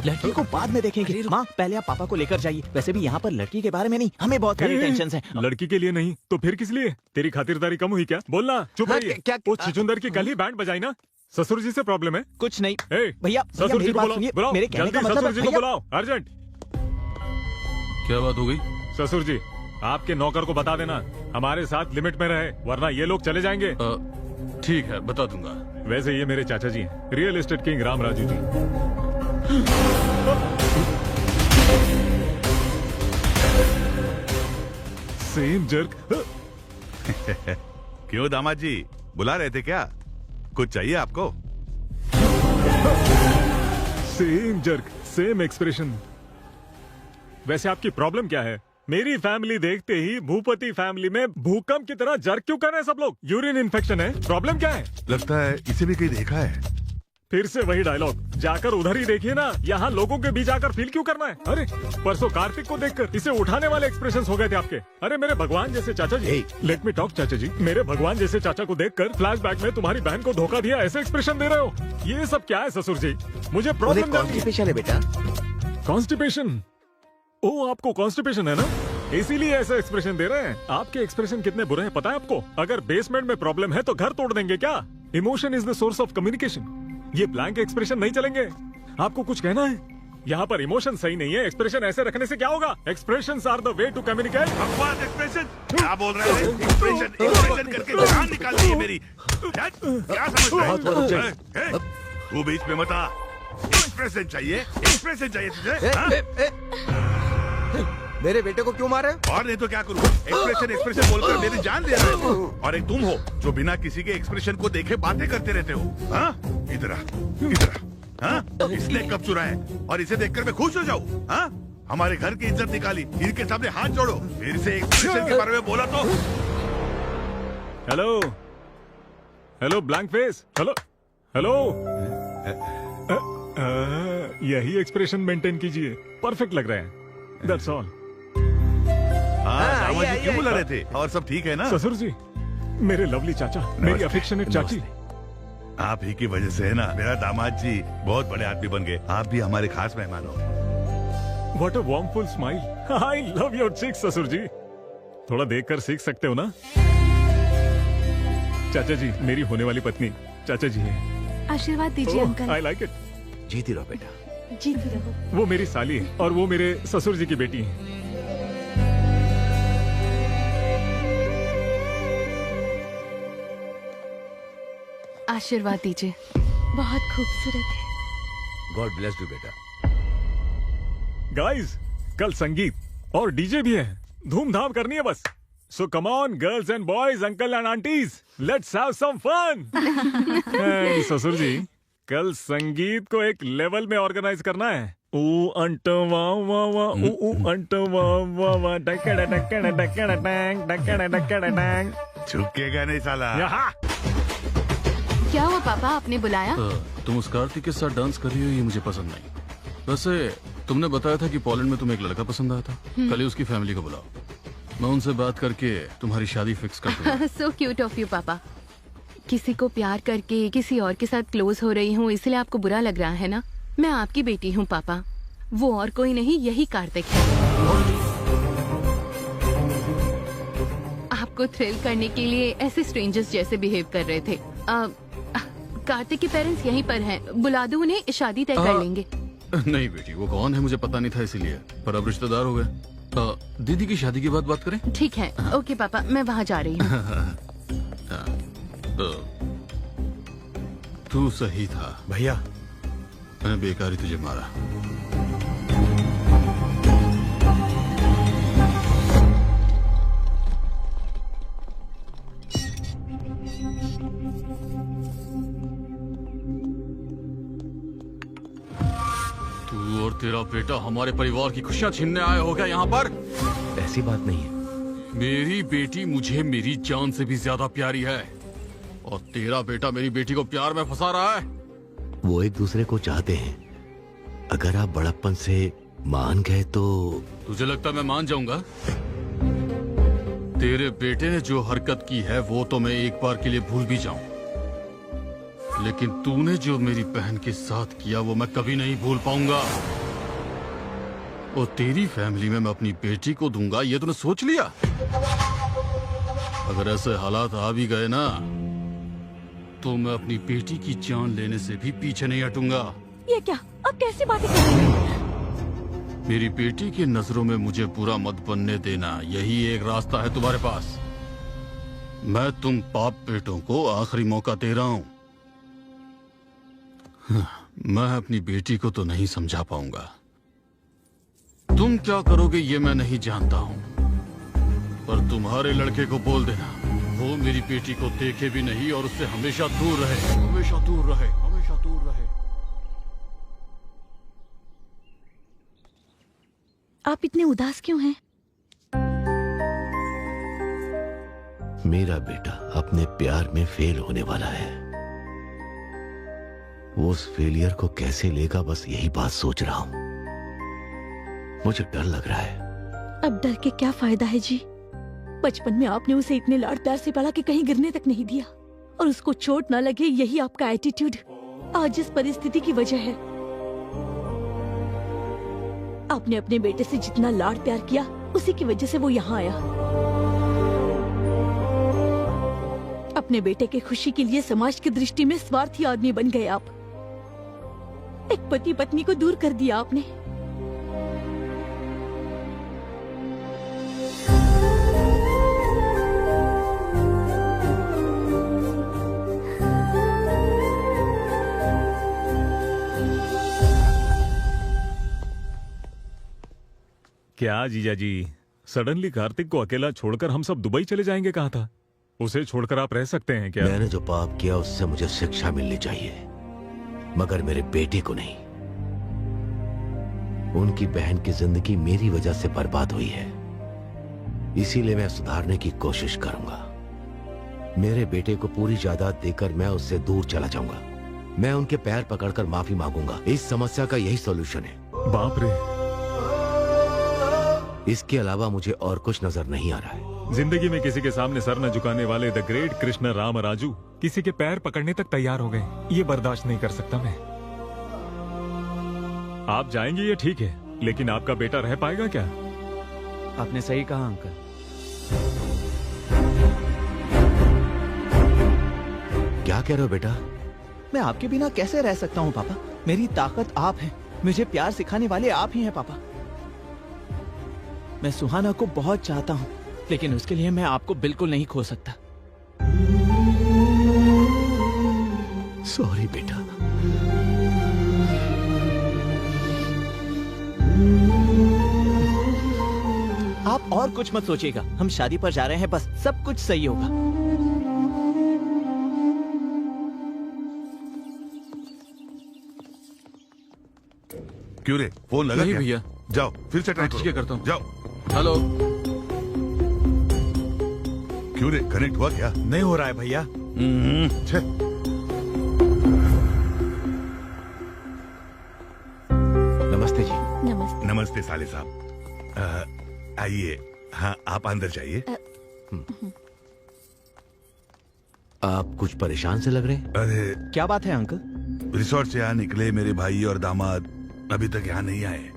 लड़की को बाद में देखेंगे। माँ पहले आप पापा को लेकर जाइए। वैसे भी यहाँ पर लड़की के बारे में नहीं, हमें बहुत सारी टेंशन है। लड़की के लिए नहीं तो फिर किस लिए? तेरी खातिरदारी कम हुई क्या? बोलना। चुप रहिए। वो छुचुंदर की कल ही बैंड बजाई ना। ससुर जी से प्रॉब्लम है? कुछ नहीं भैया, ससुर जी को बुलाओ, मेरे कहने का जल्दी मतलब ससुर जी को बुलाओ, अर्जेंट। क्या बात हो गई? ससुर जी आपके नौकर को बता देना हमारे साथ लिमिट में रहे, वरना ये लोग चले जाएंगे। ठीक है, बता दूंगा। वैसे ये मेरे चाचा जी हैं, real estate king Ram Raju ji. Same jerk. क्यों दामाद जी, बुला रहे थे क्या? कुछ चाहिए आपको? Same jerk, same expression. वैसे आपकी प्रॉब्लम क्या है? मेरी फैमिली देखते ही भूपति फैमिली में भूकंप की तरह जर्क क्यों कर रहे हैं सब लोग? यूरिन इन्फेक्शन है? प्रॉब्लम क्या है? लगता है इसे भी कहीं देखा है। फिर से वही डायलॉग, जाकर उधर ही देखिए ना, यहाँ लोगों के बीच आकर फील क्यों करना है? अरे परसों कार्तिक को देखकर इसे उठाने वाले एक्सप्रेशंस हो गए थे आपके। अरे मेरे भगवान जैसे चाचा जी, लेट मी टॉक चाचा जी, मेरे भगवान जैसे चाचा को देखकर फ्लैशबैक में तुम्हारी बहन को धोखा दिया ऐसे एक्सप्रेशन दे रहे हो। ये सब क्या है ससुर जी? मुझे प्रॉब्लम कॉन्स्टिपेशन है बेटा। कॉन्स्टिपेशन? ओ आपको कॉन्स्टिपेशन है ना, इसीलिए ऐसे एक्सप्रेशन दे रहे हैं। आपके एक्सप्रेशन कितने बुरे हैं पता है आपको? अगर बेसमेंट में प्रॉब्लम है तो घर तोड़ देंगे क्या? Emotion is the source of communication. ये ब्लैंक एक्सप्रेशन नहीं चलेंगे। आपको कुछ कहना है? यहाँ पर इमोशन सही नहीं है, एक्सप्रेशन ऐसे रखने से क्या होगा? Expressions are the way to communicate. बकवास एक्सप्रेशन क्या बोल रहे हैं? एक्सप्रेशन करके जान निकाल दी है मेरी। क्या समझ रहे हैं? तू बीच में मत आ। एक्सप्रेशन चाहिए तुझे? मेरे बेटे को क्यों मारे? और नहीं तो क्या करूँ? एक्सप्रेशन बोलकर मेरी जान दे रहे हो। और एक तुम हो जो बिना किसी के एक्सप्रेशन को देखे बातें करते रहते हो। हाँ इधर हाँ, इसने कब चुरा है और इसे देखकर मैं खुश हो जाऊँ? हाँ, हमारे घर की इज्जत निकाली, इनके सामने हाथ जोड़ो। फिर से एक्सप्रेशन के बारे में बोला तो। Hello hello blank face, hello hello. यही एक्सप्रेशन मेंटेन कीजिए, परफेक्ट लग रहे हैं। That's all. हाँ, जी क्यों बुला रहे थे? और सब ठीक है ना? ससुर जी, मेरे लवली चाचा, मेरी अफेक्शनेट चाची। आप ही की वजह से है ना मेरा दामाद जी बहुत बड़े आदमी बन गए। आप भी हमारे खास मेहमान हो। What a warmful smile. I love your cheeks, ससुर जी। थोड़ा देखकर सीख सकते हो ना? चाचा जी, मेरी होने वाली पत्नी चाचा जी है। आशीर्वाद दीजिए अंकल। I like it. जीती रहो बेटा। जीती रहो। वो मेरी साली है और वो मेरे ससुर जी की बेटी है। आशीर्वाद दीजिए। बहुत खूबसूरत है। गॉड ब्लेस यू बेटा। गाइस, कल संगीत और डीजे भी है, धूमधाम करनी है बस। So come on girls and boys, uncle and aunties, let's have some fun. ससुर जी, कल संगीत को एक लेवल में ऑर्गेनाइज करना है। ऊ अंट वाह वाह वाह, ऊ अंट वाह वाह वाह, डकड़ा डकड़ा डकड़ा डैंग, डकड़ा डकड़ा डैंग। झुकेगा नहीं साला। यहाँ क्या हुआ पापा, आपने बुलाया? तुम उस कार्तिक के साथ डांस कर रही हो, ये मुझे पसंद नहीं। वैसे तुमने बताया था कि पोलैंड में तुम्हें एक लड़का पसंद आया था। कल ही उसकी फैमिली को बुलाओ, मैं उनसे बात करके तुम्हारी शादी फिक्स कर दूंगा। सो क्यूट ऑफ यू पापा। किसी को प्यार करके किसी और के साथ क्लोज हो रही हूँ, इसलिए आपको बुरा लग रहा है ना? मैं आपकी बेटी हूँ पापा, वो और कोई नहीं, यही कार्तिक है। आपको थ्रिल करने के लिए ऐसे स्ट्रेंजर्स जैसे बिहेव कर रहे थे। कार्तिक के पेरेंट्स यहीं पर हैं, बुला दो उन्हें, शादी तय कर लेंगे। नहीं बेटी, वो कौन है मुझे पता नहीं था, इसीलिए, पर अब रिश्तेदार हो गए। दीदी की शादी के बाद बात करें? ठीक है, ओके पापा, मैं वहाँ जा रही हूँ। तू सही था भैया, मैंने बेकार ही तुझे मारा। तू और तेरा बेटा हमारे परिवार की खुशियां छीनने आए हो क्या यहाँ पर? ऐसी बात नहीं है। मेरी बेटी मुझे मेरी जान से भी ज्यादा प्यारी है, और तेरा बेटा मेरी बेटी को प्यार में फंसा रहा है। वो एक दूसरे को चाहते हैं, अगर आप बड़प्पन से मान गए तो। तुझे लगता मैं मान जाऊंगा? तेरे बेटे ने जो हरकत की है वो तो मैं एक बार के लिए भूल भी जाऊं, लेकिन तूने जो मेरी बहन के साथ किया वो मैं कभी नहीं भूल पाऊंगा। और तेरी फैमिली में मैं अपनी बेटी को दूंगा, ये तूने सोच लिया? अगर ऐसे हालात आ भी गए ना, तो मैं अपनी बेटी की जान लेने से भी पीछे नहीं हटूंगा। ये क्या, आप कैसी बातें कर रहे हैं? मेरी बेटी की नजरों में मुझे बुरा मत बनने देना, यही एक रास्ता है तुम्हारे पास। मैं तुम बाप बेटों को आखिरी मौका दे रहा हूं। मैं अपनी बेटी को तो नहीं समझा पाऊंगा, तुम क्या करोगे ये मैं नहीं जानता हूं, पर तुम्हारे लड़के को बोल देना वो मेरी बेटी को देखे भी नहीं और उससे हमेशा दूर रहे, हमेशा दूर रहे, हमेशा दूर रहे। आप इतने उदास क्यों हैं? मेरा बेटा अपने प्यार में फेल होने वाला है। वो उस फेलियर को कैसे लेगा, बस यही बात सोच रहा हूँ। मुझे डर लग रहा है। अब डर के क्या फायदा है जी? बचपन में आपने उसे इतने लाड प्यार से पाला कि कहीं गिरने तक नहीं दिया, और उसको चोट ना लगे यही आपका एटीट्यूड आज इस परिस्थिति की वजह है। आपने अपने बेटे से जितना लाड प्यार किया उसी की वजह से वो यहाँ आया। अपने बेटे के खुशी के लिए समाज की दृष्टि में स्वार्थी आदमी बन गए आप। एक पति पत्नी को दूर कर दिया आपने। क्या जीजा जी, सडनली कार्तिक को अकेला छोड़कर हम सब दुबई चले जाएंगे? कहा था उसे छोड़कर आप रह सकते हैं क्या? मैंने जो पाप किया उससे मुझे शिक्षा मिलनी चाहिए, मगर मेरे बेटे को नहीं। उनकी बहन की जिंदगी मेरी वजह से बर्बाद हुई है, इसीलिए मैं सुधारने की कोशिश करूंगा। मेरे बेटे को पूरी जायदाद देकर मैं उससे दूर चला जाऊंगा। मैं उनके पैर पकड़कर माफी मांगूंगा। इस समस्या का यही सॉल्यूशन है। बाप रे, इसके अलावा मुझे और कुछ नजर नहीं आ रहा है। जिंदगी में किसी के सामने सर न झुकाने वाले द ग्रेट कृष्ण राम राजू किसी के पैर पकड़ने तक तैयार हो गए। ये बर्दाश्त नहीं कर सकता मैं। आप जाएंगे ये ठीक है, लेकिन आपका बेटा रह पाएगा क्या? आपने सही कहा अंकल। क्या कह रहे हो बेटा? मैं आपके बिना कैसे रह सकता हूँ पापा? मेरी ताकत आप हैं, मुझे प्यार सिखाने वाले आप ही हैं पापा। मैं सुहाना को बहुत चाहता हूँ, लेकिन उसके लिए मैं आपको बिल्कुल नहीं खो सकता। सॉरी बेटा। आप और कुछ मत सोचिएगा, हम शादी पर जा रहे हैं, बस सब कुछ सही होगा। क्यों रे, फोन लगा नहीं क्या? भैया। जाओ फिर से ट्राई ठीक है, करता हूँ। जाओ। हेलो, क्यों रे, कनेक्ट हुआ क्या? नहीं हो रहा है भैया। छे। नमस्ते जी। नमस्ते। नमस्ते साले साहब। आइए। हाँ, आप अंदर जाइए। आप कुछ परेशान से लग रहे हैं। अरे क्या बात है अंकल? रिसोर्ट से यहाँ निकले मेरे भाई और दामाद अभी तक यहाँ नहीं आए।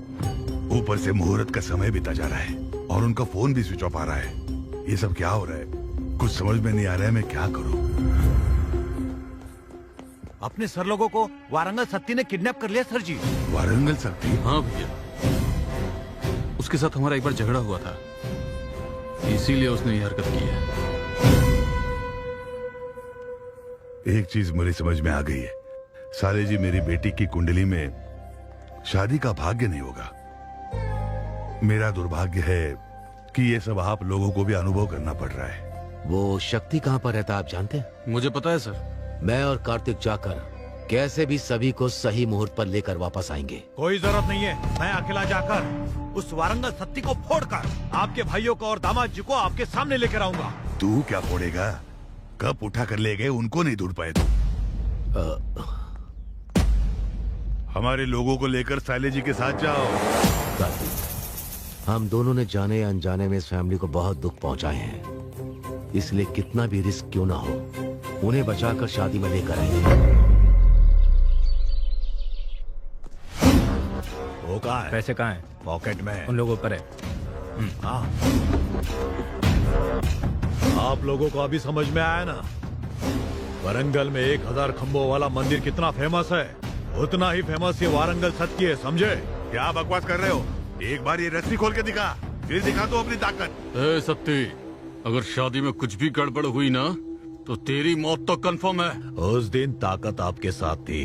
ऊपर से मुहूर्त का समय बीता जा रहा है और उनका फोन भी स्विच ऑफ आ रहा है। ये सब क्या हो रहा है? कुछ समझ में नहीं आ रहा है, मैं क्या करूं? अपने सर लोगों को वारंगल सत्ती ने किडनैप कर लिया सर जी। वारंगल सत्ती? हाँ भैया, उसके साथ हमारा एक बार झगड़ा हुआ था, इसीलिए उसने ये हरकत की है। एक चीज मेरी समझ में आ गई है, साले जी मेरी बेटी की कुंडली में शादी का भाग्य नहीं होगा। मेरा दुर्भाग्य है कि ये सब आप लोगों को भी अनुभव करना पड़ रहा है। वो शक्ति कहाँ पर रहता है आप जानते हैं? मुझे पता है सर। मैं और कार्तिक जाकर कैसे भी सभी को सही मुहूर्त पर लेकर वापस आएंगे। कोई जरूरत नहीं है, मैं अकेला जाकर उस वारंगल सत्ती को फोड़कर आपके भाइयों को और दामाद जी को आपके सामने लेकर आऊंगा। तू क्या फोड़ेगा? कब उठा कर ले गए, उनको नहीं ढूंढ पाए तुम। हमारे लोगों को लेकर साले जी के साथ जाओ। हम दोनों ने जाने या अनजाने में इस फैमिली को बहुत दुख पहुंचाए हैं, इसलिए कितना भी रिस्क क्यों ना हो उन्हें बचाकर शादी में लेकर आएंगे। वो कहाँ है? पैसे कहाँ हैं? पॉकेट में। उन लोगों पर है। हाँ। आप लोगों को अभी समझ में आया ना? वारंगल में 1000 खंभों वाला मंदिर कितना फेमस है, उतना ही फेमस ये वारंगल सत्ती है, समझे? क्या बकवास कर रहे हो? एक बार ये रस्सी खोल के दिखा, फिर दिखा दो अपनी ताकत। ए सत्ती, अगर शादी में कुछ भी गड़बड़ हुई ना तो तेरी मौत तो कंफर्म है। उस दिन ताकत आपके साथ थी,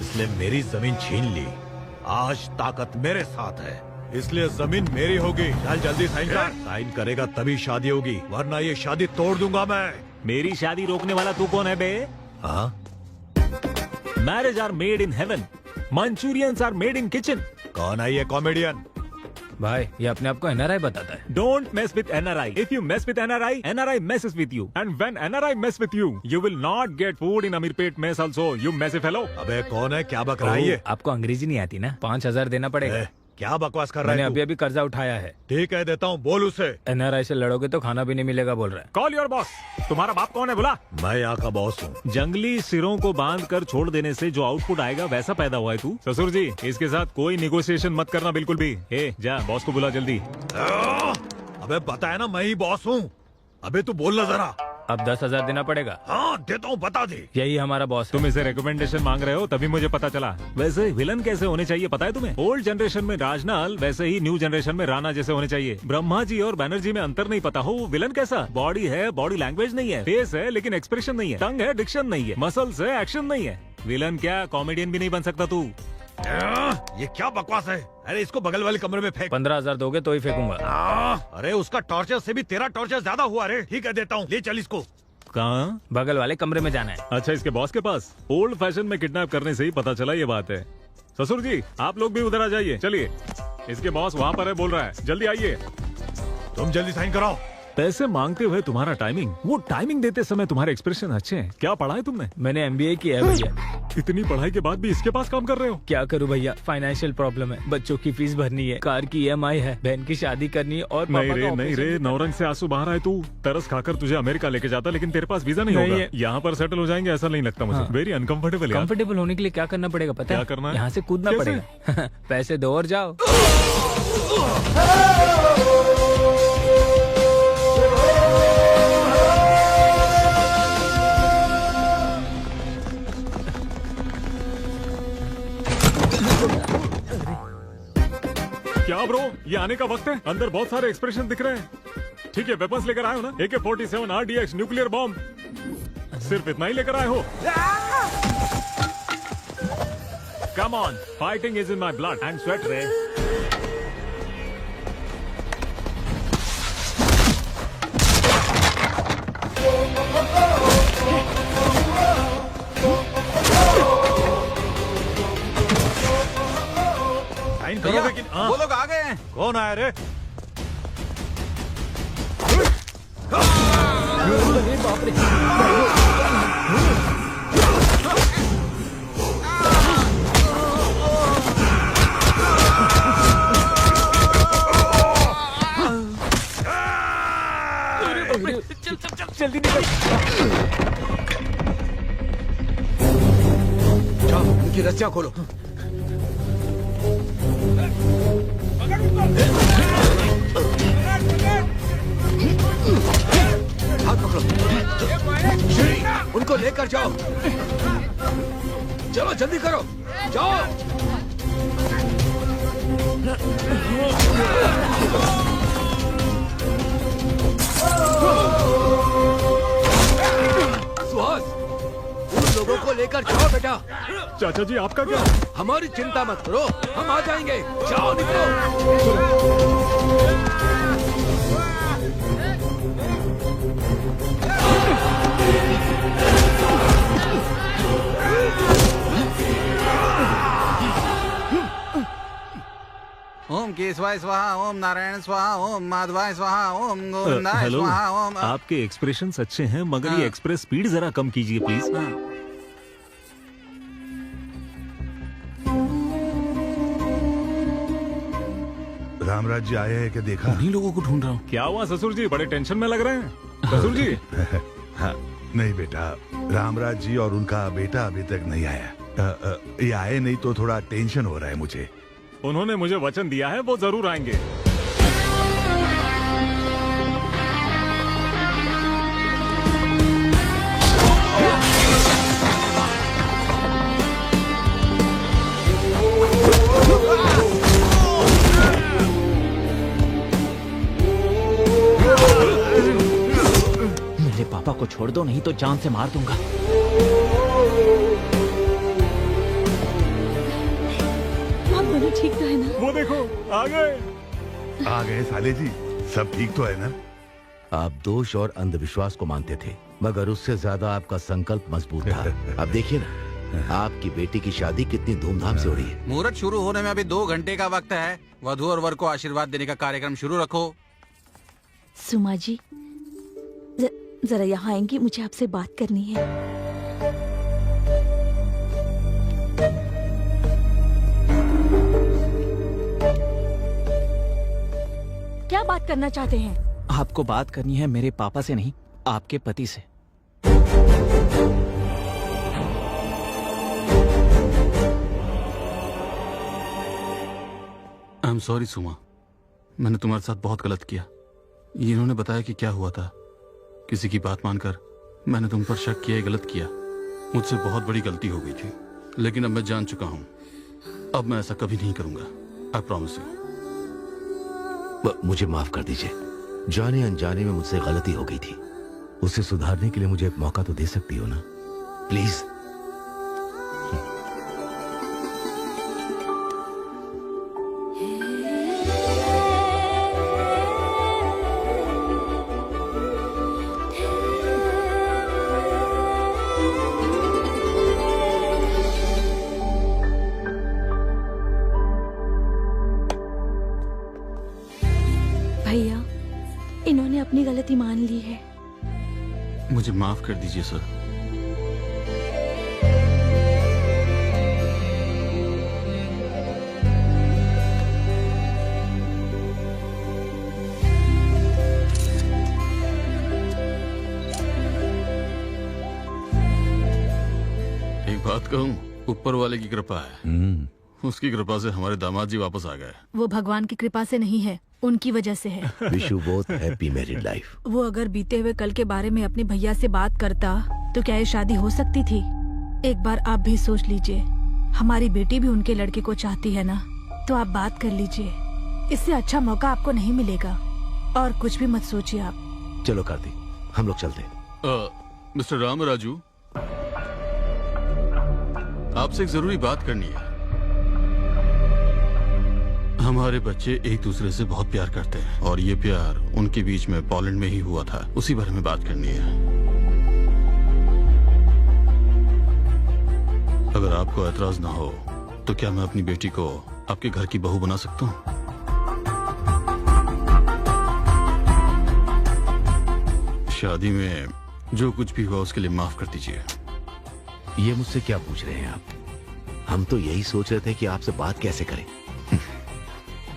इसलिए मेरी जमीन छीन ली। आज ताकत मेरे साथ है, इसलिए जमीन मेरी होगी। चल जल्दी साइन कर। साइन करेगा तभी शादी होगी, वरना ये शादी तोड़ दूंगा मैं। मेरी शादी रोकने वाला तू कौन है बे? हाँ? Marriage are made in heaven, manchurians are made in kitchen. कौन है ये कॉमेडियन? भाई ये अपने आप को एनआरआई बताता है। Don't mess with NRI. If you mess with NRI, NRI messes with you. And when NRI mess with you, you will not get food in Amirpet mess also. You messy fellow. अबे कौन है, क्या बक रहा है ये? आपको अंग्रेजी नहीं आती ना? 5,000 देना पड़ेगा। क्या बकवास कर रहा मैंने है अभी अभी कर्जा उठाया है। ठीक है देता हूँ, बोल उसे। एनआरआई से लड़ोगे तो खाना भी नहीं मिलेगा बोल रहा है। Call your boss. तुम्हारा बाप कौन है बोला? मैं यहाँ का बॉस हूँ। जंगली सिरों को बांध कर छोड़ देने से जो आउटपुट आएगा वैसा पैदा हुआ है तू। ससुर जी, इसके साथ कोई निगोशिएशन मत करना बिल्कुल भी। जा बॉस को बुला जल्दी। अबे पता है ना मैं ही बॉस हूँ। अबे तू बोलना जरा। अब 10,000 देना पड़ेगा। हाँ देता हूँ, बता दे। यही हमारा बॉस है। तुम इसे रिकमेंडेशन मांग रहे हो तभी मुझे पता चला। वैसे विलन कैसे होने चाहिए पता है तुम्हें? ओल्ड जनरेशन में राजनाल, वैसे ही न्यू जनरेशन में राणा जैसे होने चाहिए। ब्रह्मा जी और बैनर्जी में अंतर नहीं पता हो, विलन कैसा? बॉडी है, बॉडी लैंग्वेज नहीं है, फेस है लेकिन एक्सप्रेशन नहीं है, टंग है, डिक्शन नहीं है, मसल्स है, एक्शन नहीं है। विलन क्या कॉमेडियन भी नहीं बन सकता तू। ये क्या बकवास है? अरे इसको बगल वाले कमरे में फेंक। 15,000 दोगे तो ही फेंकूंगा। अरे उसका टॉर्चर से भी तेरा टॉर्चर ज्यादा हुआ रे। ठीक है देता हूँ, ले चल इसको। कहाँ? बगल वाले कमरे में जाना है। अच्छा इसके बॉस के पास? ओल्ड फैशन में किडनैप करने से ही पता चला ये बात है। ससुर जी आप लोग भी उधर आ जाइए। चलिए, इसके बॉस वहाँ पर है, बोल रहा है, जल्दी आइए। तुम जल्दी साइन कराओ। पैसे मांगते हुए तुम्हारा टाइमिंग, वो टाइमिंग देते समय तुम्हारे एक्सप्रेशन अच्छे हैं। क्या पढ़ा है तुमने? मैंने MBA किया है भैया। इतनी पढ़ाई के बाद भी इसके पास काम कर रहे हो? क्या करूं भैया, फाइनेंशियल प्रॉब्लम है, बच्चों की फीस भरनी है, कार की EMI है, बहन की शादी करनी है और नहीं रे नौरंग से आंसू बाहर आए तू। तरस खाकर तुझे अमेरिका लेके जाता लेकिन तेरे पास वीजा नहीं होगा। यहाँ पर सेटल हो जाएंगे ऐसा नहीं लगता मुझे। Very uncomfortable. कंफर्टेबल होने के लिए क्या करना पड़ेगा पता है? क्या करना है? यहाँ से कूदना पड़ेगा। पैसे दो और जाओ। क्या ब्रो, ये आने का वक्त है? अंदर बहुत सारे एक्सप्रेशन दिख रहे हैं। ठीक है, वेपन्स लेकर आए हो ना? AK-47 RDX न्यूक्लियर बॉम्ब, सिर्फ इतना ही लेकर आए हो? Come on, fighting is in my blood and sweat रे। करोगे कि वो लोग आ गए हैं। कौन आया रे? बाप रे। चल जल्दी निकल। जाओ उनकी रस्सियां खोलो। हाथ पकड़ो, उनको लेकर जाओ। चलो जल्दी करो, जाओ। सुहास, उन लोगों को लेकर जाओ बेटा। चाचा जी आपका क्या? हमारी चिंता मत करो, हम आ जाएंगे। जाओ निकलो। ओम केशवाय स्वाहा, ओम नारायण स्वाहा, ओम माधवाय स्वाहा, ओम गोविंदाय हेलो, स्वाहा, ओम। आपके एक्सप्रेशंस अच्छे हैं मगर ये एक्सप्रेस स्पीड जरा कम कीजिए प्लीज। रामराज जी आए हैं क्या देखा? उन्हीं लोगों को ढूंढ रहा हूँ। क्या हुआ ससुर जी, बड़े टेंशन में लग रहे हैं ससुर जी? हाँ, नहीं बेटा, रामराज जी और उनका बेटा अभी तक नहीं आया। ये आए नहीं तो थोड़ा टेंशन हो रहा है मुझे। उन्होंने मुझे वचन दिया है वो जरूर आएंगे। मेरे पापा को छोड़ दो, नहीं तो जान से मार दूंगा। आप दोनों ठीक तो है ना? वो देखो आ गए साले जी, सब ठीक तो है ना? आप दोष और अंधविश्वास को मानते थे मगर उससे ज्यादा आपका संकल्प मजबूत था। अब देखिए ना, आपकी बेटी की शादी कितनी धूमधाम से हो रही है। मुहूर्त शुरू होने में अभी 2 घंटे का वक्त है। वधू और वर को आशीर्वाद देने का कार्यक्रम शुरू रखो। सुमा जी जरा यहाँ आएंगी, मुझे आपसे बात करनी है। क्या बात करना चाहते हैं? आपको बात करनी है मेरे पापा से नहीं, आपके पति से। आई एम सॉरी सुमा, मैंने तुम्हारे साथ बहुत गलत किया। ये इन्होंने बताया कि क्या हुआ था, किसी की बात मानकर मैंने तुम पर शक किया, गलत किया। मुझसे बहुत बड़ी गलती हो गई थी, लेकिन अब मैं जान चुका हूँ। अब मैं ऐसा कभी नहीं करूंगा। I promise you. मुझे माफ कर दीजिए, जाने अनजाने में मुझसे गलती हो गई थी। उसे सुधारने के लिए मुझे एक मौका तो दे सकती हो ना, प्लीज। भैया, इन्होंने अपनी गलती मान ली है। मुझे माफ कर दीजिए सर। एक बात कहूँ, ऊपर वाले की कृपा है। उसकी कृपा से हमारे दामाद जी वापस आ गए। वो भगवान की कृपा से नहीं है, उनकी वजह से है। Wish you both happy married life. वो अगर बीते हुए कल के बारे में अपने भैया से बात करता तो क्या ये शादी हो सकती थी? एक बार आप भी सोच लीजिए, हमारी बेटी भी उनके लड़के को चाहती है ना, तो आप बात कर लीजिए। इससे अच्छा मौका आपको नहीं मिलेगा। और कुछ भी मत सोचिए आप। चलो कार्तिक, हम लोग चलते। मिस्टर रामराजू, आपसे एक जरूरी बात करनी है। हमारे बच्चे एक दूसरे से बहुत प्यार करते हैं और ये प्यार उनके बीच में पोलैंड में ही हुआ था। उसी बारे में बात करनी है। अगर आपको एतराज ना हो तो क्या मैं अपनी बेटी को आपके घर की बहू बना सकता हूँ? शादी में जो कुछ भी हुआ उसके लिए माफ कर दीजिए। ये मुझसे क्या पूछ रहे हैं आप? हम तो यही सोच रहे थे कि आपसे बात कैसे करें।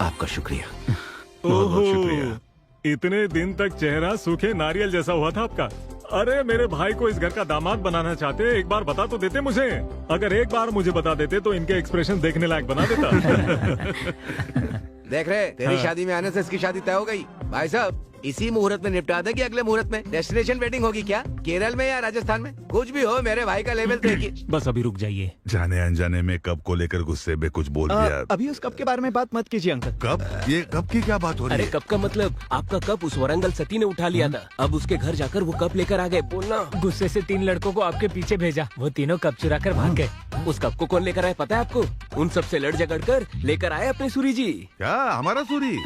आपका शुक्रिया। बहुत बहुत शुक्रिया। इतने दिन तक चेहरा सूखे नारियल जैसा हुआ था आपका। अरे मेरे भाई को इस घर का दामाद बनाना चाहते, एक बार बता तो देते मुझे। अगर एक बार मुझे बता देते तो इनके एक्सप्रेशन देखने लायक बना देता। देख रहे, तेरी शादी में आने से इसकी शादी तय हो गई। भाई साहब, इसी मुहूर्त में निपटा देंगे, अगले मुहूर्त में डेस्टिनेशन वेडिंग होगी क्या? केरल में या राजस्थान में? कुछ भी हो, मेरे भाई का लेवल तो एक ही। बस अभी रुक जाइए। जाने अनजाने में कप को लेकर गुस्से में कुछ बोल दिया। अभी उस कप के बारे में बात मत कीजिए अंकल। कप? ये कप की क्या बात हो रही अरे है? कप का मतलब आपका कप उस वरंगल सती ने उठा लिया था। अब उसके घर जाकर वो कप लेकर आ गए। बोलना। गुस्से से 3 लड़कों को आपके पीछे भेजा, वो तीनों कप चुरा कर भाग गए। उस कप को कौन लेकर आया पता है आपको? उन सब से लड़ झगड़ कर लेकर आए अपने सूरी जी। क्या हमारा सूरी?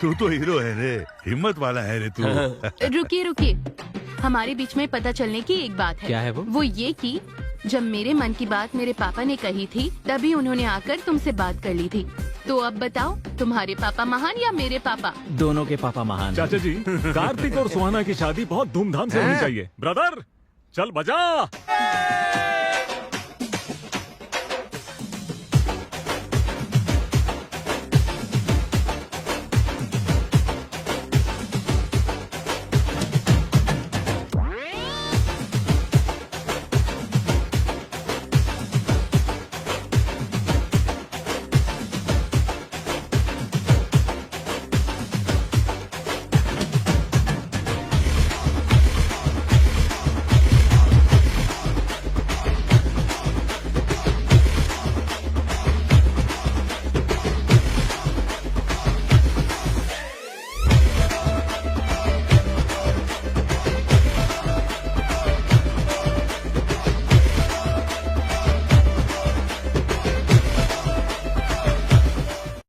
तू तो हीरो है रे, हिम्मत वाला है रे तू। रुकिए रुकिए, हमारे बीच में पता चलने की एक बात है। क्या है वो? वो ये कि जब मेरे मन की बात मेरे पापा ने कही थी, तभी उन्होंने आकर तुमसे बात कर ली थी। तो अब बताओ, तुम्हारे पापा महान या मेरे पापा? दोनों के पापा महान। चाचा जी, कार्तिक और सुहाना की शादी बहुत धूमधाम से होनी चाहिए। ब्रदर, चल बजा।